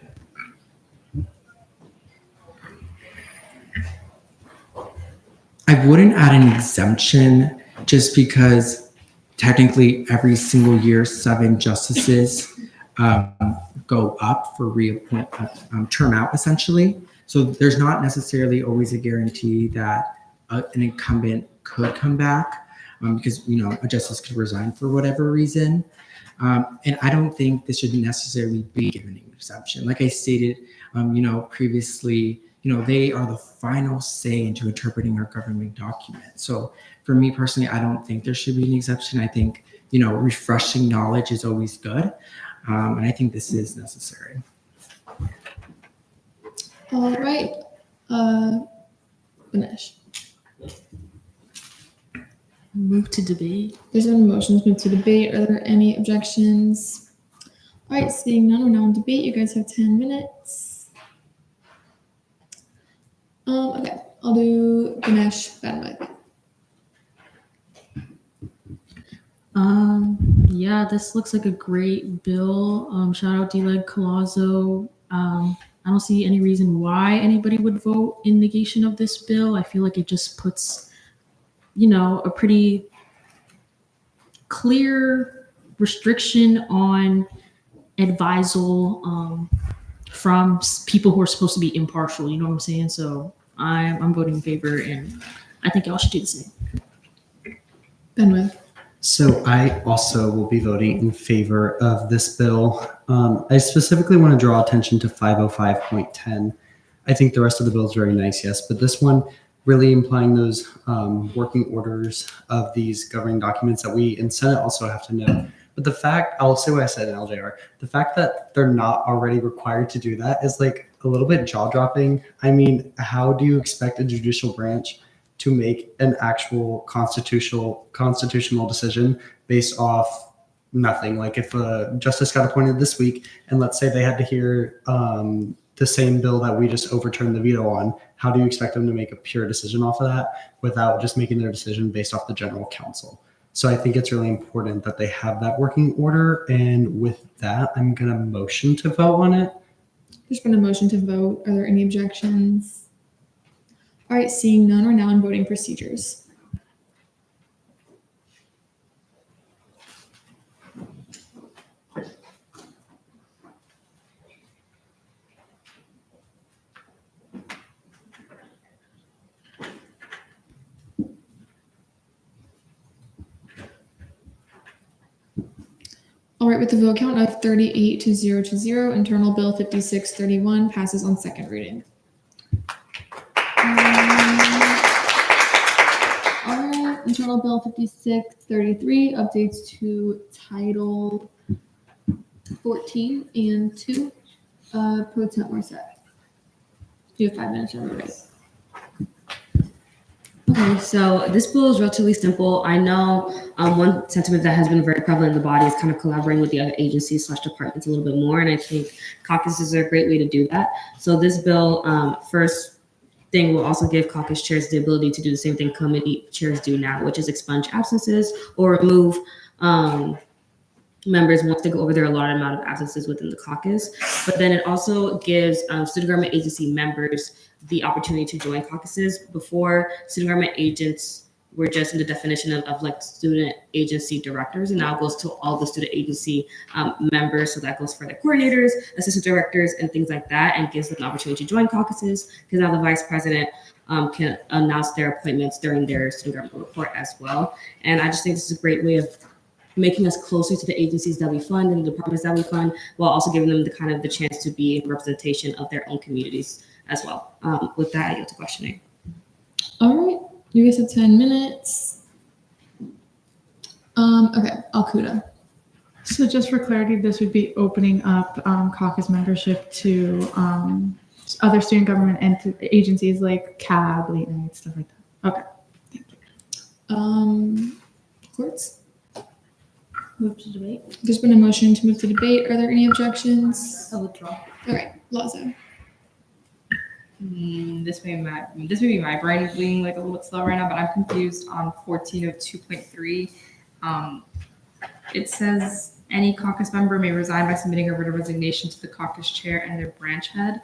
I wouldn't add an exemption just because technically every single year 7 justices go up for reappoint, term out essentially. So there's not necessarily always a guarantee that an incumbent could come back because a justice could resign for whatever reason. And I don't think this should necessarily be given an exemption. Like I stated, previously, they are the final say into interpreting our government document. So for me personally, I don't think there should be an exception. I think, refreshing knowledge is always good. And I think this is necessary. All right. Ganesh. Move to debate. There's been a motion to move to debate. Are there any objections? All right, seeing none, we're now in debate. You guys have 10 minutes. Okay, I'll do Ganesh Fenwick. Yeah, this looks like a great bill. Shout out D-Leg Colazo. I don't see any reason why anybody would vote in negation of this bill. I feel like it just puts, a pretty clear restriction on advisal from people who are supposed to be impartial. You know what I'm saying? So I'm voting in favor, and I think y'all should do the same. Fenwick. So I also will be voting in favor of this bill. I specifically want to draw attention to 505.10. I think the rest of the bill is very nice, yes, but this one really implying those working orders of these governing documents that we in Senate also have to know. But the fact, I'll say what I said in LJR, the fact that they're not already required to do that is like a little bit jaw-dropping. I mean, how do you expect a judicial branch to make an actual constitutional decision based off nothing? Like if a justice got appointed this week and let's say they had to hear the same bill that we just overturned the veto on, how do you expect them to make a pure decision off of that without just making their decision based off the general counsel? So I think it's really important that they have that working order. And with that, I'm going to motion to vote on it. There's been a motion to vote. Are there any objections? All right, seeing none, we're now in voting procedures. All right, with the vote count of 38 to 0, Internal Bill 5631 passes on second reading. All right, Internal Bill 5633 updates to Title 14 and 2. Pro Temp Morissette. You have 5 minutes, everybody. Okay, so this bill is relatively simple. I know one sentiment that has been very prevalent in the body is kind of collaborating with the other agencies / departments a little bit more, and I think caucuses are a great way to do that. So this bill, first thing, will also give caucus chairs the ability to do the same thing committee chairs do now, which is expunge absences or remove members once they go over their allotted amount of absences within the caucus. But then it also gives student government agency members the opportunity to join caucuses. Before, student government agents were just in the definition of like student agency directors, and now it goes to all the student agency members. So that goes for the coordinators, assistant directors, and things like that, and gives them the opportunity to join caucuses, because now the vice president can announce their appointments during their student government report as well. And I just think this is a great way of making us closer to the agencies that we fund and the departments that we fund, while also giving them the chance to be in representation of their own communities as well. With that, I yield to questioning. All right, you guys have 10 minutes. Okay, Alcuda. So just for clarity, this would be opening up caucus membership to other student government agencies like CAB, late night, stuff like that. Okay. Courts? Move to debate. There's been a motion to move to debate. Are there any objections? I'll withdraw. All right, Lazo. This may be my brain being like a little bit slow right now, but I'm confused on 1402.3. It says any caucus member may resign by submitting a written resignation to the caucus chair and their branch head.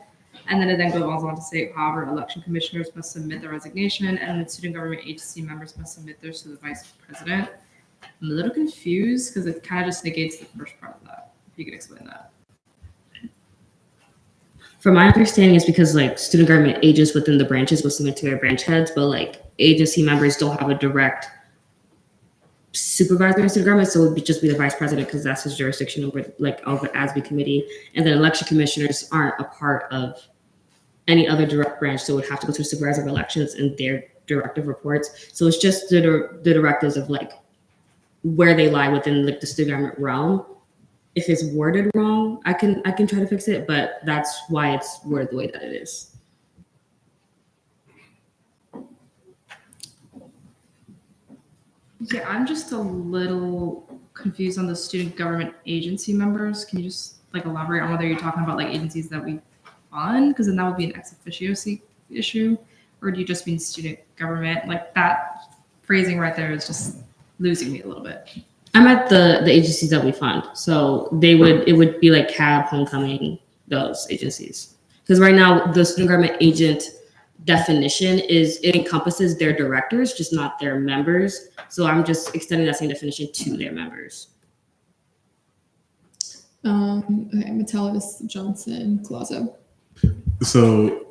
And then it then goes on to say, however, election commissioners must submit their resignation, and the student government agency members must submit theirs to the vice president. I'm a little confused because it kind of just negates the first part of that. If you could explain that. From my understanding, is because like student government agents within the branches will submit to their branch heads, but like agency members don't have a direct supervisor in student government, so it would just be the vice president because that's his jurisdiction over the ASB committee, and then election commissioners aren't a part of any other direct branch, so it would have to go through supervisor of elections and their directive reports. So it's just the directives of like where they lie within like the student government realm. If it's worded wrong, I can try to fix it, but that's why it's worded the way that it is. Yeah, I'm just a little confused on the student government agency members. Can you just like elaborate on whether you're talking about like agencies that we fund? Because then that would be an ex officio seat issue, or do you just mean student government? Like that phrasing right there is just losing me a little bit. I'm at the agencies that we fund. So it would be like CAB, Homecoming, those agencies. Because right now the student government agent definition it encompasses their directors, just not their members. So I'm just extending that same definition to their members. Okay, Metellus, Johnson, Colazo. So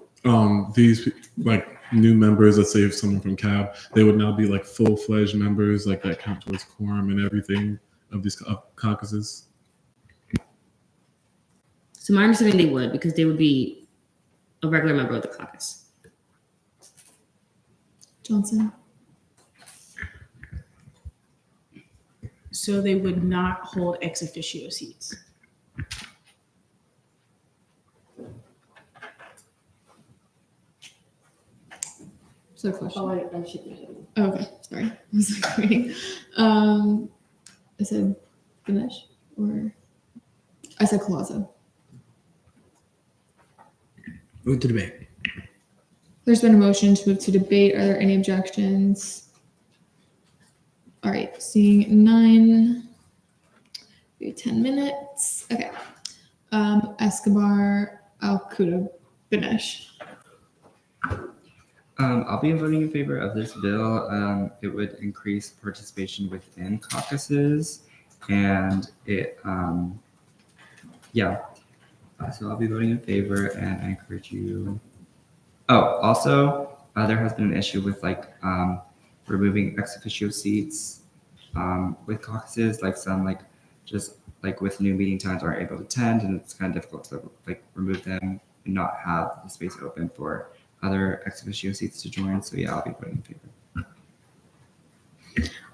these like new members, let's say if someone from CAB, they would now be like full-fledged members, like that count towards quorum and everything of these caucuses. So my understanding they would, because they would be a regular member of the caucus. Johnson. So they would not hold ex officio seats. So question. I should be. Oh, okay, sorry. I was like waiting. I said Ganesh or I said Colazo. Move to debate. There's been a motion to move to debate. Are there any objections? All right, seeing none. Maybe 10 minutes. Okay. Escobar, Alcuda, Ganesh. I'll be voting in favor of this bill. It would increase participation within caucuses, and it, so I'll be voting in favor, and I encourage you. Oh, also, there has been an issue with removing ex officio seats with caucuses, like some just with new meeting times aren't able to attend, and it's kind of difficult to remove them and not have the space open for other ex officio seats to join. So yeah, I'll be voting in favor.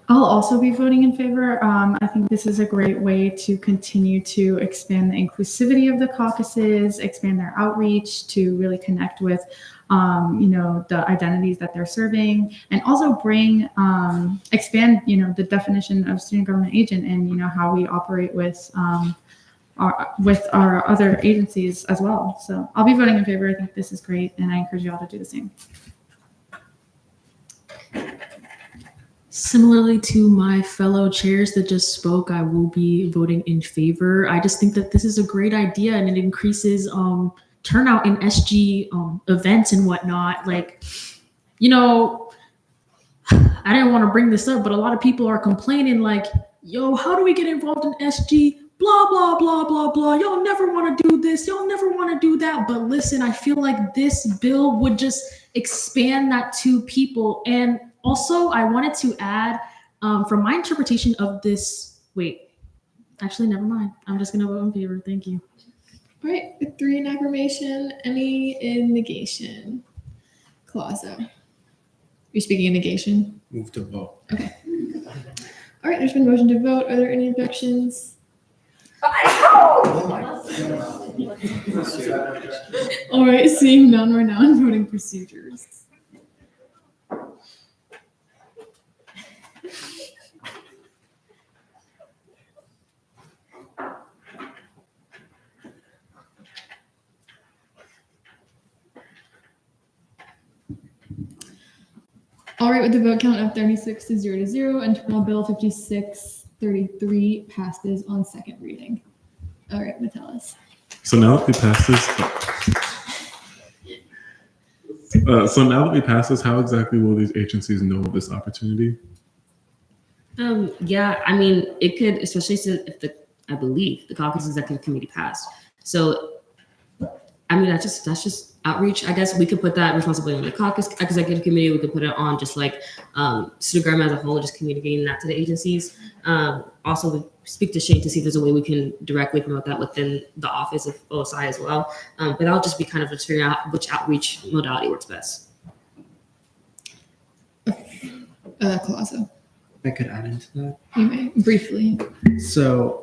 I'll also be voting in favor. I think this is a great way to continue to expand the inclusivity of the caucuses, expand their outreach to really connect with, the identities that they're serving, and also expand, the definition of student government agent and, how we operate with our other agencies as well. So I'll be voting in favor. I think this is great, and I encourage you all to do the same. Similarly to my fellow chairs that just spoke, I will be voting in favor. I just think that this is a great idea, and it increases turnout in SG events and whatnot. I didn't want to bring this up, but a lot of people are complaining yo, how do we get involved in SG? Blah, blah, blah, blah, blah. Y'all never want to do this. Y'all never want to do that. But listen, I feel like this bill would just expand that to people. And also, I wanted to add, from my interpretation of this, actually, never mind. I'm just going to vote in favor. Thank you. All right, with 3 in affirmation, any in negation? Colazo. You're speaking in negation? Move to vote. Okay. All right, there's been a motion to vote. Are there any objections? All right, seeing none, we're now in voting procedures. All right, with the vote count of 36 to 0 and Bill 5633 passes on second reading. All right, Metellus. So now that we pass this, how exactly will these agencies know of this opportunity? It could, especially if I believe the caucus executive committee passed. So, that's just outreach. I guess we could put that responsibility on the caucus executive committee. We could put it on just like student government as a whole, just communicating that to the agencies. Also, we speak to Shane to see if there's a way we can directly promote that within the office of OSI as well. But that'll just be kind of just figuring out which outreach modality works best. Colasso. If I could add into that. You may briefly. So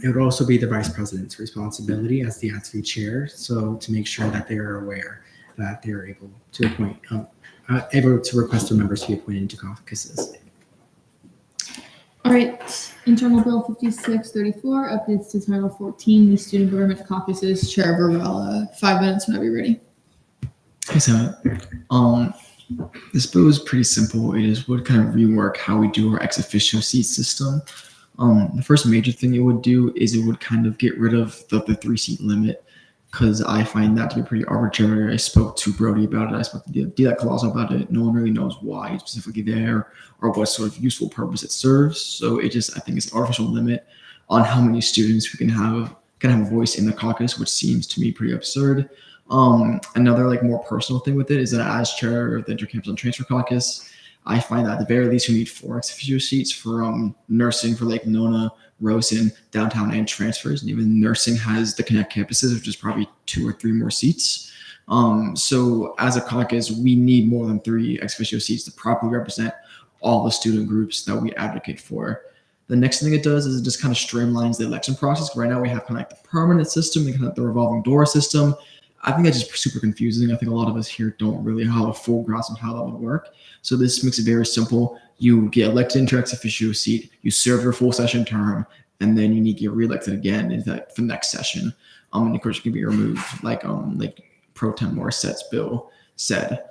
it would also be the vice president's responsibility as the ATSV chair. So to make sure that they are aware that they are able to appoint, able to request their members to be appointed into caucuses. All right, Internal Bill 5634, updates to Title 14, the Student Government Caucuses. Chair Varela, 5 minutes whenever you're ready. Hey, Sam. This bill is pretty simple. It is would kind of rework how we do our ex officio seat system. The first major thing it would do is it would kind of get rid of the 3-seat limit, because I find that to be pretty arbitrary. I spoke to Brody about it. I spoke to Diak Colasso about it. No one really knows why it's specifically there or what sort of useful purpose it serves. So it just, I think it's an artificial limit on how many students who can have a voice in the caucus, which seems to me pretty absurd. Another like more personal thing with it is that as chair of the Intercampus and Transfer Caucus, I find that at the very least we need 4 ex officio seats for nursing for Lake Nona, Rosen, downtown, and transfers. And even nursing has the Connect campuses, which is probably 2 or 3 more seats. So as a caucus, we need more than 3 ex officio seats to properly represent all the student groups that we advocate for. The next thing it does is it just kind of streamlines the election process. Right now we have kind of like the permanent system and kind of the revolving door system. I think that's just super confusing. I think a lot of us here don't really have a full grasp on how that would work. So this makes it very simple. You get elected into ex officio seat, you serve your full session term, and then you need to get reelected again for the next session. And of course you can be removed like Pro Tem Morissette's bill said.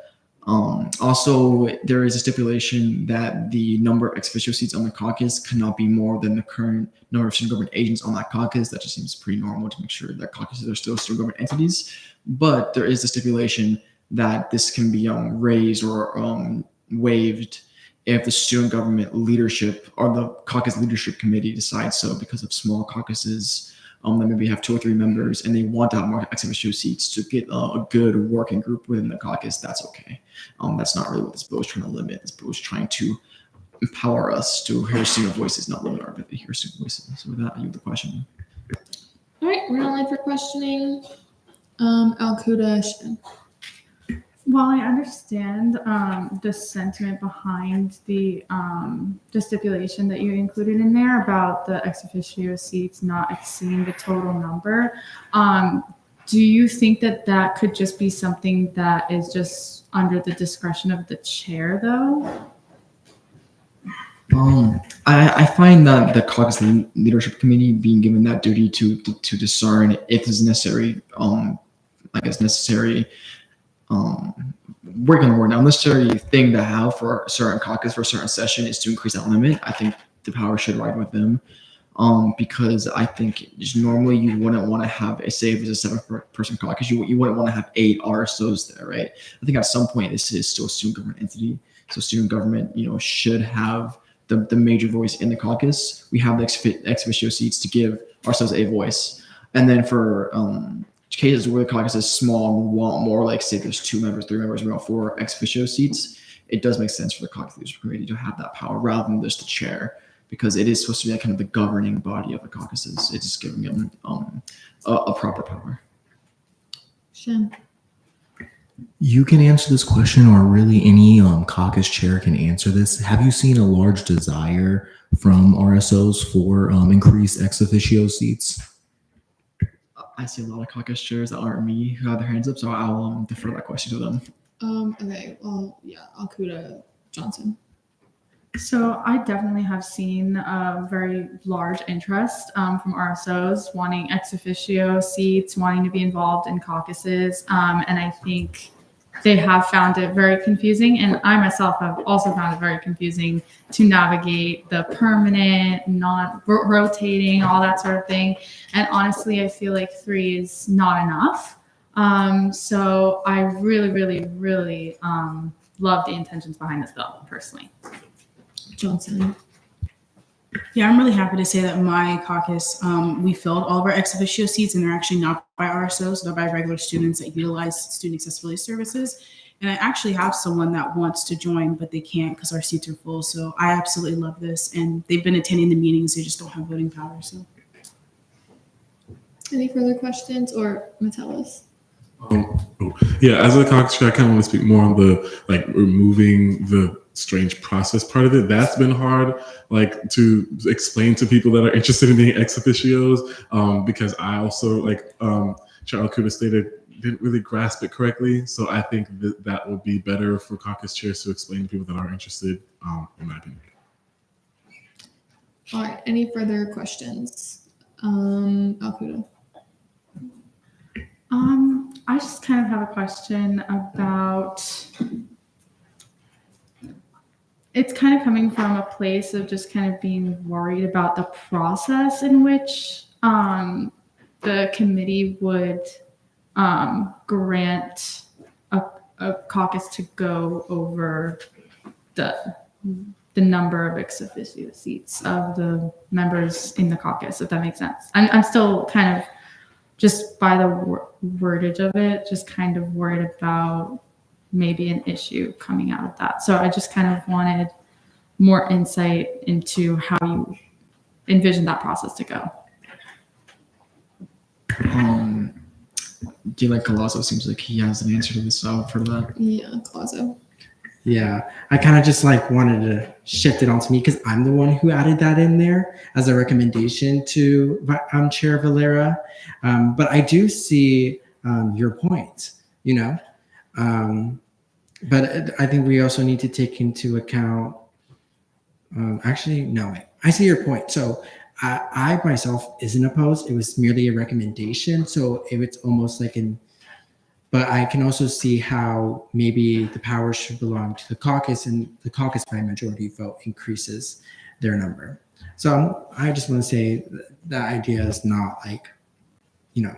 Also, there is a stipulation that the number of ex officio seats on the caucus cannot be more than the current number of student government agents on that caucus. That just seems pretty normal to make sure that caucuses are still student government entities. But there is a stipulation that this can be raised or waived if the student government leadership or the caucus leadership committee decides so, because of small caucuses that maybe have 2 or 3 members and they want to have more ex officio seats to get a good working group within the caucus. That's okay. That's not really what this bill is trying to limit. This bill is trying to empower us to hear student voices, not limit our ability to hear student voices. So with that, I yield the question. All right, we're on line for questioning. Alcuda. While I understand the sentiment behind the stipulation that you included in there about the ex officio seats not exceeding the total number, do you think that that could just be something that is just under the discretion of the chair, though? I find that the caucus leadership committee being given that duty to discern if it's necessary, working on the word now, necessary thing to have for a certain caucus for a certain session is to increase that limit. I think the power should ride with them. Because I think just normally you wouldn't want to have a, say if it's a 7-person caucus, you wouldn't want to have 8 RSOs there, right? I think at some point this is still a student government entity. So student government, should have the major voice in the caucus. We have the ex officio seats to give ourselves a voice. And then for cases where the caucus is small and we want more, like say there's 2 members, 3 members, we want 4 ex officio seats, it does make sense for the caucus leadership committee to have that power rather than just the chair, because it is supposed to be kind of the governing body of the caucuses. It's just giving them a proper power. Shen. You can answer this question, or really any caucus chair can answer this. Have you seen a large desire from RSOs for increased ex officio seats? I see a lot of caucus chairs that aren't me who have their hands up, so I'll defer that question to them. Okay, well, yeah, Alcuda Johnson. So I definitely have seen a very large interest from RSOs wanting ex officio seats, wanting to be involved in caucuses. And I think they have found it very confusing. And I myself have also found it very confusing to navigate the permanent, not rotating, all that sort of thing. And honestly, I feel like 3 is not enough. So I really, really, really love the intentions behind this bill personally. Johnson. Yeah, I'm really happy to say that my caucus, we filled all of our ex officio seats, and they're actually not by RSOs, they're by regular students that utilize student accessibility services. And I actually have someone that wants to join, but they can't because our seats are full. So I absolutely love this. And they've been attending the meetings, they just don't have voting power. So Any further questions or Metellus? Yeah, as a caucus chair, I kind of want to speak more on the like removing the strange process part of it. That's been hard, like to explain to people that are interested in being ex officios, because I also, like Chair Alcuda stated, didn't really grasp it correctly. So I think that will be better for caucus chairs to explain to people that are interested, in my opinion. All right, any further questions? Alcuda. I just kind of have a question about, it's kind of coming from a place of just kind of being worried about the process in which the committee would grant a caucus to go over the number of ex officio seats of the members in the caucus, if that makes sense. I'm still kind of, just by the wordage of it, just kind of worried about maybe an issue coming out of that. So I just kind of wanted more insight into how you envision that process to go. D. Colazo seems like he has an answer to this for that. Yeah, Colazo. Yeah, I kind of just like wanted to shift it onto me because I'm the one who added that in there as a recommendation to Chair Valera. But I do see your point, you know. But I think we also need to take into account. Actually, no, wait. I see your point. So I myself isn't opposed. It was merely a recommendation. So if it's almost like but I can also see how maybe the power should belong to the caucus, and the caucus by majority vote increases their number. So I just want to say the idea is not like, you know,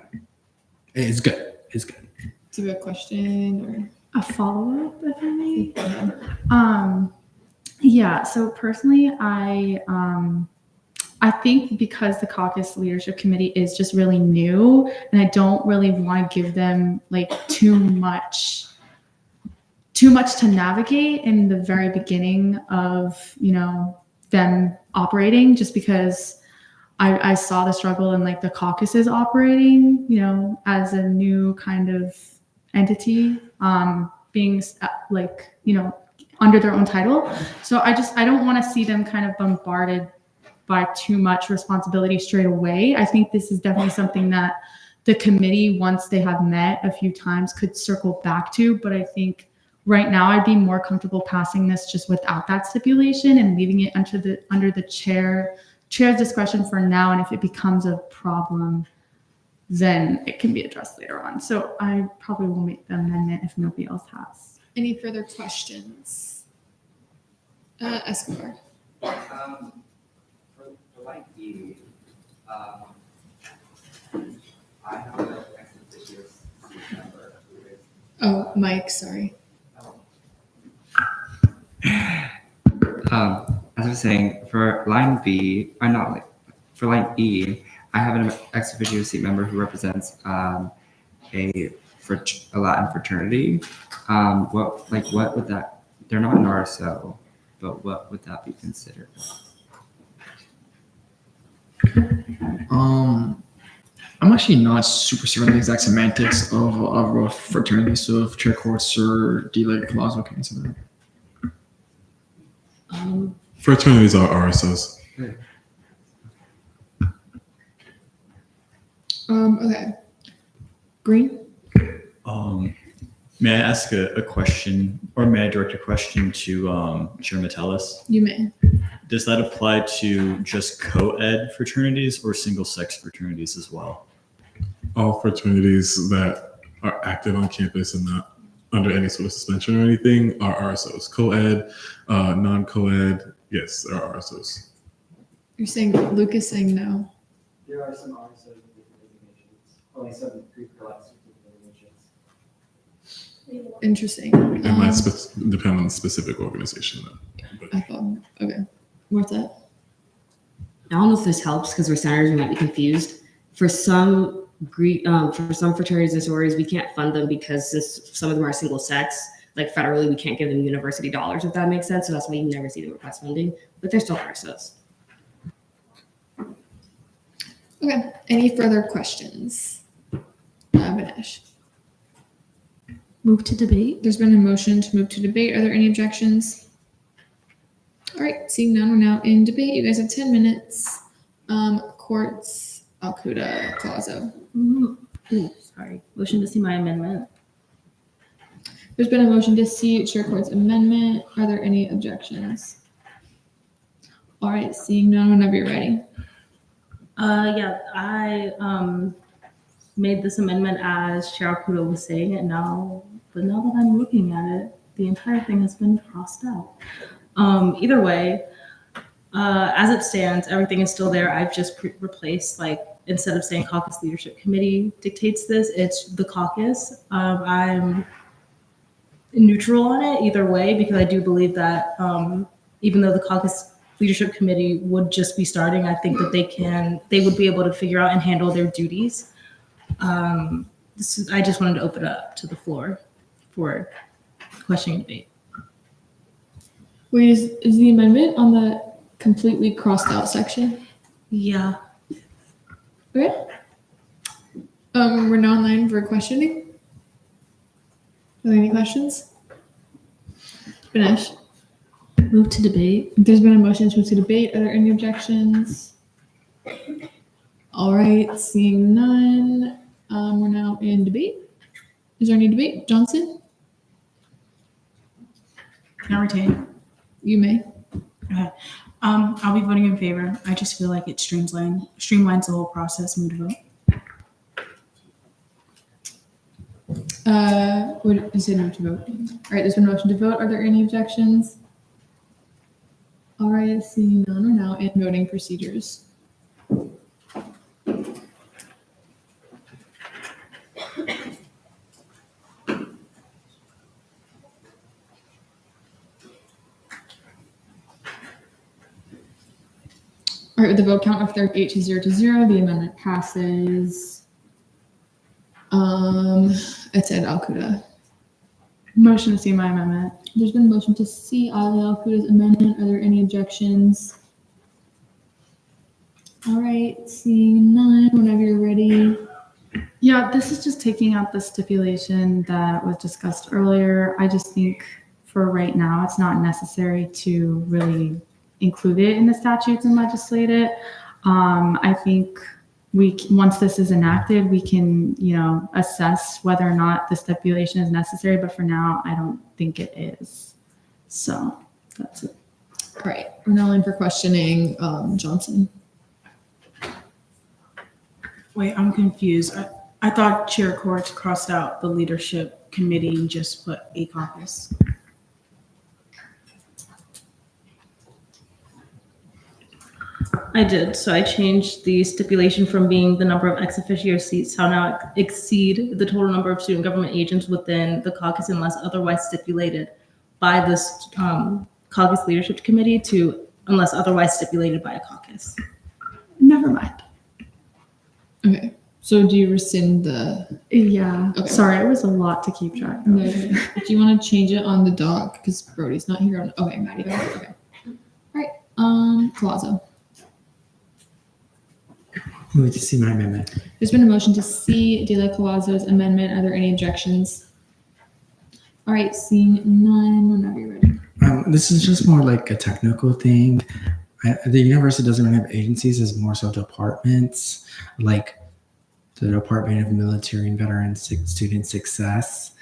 it's good. It's good. Do you have a question or a follow-up, if I may? Yeah, so personally, I think because the caucus leadership committee is just really new, and I don't really want to give them like too much to navigate in the very beginning of, you know, them operating, just because I saw the struggle in like the caucuses operating, you know, as a new kind of entity, being like, you know, under their own title. So I don't want to see them kind of bombarded by too much responsibility straight away. I think this is definitely something that the committee, once they have met a few times, could circle back to. But I think right now I'd be more comfortable passing this just without that stipulation and leaving it under the chair's discretion for now. And if it becomes a problem, then it can be addressed later on. So I probably will make the amendment if nobody else has. Any further questions? Escobar. For like you, I have an ex officio member who is. Oh, Mike, sorry. As I was saying, for line B, or not like for line E, I have an ex officio seat member who represents a Latin fraternity. What would that? They're not an RSO, but what would that be considered? I'm actually not super certain the exact semantics of a fraternity. So if Chair Courts or D. Colazo can answer that. Fraternities are RSOs. Okay. Green? May I ask a question, or may I direct a question to Chair Metellus? You may. Does that apply to just co-ed fraternities or single-sex fraternities as well? All fraternities that are active on campus and not under any sort of suspension or anything are RSOs. Co-ed, non-co-ed, yes, there are RSOs. You're saying, Luke is saying no. There are some RSOs with different designations. Only some Greek-Orthodox designations. Interesting. It might depend on the specific organization. Though. I thought, okay. What's that? I don't know if this helps because we're senators, we might be confused. For some fraternities and sororities, we can't fund them because some of them are single sex. Like federally, we can't give them university dollars, if that makes sense. So that's why you never see them request funding, but they're still RSOs. Okay. Any further questions? Vinesh. Move to debate. There's been a motion to move to debate. Are there any objections? All right. Seeing none, we're now in debate. You guys have 10 minutes. Courts, Alcuda, Colazo. Sorry. Motion to see my amendment. There's been a motion to see Chair Court's amendment. Are there any objections? All right. Seeing none, whenever you're ready. Yeah, I made this amendment as Chair Alcuda was saying it now, but now that I'm looking at it, the entire thing has been crossed out. Either way, as it stands, everything is still there. I've just replaced, like, instead of saying caucus leadership committee dictates this, it's the caucus. I'm neutral on it either way because I do believe that even though the caucus leadership committee would just be starting, I think that they would be able to figure out and handle their duties. I just wanted to open it up to the floor for questioning debate. Wait, is the amendment on the completely crossed out section? Yeah. Okay. We're now online for questioning. Are there any questions? Finish. Move to debate. There's been a motion to move to debate. Are there any objections? All right, seeing none, we're now in debate. Is there any debate? Johnson? Can I retain? You may. Okay. I'll be voting in favor. I just feel like it streamlines the whole process. Move to vote. What you said move to vote. All right, there's been a motion to vote. Are there any objections? All right, seeing none, we're now in voting procedures. All right, with the vote count of 38 to 0 to 0, the amendment passes. It said Alcuda. Motion to see my amendment. There's been a motion to see Ali Alcuda's amendment. Are there any objections? All right, seeing none, whenever you're ready. Yeah, this is just taking out the stipulation that was discussed earlier. I just think for right now, it's not necessary to really include it in the statutes and legislate it. I think once this is enacted, we can, assess whether or not the stipulation is necessary. But for now, I don't think it is. So that's it. All right, we're now in for questioning Johnson. Wait, I'm confused. I thought Chair Courts crossed out the leadership committee and just put a caucus. I did. So I changed the stipulation from being the number of ex officio seats shall now exceed the total number of student government agents within the caucus unless otherwise stipulated by this caucus leadership committee to unless otherwise stipulated by a caucus. Never mind. Okay, so do you rescind the? Yeah. Okay. Sorry, it was a lot to keep track of. No, do you want to change it on the doc because Brody's not here? Okay, Maddie. Okay. All right. Colazo. Move to see my amendment. There's been a motion to see De La Colazo's amendment. Are there any objections? All right, seeing none, whenever you're ready. This is just more like a technical thing. The university doesn't really have agencies; it's more so departments, like the Department of Military and Veteran Student Success.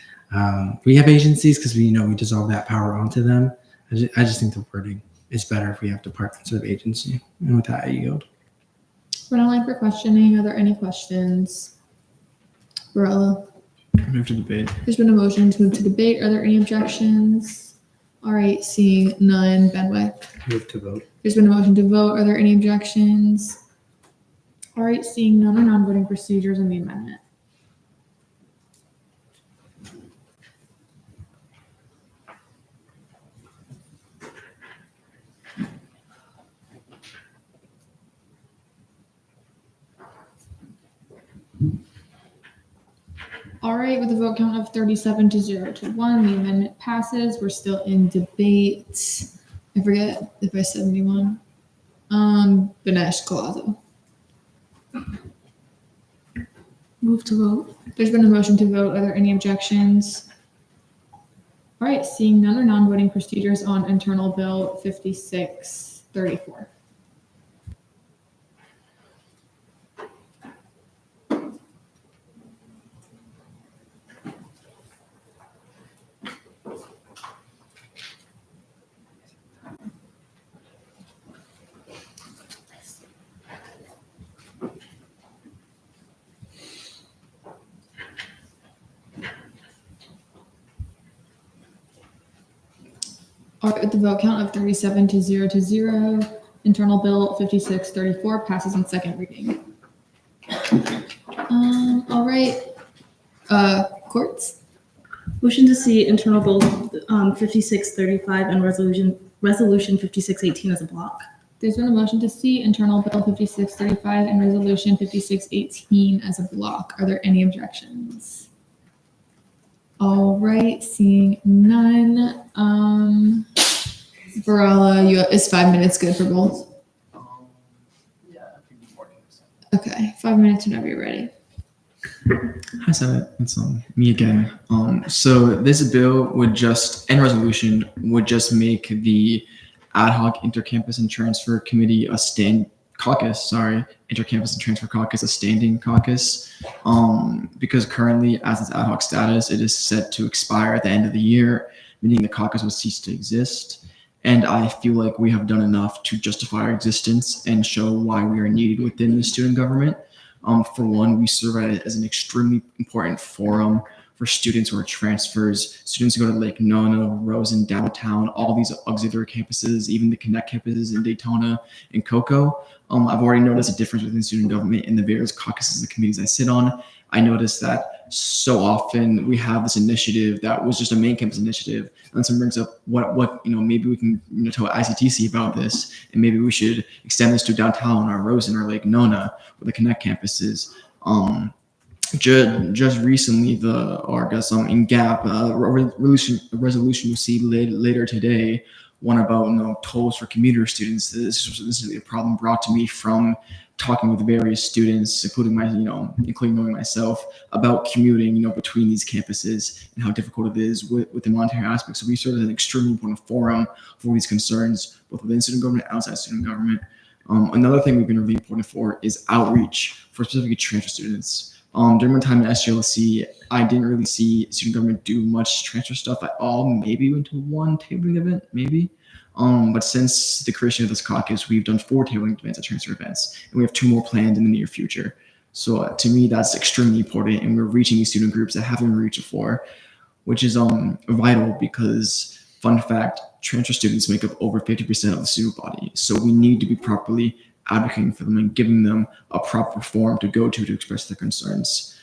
We have agencies because we dissolve that power onto them. I just think the wording is better if we have departments of agency. And with that, I yield. We're not line for questioning. Are there any questions? Barella. Move to debate. There's been a motion to move to debate. Are there any objections? All right, seeing none. Benwick. Move to vote. There's been a motion to vote. Are there any objections? All right, seeing none or non-voting procedures on the amendment. All right, with a vote count of 37 to 0 to 1, the amendment passes. We're still in debate. I forget if I said anyone. Dinesh Colazo. Move to vote. There's been a motion to vote. Are there any objections? All right, seeing none or non-voting procedures on internal bill 5634. All right, with the vote count of 37 to 0, internal bill 5634 passes on second reading. All right, courts. Motion to see internal bill 5635 and resolution 5618 as a block. There's been a motion to see internal bill 5635 and resolution 5618 as a block. Are there any objections? All right, seeing none. Varela, is 5 minutes good for both? Okay, 5 minutes whenever you're ready. Hi, Senate. It's me again. So this bill would just, and resolution would just make the ad hoc intercampus and transfer committee intercampus and transfer caucus a standing caucus. Because currently, as its ad hoc status, it is set to expire at the end of the year, meaning the caucus will cease to exist. And I feel like we have done enough to justify our existence and show why we are needed within the student government. For one, we serve as an extremely important forum for students who are transfers, students who go to Lake Nona, Rosen, downtown, all these auxiliary campuses, even the Connect campuses in Daytona and Cocoa. I've already noticed a difference within student government in the various caucuses and committees I sit on. I noticed that so often we have this initiative that was just a main campus initiative, and someone brings up what maybe we can tell ICTC about this, and maybe we should extend this to downtown or Rosen or Lake Nona or the Connect campuses. Just recently, in GAP, a resolution you'll see later today, one about tolls for commuter students. This is a problem brought to me from talking with various students, including knowing myself, about commuting, between these campuses and how difficult it is with the monetary aspect. So we serve as an extremely important forum for these concerns, both within student government and outside student government. Another thing we've been really important for is outreach for specifically transfer students. During my time at SGLC, I didn't really see student government do much transfer stuff at all. Maybe we went to one tabling event, maybe. But since the creation of this caucus, we've done 4 tabling events at transfer events, and we have 2 more planned in the near future. So to me, that's extremely important, and we're reaching these student groups that haven't been reached before, which is vital because, fun fact, transfer students make up over 50% of the student body. So we need to be properly advocating for them and giving them a proper forum to go to express their concerns.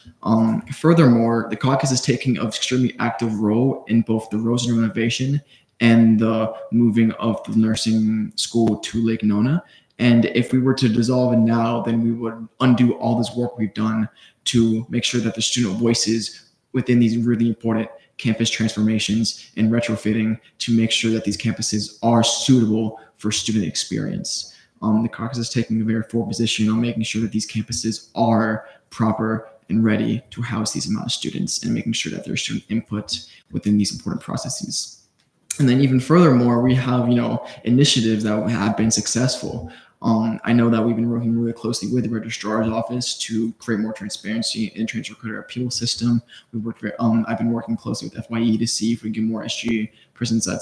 Furthermore, the caucus is taking an extremely active role in both the Rosen renovation and the moving of the nursing school to Lake Nona. And if we were to dissolve it now, then we would undo all this work we've done to make sure that the student voices within these really important campus transformations and retrofitting to make sure that these campuses are suitable for student experience. The caucus is taking a very forward position on making sure that these campuses are proper and ready to house these amount of students and making sure that there's student input within these important processes. And then even furthermore, we have, initiatives that have been successful. I know that we've been working really closely with the registrar's office to create more transparency in transfer credit appeal system. I've been working closely with FYE to see if we can get more SG presence at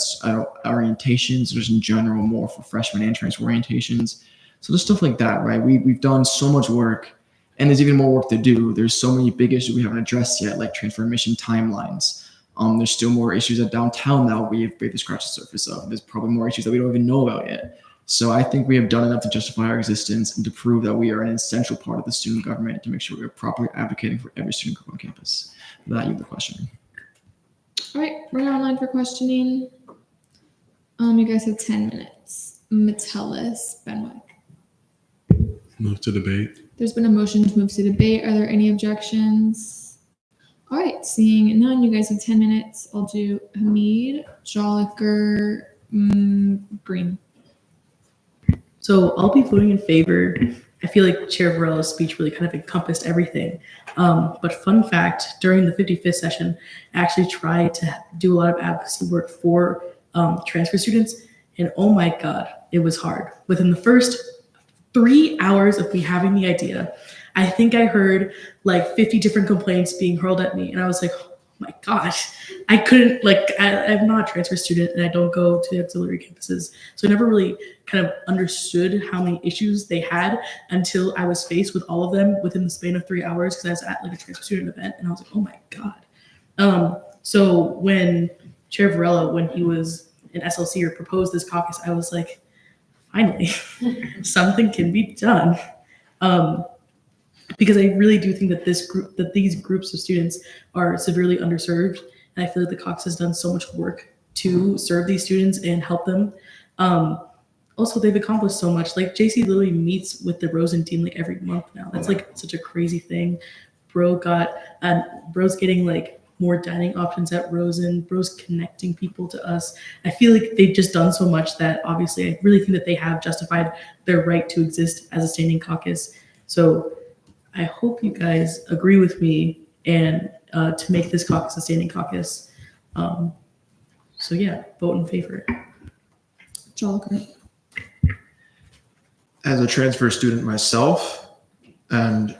orientations, just in general, more for freshmen and transfer orientations. So there's stuff like that, right? We've done so much work, and there's even more work to do. There's so many big issues we haven't addressed yet, like transfer admission timelines. There's still more issues at downtown that we've barely scratched the surface of. There's probably more issues that we don't even know about yet. So I think we have done enough to justify our existence and to prove that we are an essential part of the student government to make sure we are properly advocating for every student on campus. For that, you have the question. All right, we're now online for questioning. You guys have 10 minutes. Metellus, Benwick. Move to debate. There's been a motion to move to debate. Are there any objections? All right, seeing none, you guys have 10 minutes. I'll do Hamid, Joliker, Green. So I'll be voting in favor. I feel like Chair Varela's speech really kind of encompassed everything. But fun fact, during the 55th session, I actually tried to do a lot of advocacy work for transfer students. And oh my God, it was hard. Within the first 3 hours of me having the idea, I think I heard like 50 different complaints being hurled at me. And I was like, oh my gosh, I couldn't, I'm not a transfer student and I don't go to the auxiliary campuses. So I never really kind of understood how many issues they had until I was faced with all of them within the span of 3 hours, because I was at like a transfer student event and I was like, oh my God. So when Chair Varela, when he was in SLC or proposed this caucus, I was like, finally, something can be done. Because I really do think that these groups of students are severely underserved. And I feel like the caucus has done so much work to serve these students and help them. Also, they've accomplished so much. Like JC literally meets with the Rosen team like every month now. That's like such a crazy thing. Bro's getting like more dining options at Rosen. Bro's connecting people to us. I feel like they've just done so much that obviously I really think that they have justified their right to exist as a standing caucus. So I hope you guys agree with me and to make this caucus a standing caucus. So yeah, vote in favor. Joliker. As a transfer student myself, and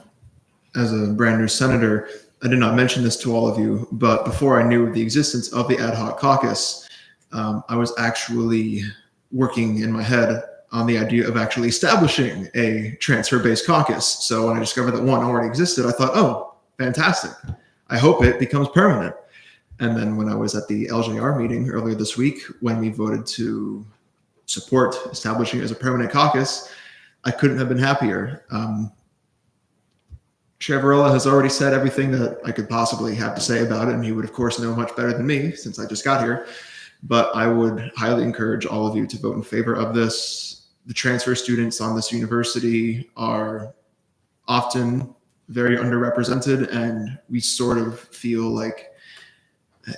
as a brand new senator, I did not mention this to all of you, but before I knew the existence of the ad hoc caucus, I was actually working in my head on the idea of actually establishing a transfer-based caucus. So when I discovered that one already existed, I thought, oh, fantastic. I hope it becomes permanent. And then when I was at the LJR meeting earlier this week, when we voted to support establishing it as a permanent caucus, I couldn't have been happier. Chair Varela has already said everything that I could possibly have to say about it, and he would, of course, know much better than me since I just got here. But I would highly encourage all of you to vote in favor of this. The transfer students on this university are often very underrepresented, and we sort of feel like,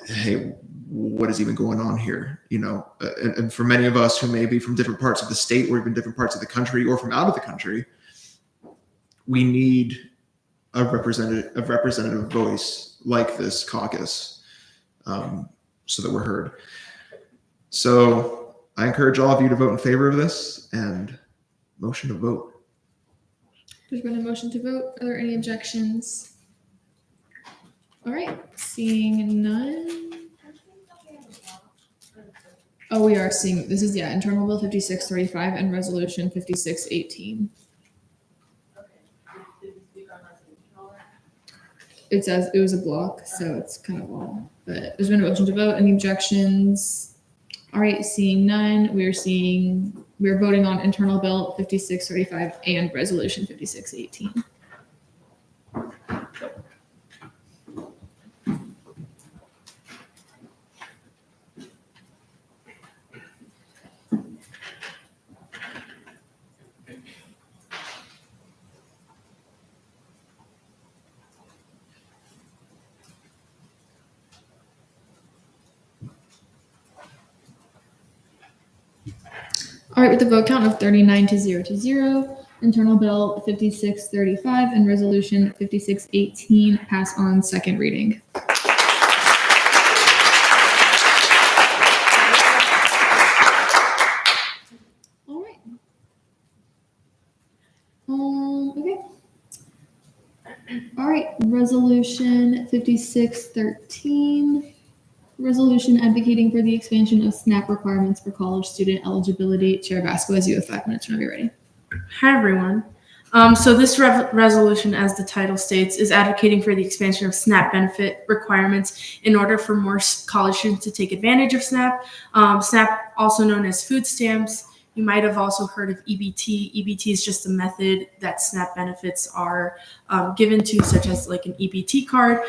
hey, what is even going on here? You know, and for many of us who may be from different parts of the state or even different parts of the country or from out of the country, we need a representative voice like this caucus so that we're heard. So I encourage all of you to vote in favor of this and motion to vote. There's been a motion to vote. Are there any objections? All right, seeing none. Oh, we are seeing, this is, Internal Bill 5635 and Resolution 5618. It says it was a block, so it's kind of all, but there's been a motion to vote. Any objections? All right, seeing none, we're voting on Internal Bill 5635 and Resolution 5618. All right, with the vote count of 39 to 0, Internal Bill 5635 and Resolution 5618 pass on second reading. All right. Okay. All right, Resolution 5613. Resolution advocating for the expansion of SNAP requirements for college student eligibility. Chair Vasquez, you have 5 minutes whenever you're ready. Hi, everyone. So this resolution, as the title states, is advocating for the expansion of SNAP benefit requirements in order for more college students to take advantage of SNAP. SNAP, also known as food stamps. You might have also heard of EBT. EBT is just a method that SNAP benefits are given to, such as like an EBT card.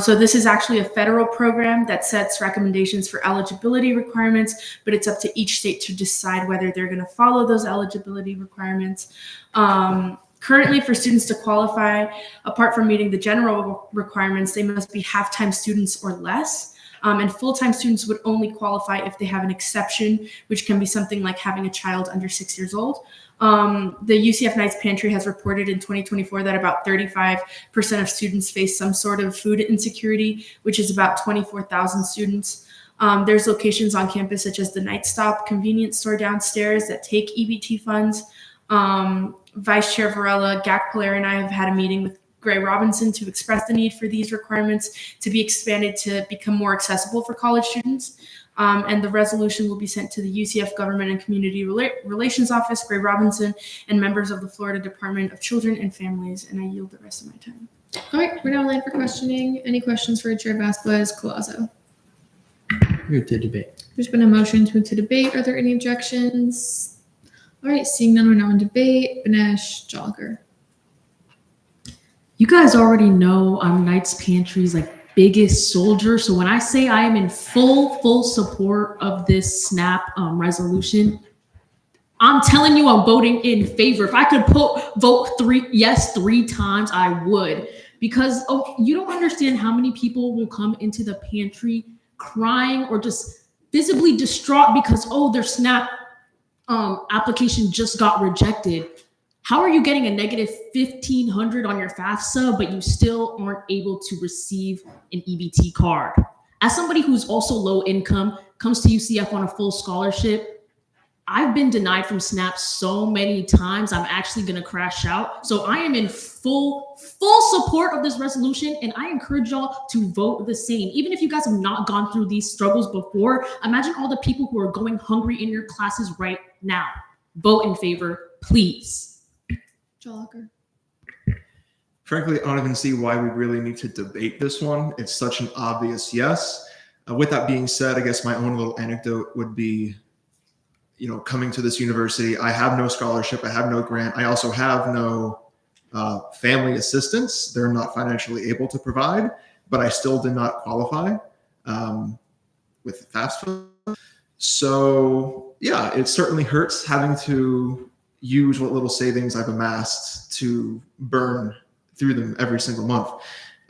So this is actually a federal program that sets recommendations for eligibility requirements, but it's up to each state to decide whether they're going to follow those eligibility requirements. Currently, for students to qualify, apart from meeting the general requirements, they must be half-time students or less. And full-time students would only qualify if they have an exception, which can be something like having a child under 6 years old. The UCF Knights Pantry has reported in 2024 that about 35% of students face some sort of food insecurity, which is about 24,000 students. There's locations on campus such as the Night Stop convenience store downstairs that take EBT funds. Vice Chair Varela, Gak Polaire, and I have had a meeting with Gray Robinson to express the need for these requirements to be expanded to become more accessible for college students. And the resolution will be sent to the UCF Government and Community Relations Office, Gray Robinson, and members of the Florida Department of Children and Families. And I yield the rest of my time. All right, we're now line for questioning. Any questions for Chair Vasquez-Collazo? Move to debate. There's been a motion to move to debate. Are there any objections? All right, seeing none, we're now in debate. Banesh Jalker. You guys already know I'm Knights Pantry's biggest soldier. So when I say I am in full support of this SNAP resolution, I'm telling you I'm voting in favor. If I could vote yes 3 times, I would. Because you don't understand how many people will come into the pantry crying or just visibly distraught because, their SNAP application just got rejected. How are you getting a negative $1,500 on your FAFSA, but you still aren't able to receive an EBT card? As somebody who's also low income, comes to UCF on a full scholarship, I've been denied from SNAP so many times, I'm actually gonna crash out. So I am in full support of this resolution, and I encourage y'all to vote the same. Even if you guys have not gone through these struggles before, imagine all the people who are going hungry in your classes right now. Vote in favor, please. Jalker. Frankly, I don't even see why we really need to debate this one. It's such an obvious yes. With that being said, I guess my own little anecdote would be, coming to this university, I have no scholarship, I have no grant. I also have no family assistance. They're not financially able to provide, but I still did not qualify with FAFSA. So yeah, it certainly hurts having to use what little savings I've amassed to burn through them every single month.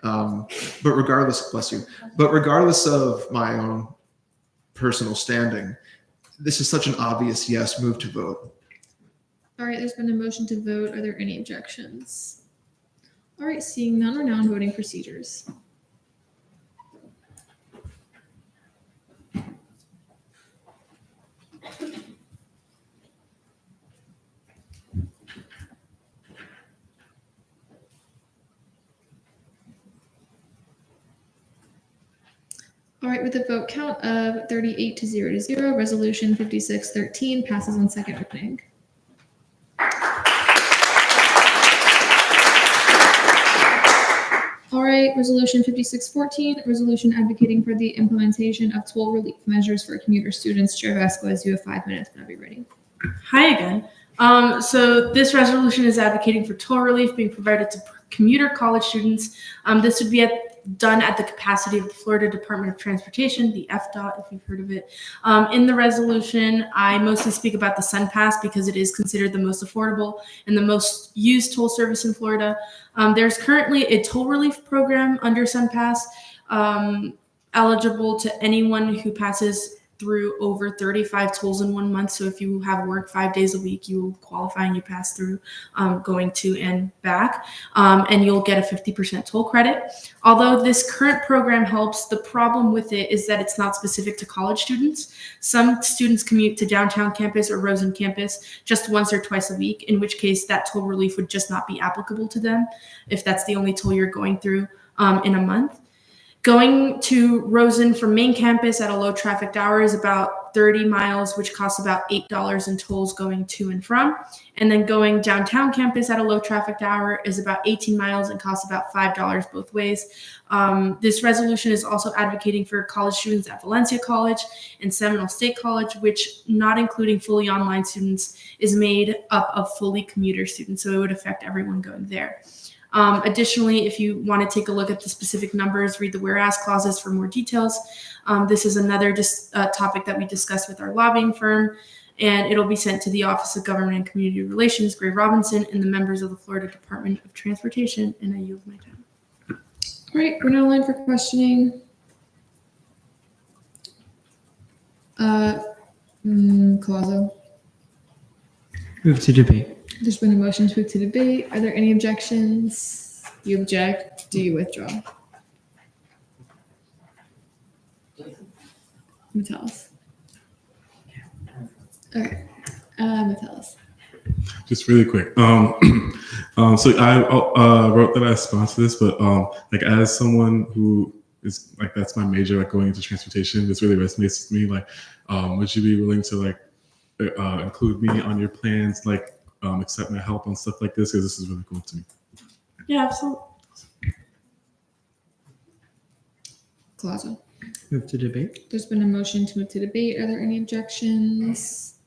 But regardless, bless you, regardless of my own personal standing, this is such an obvious yes, move to vote. All right, there's been a motion to vote. Are there any objections? All right, seeing none, we're now on voting procedures. All right, with a vote count of 38-0, Resolution 5613 passes on second reading. All right, Resolution 5614, resolution advocating for the implementation of toll relief measures for commuter students. Chair Vasquez, you have 5 minutes whenever you're ready. Hi again. So this resolution is advocating for toll relief being provided to commuter college students. This would be done at the capacity of the Florida Department of Transportation, the FDOT, if you've heard of it. In the resolution, I mostly speak about the SunPass because it is considered the most affordable and the most used toll service in Florida. There's currently a toll relief program under SunPass eligible to anyone who passes through over 35 tolls in 1 month. So if you have work 5 days a week, you qualify and you pass through going to and back, and you'll get a 50% toll credit. Although this current program helps, the problem with it is that it's not specific to college students. Some students commute to downtown campus or Rosen campus just once or twice a week, in which case that toll relief would just not be applicable to them if that's the only toll you're going through in a month. Going to Rosen from main campus at a low trafficked hour is about 30 miles, which costs about $8 in tolls going to and from. And then going downtown campus at a low trafficked hour is about 18 miles and costs about $5 both ways. This resolution is also advocating for college students at Valencia College and Seminole State College, which, not including fully online students, is made up of fully commuter students. So it would affect everyone going there. Additionally, if you want to take a look at the specific numbers, read the whereas clauses for more details. This is another topic that we discussed with our lobbying firm, and it'll be sent to the Office of Government and Community Relations, Gray Robinson, and the members of the Florida Department of Transportation. And I yield my time. All right, we're now in for questioning. Colazo. Move to debate. There's been a motion to move to debate. Are there any objections? You object? Do you withdraw? Metellus. Okay. Metellus. Just really quick. So I wrote that I sponsor this, but like as someone who is like that's my major, like going into transportation, this really resonates with me. Like, would you be willing to like include me on your plans, like accept my help on stuff like this? Because this is really cool to me. Yeah, absolutely. Colazo. Move to debate. There's been a motion to move to debate. Are there any objections?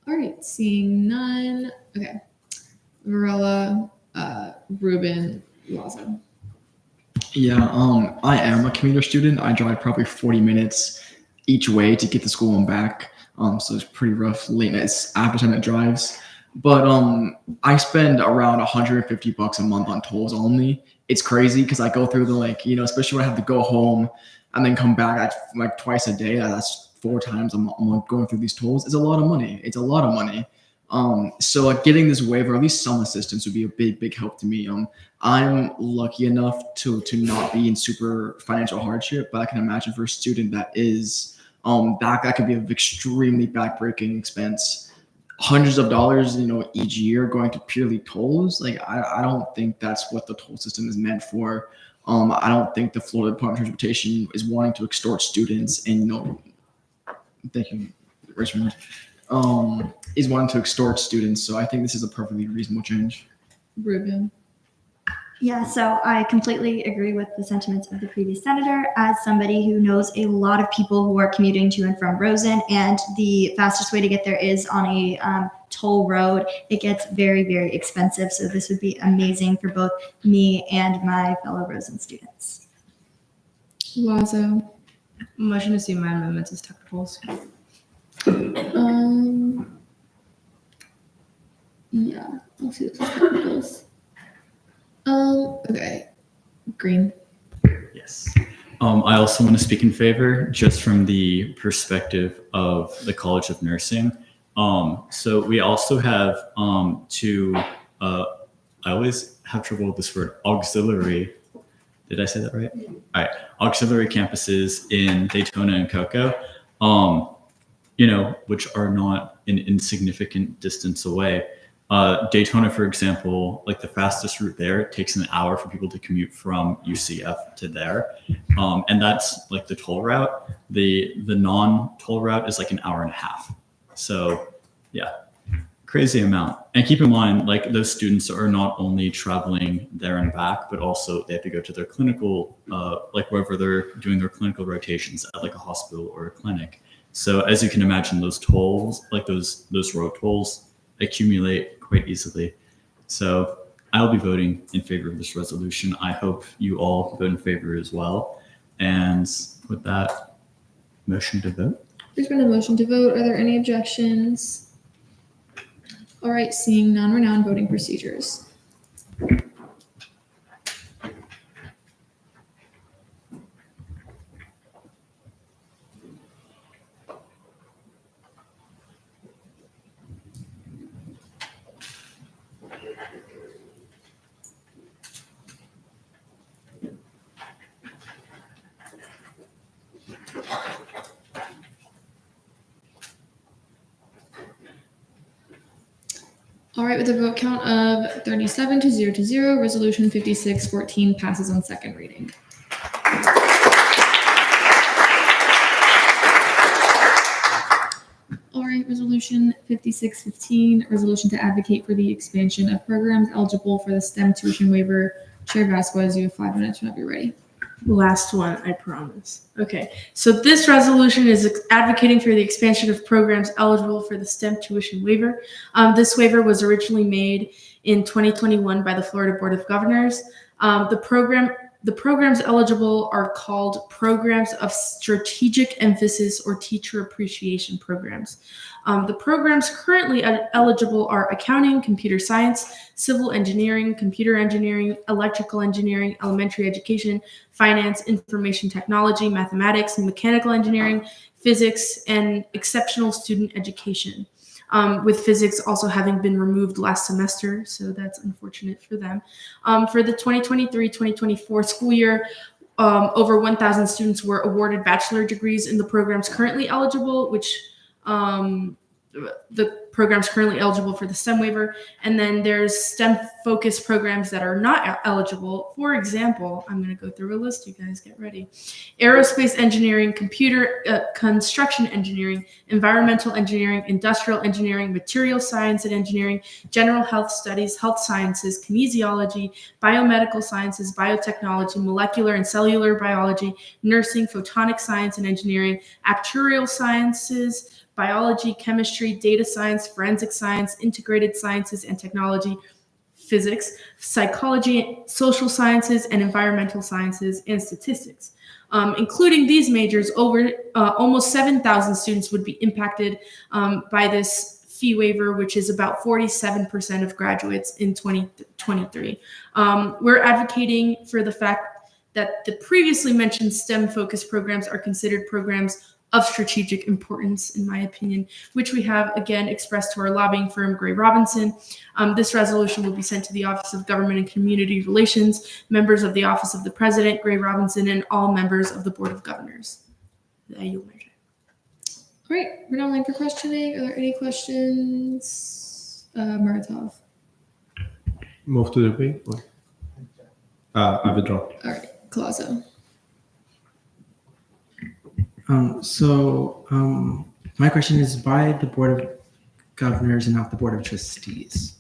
All right, seeing none. Okay. Varela, Ruben, Lazo. Yeah, I am a commuter student. I drive probably 40 minutes each way to get to school and back. So it's pretty rough late nights after time it drives. But I spend around $150 a month on tolls only. It's crazy because I go through the especially when I have to go home and then come back like twice a day. That's 4 times I'm going through these tolls. It's a lot of money. It's a lot of money. So like getting this waiver, or at least some assistance, would be a big help to me. I'm lucky enough to not be in super financial hardship, but I can imagine for a student that is that could be an extremely backbreaking expense. Hundreds of dollars, each year going to purely tolls. Like I don't think that's what the toll system is meant for. I don't think the Florida Department of Transportation is wanting to extort students and thank you, Richmond. Is wanting to extort students. So I think this is a perfectly reasonable change. Ruben. Yeah, so I completely agree with the sentiments of the previous senator. As somebody who knows a lot of people who are commuting to and from Rosen, and the fastest way to get there is on a toll road, it gets very, very expensive. So this would be amazing for both me and my fellow Rosen students. Lazo. Motion to see my amendments as technicals. Yeah, I'll see those as technicals. Okay. Green. Yes. I also want to speak in favor, just from the perspective of the College of Nursing. So we also have I always have trouble with this word, auxiliary. Did I say that right? All right. Auxiliary campuses in Daytona and Cocoa, which are not an insignificant distance away. Daytona, for example, like the fastest route there takes an hour for people to commute from UCF to there. And that's like the toll route. The non-toll route is like an hour and a half. So yeah, crazy amount. And keep in mind, like those students are not only traveling there and back, but also they have to go to their clinical, like wherever they're doing their clinical rotations at like a hospital or a clinic. So as you can imagine, those tolls, like those road tolls, accumulate quite easily. So I'll be voting in favor of this resolution. I hope you all vote in favor as well. And with that, motion to vote. There's been a motion to vote. Are there any objections? All right, seeing none, we're now on voting procedures. All right, with a vote count of 37 to 0, Resolution 5614 passes on second reading. All right, Resolution 5615, resolution to advocate for the expansion of programs eligible for the STEM tuition waiver. Chair Vasquez, you have 5 minutes whenever you're ready. Last one, I promise. Okay, so this resolution is advocating for the expansion of programs eligible for the STEM tuition waiver. This waiver was originally made in 2021 by the Florida Board of Governors. The program The programs eligible are called programs of strategic emphasis or teacher appreciation programs. The programs currently eligible are accounting, computer science, civil engineering, computer engineering, electrical engineering, elementary education, finance, information technology, mathematics, and mechanical engineering, physics, and exceptional student education. With physics also having been removed last semester, so that's unfortunate for them. For the 2023-2024 school year, over 1,000 students were awarded bachelor degrees in the programs currently eligible, which the programs currently eligible for the STEM waiver. And then there's STEM-focused programs that are not eligible. For example, I'm going to go through a list. You guys get ready. Aerospace engineering, construction engineering, environmental engineering, industrial engineering, material science and engineering, general health studies, health sciences, kinesiology, biomedical sciences, biotechnology, molecular and cellular biology, nursing, photonic science and engineering, actuarial sciences, biology, chemistry, data science, forensic science, integrated sciences and technology, physics, psychology, social sciences, and environmental sciences, and statistics. Including these majors, over almost 7,000 students would be impacted by this fee waiver, which is about 47% of graduates in 2023. We're advocating for the fact that the previously mentioned STEM-focused programs are considered programs of strategic importance, in my opinion, which we have again expressed to our lobbying firm, Gray Robinson. This resolution will be sent to the Office of Government and Community Relations, members of the Office of the President, Gray Robinson, and all members of the Board of Governors. I yield my time. All right, we're now line for questioning. Are there any questions? Muratov. Move to debate. I withdraw. All right, Colazo. My question is by the Board of Governors and not the Board of Trustees.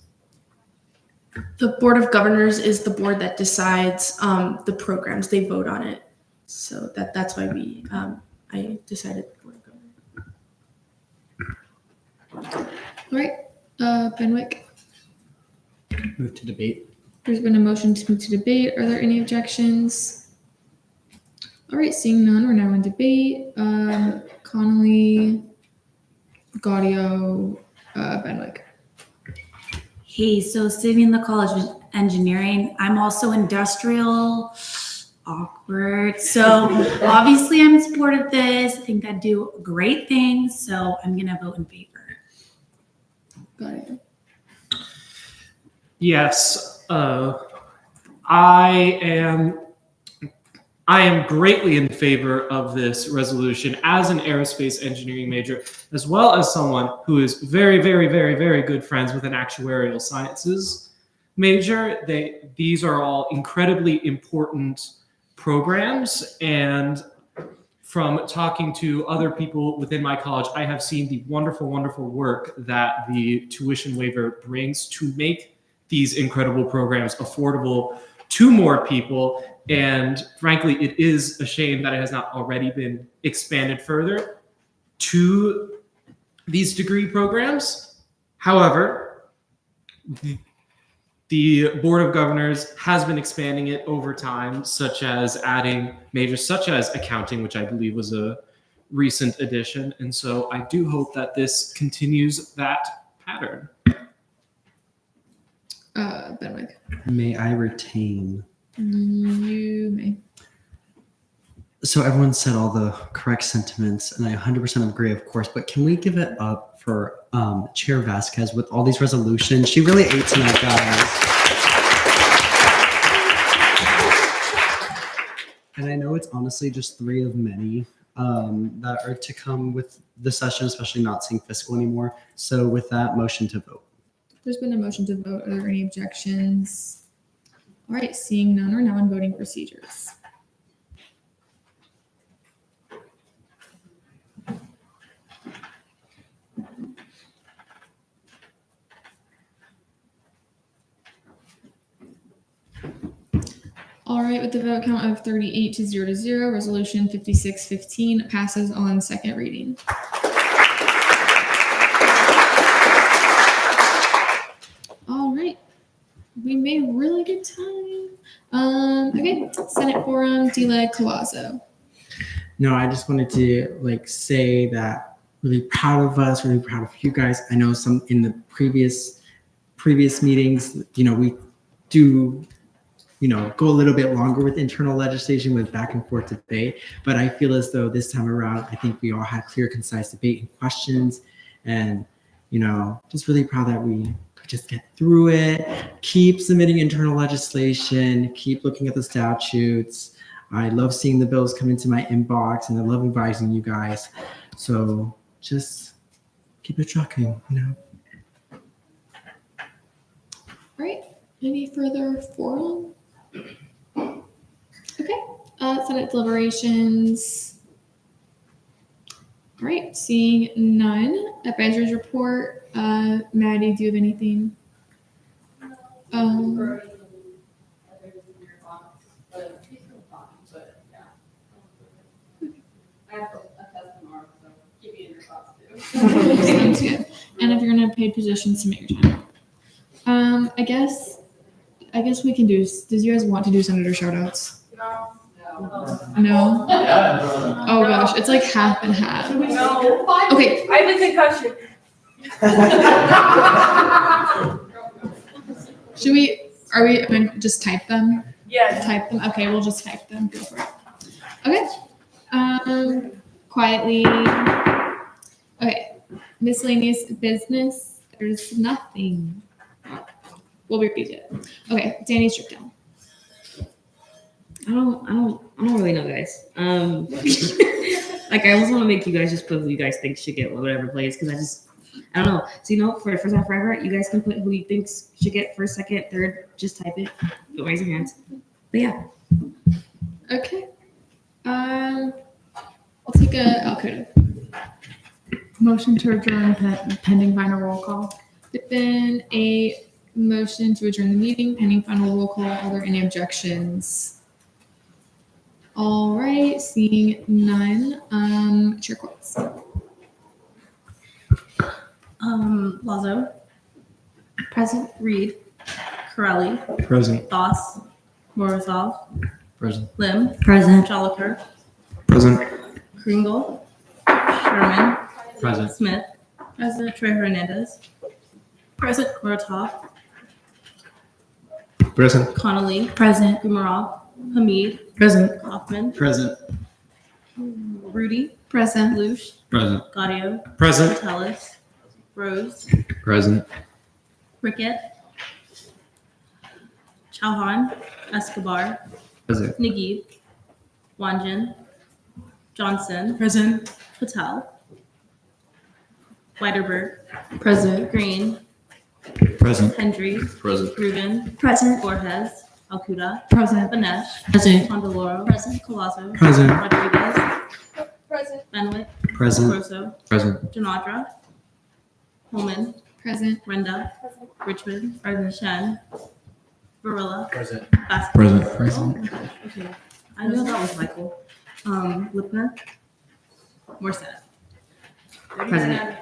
The Board of Governors is the board that decides the programs. They vote on it. So that's why I decided Board of Governors. All right, Benwick. Move to debate. There's been a motion to move to debate. Are there any objections? All right, seeing none, we're now in debate. Connolly, Gaudio, Benwick. Hey, so sitting in the College of Engineering, I'm also industrial. Awkward. So obviously I'm in support of this. I think I do great things. So I'm going to vote in favor. Got it. Yes. I am greatly in favor of this resolution as an aerospace engineering major, as well as someone who is very, very, very, very good friends with an actuarial sciences major. These are all incredibly important programs, and from talking to other people within my college, I have seen the wonderful, wonderful work that the tuition waiver brings to make these incredible programs affordable to more people. And frankly, it is a shame that it has not already been expanded further to these degree programs. However, the Board of Governors has been expanding it over time, such as adding majors such as accounting, which I believe was a recent addition. And so I do hope that this continues that pattern. Benwick. May I retain? You may. So everyone said all the correct sentiments, and I 100% agree, of course, but can we give it up for Chair Vasquez with all these resolutions? She really ate tonight, guys. And I know it's honestly just 3 of many that are to come with the session, especially not seeing fiscal anymore. So with that, motion to vote. There's been a motion to vote. Are there any objections? All right, seeing none, we're now on voting procedures. All right, with the vote count of 38 to 0, Resolution 5615 passes on second reading. All right, we made really good time. Okay, Senate Dile Colazo. No, I just wanted to like say that really proud of us, really proud of you guys. I know some in the previous meetings, we do, go a little bit longer with internal legislation with back and forth debate. But I feel as though this time around, I think we all had clear, concise debate and questions, and just really proud that we could just get through it. Keep submitting internal legislation. Keep looking at the statutes. I love seeing the bills come into my inbox, and I love advising you guys. So just keep it trucking, Right. Any further forum? Okay. Senate deliberations. All right. Seeing none. Advisories report. Maddie, do you have anything? Sounds good. And if you're in a paid position, submit your time. I guess we can do. Does you guys want to do senator shoutouts? No. Oh gosh, it's like half and half. Okay. I have a concussion. Should we? Are we? Just type them? Yes. Type them. Okay, we'll just type them. Go for it. Okay. Quietly. Okay. Miscellaneous business. There's nothing. We'll repeat it. Okay. Danny Strickdown. I don't really know, guys. Like, I almost want to make you guys just put who you guys think should get whatever plays, because I don't know. So, for first time forever, you guys can put who you think should get first, second, third. Just type it. Don't raise your hands. But yeah. Okay. I'll take a Motion to adjourn pending final roll call. There's been a motion to adjourn the meeting pending final roll call. Are there any objections? All right, seeing none. Chair quotes. Lazo. Present. Reed. Corelli. Present. Doss. Morozov. Present. Lim. Present. Joliker. Present. Kringle. Sherman. Present. Smith. Present. Trey Hernandez. Present. Muratov. Present. Connolly. Present. Gumarov. Hamid. Present. Kaufman. Present. Rudy. Present. Lush. Present. Gaudio. Present. Tellis. Rose. Present. Rickett. Chauhan. Escobar. Present. Naguib. Wanjin. Johnson. Present. Patel. Weiderberg. Present. Green. Present. Hendry. Present. Rubin. Present. Borges. Alcuda. Present. Banesh. Present. Condoloro. Present. Colazo. Present. Rodriguez. Present. Benwick. Present. Corso. Present. Janadra. Holman. Present. Renda. Richmond. Present. Shen. Varela. Present. Baskin. Present. Present. Okay. I know that was Michael. Lipner. Morissette. Present.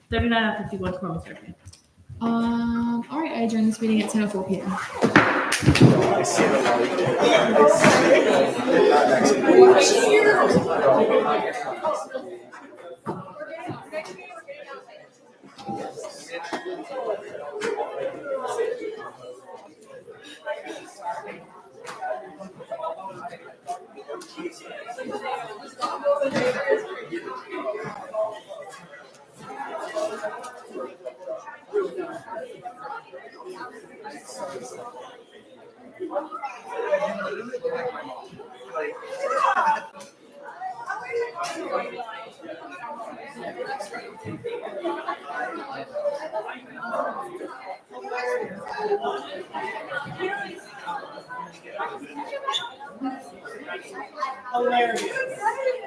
39 out of 51 quorum survey. All right, I adjourn this meeting at 10:04 p.m. Hilarious.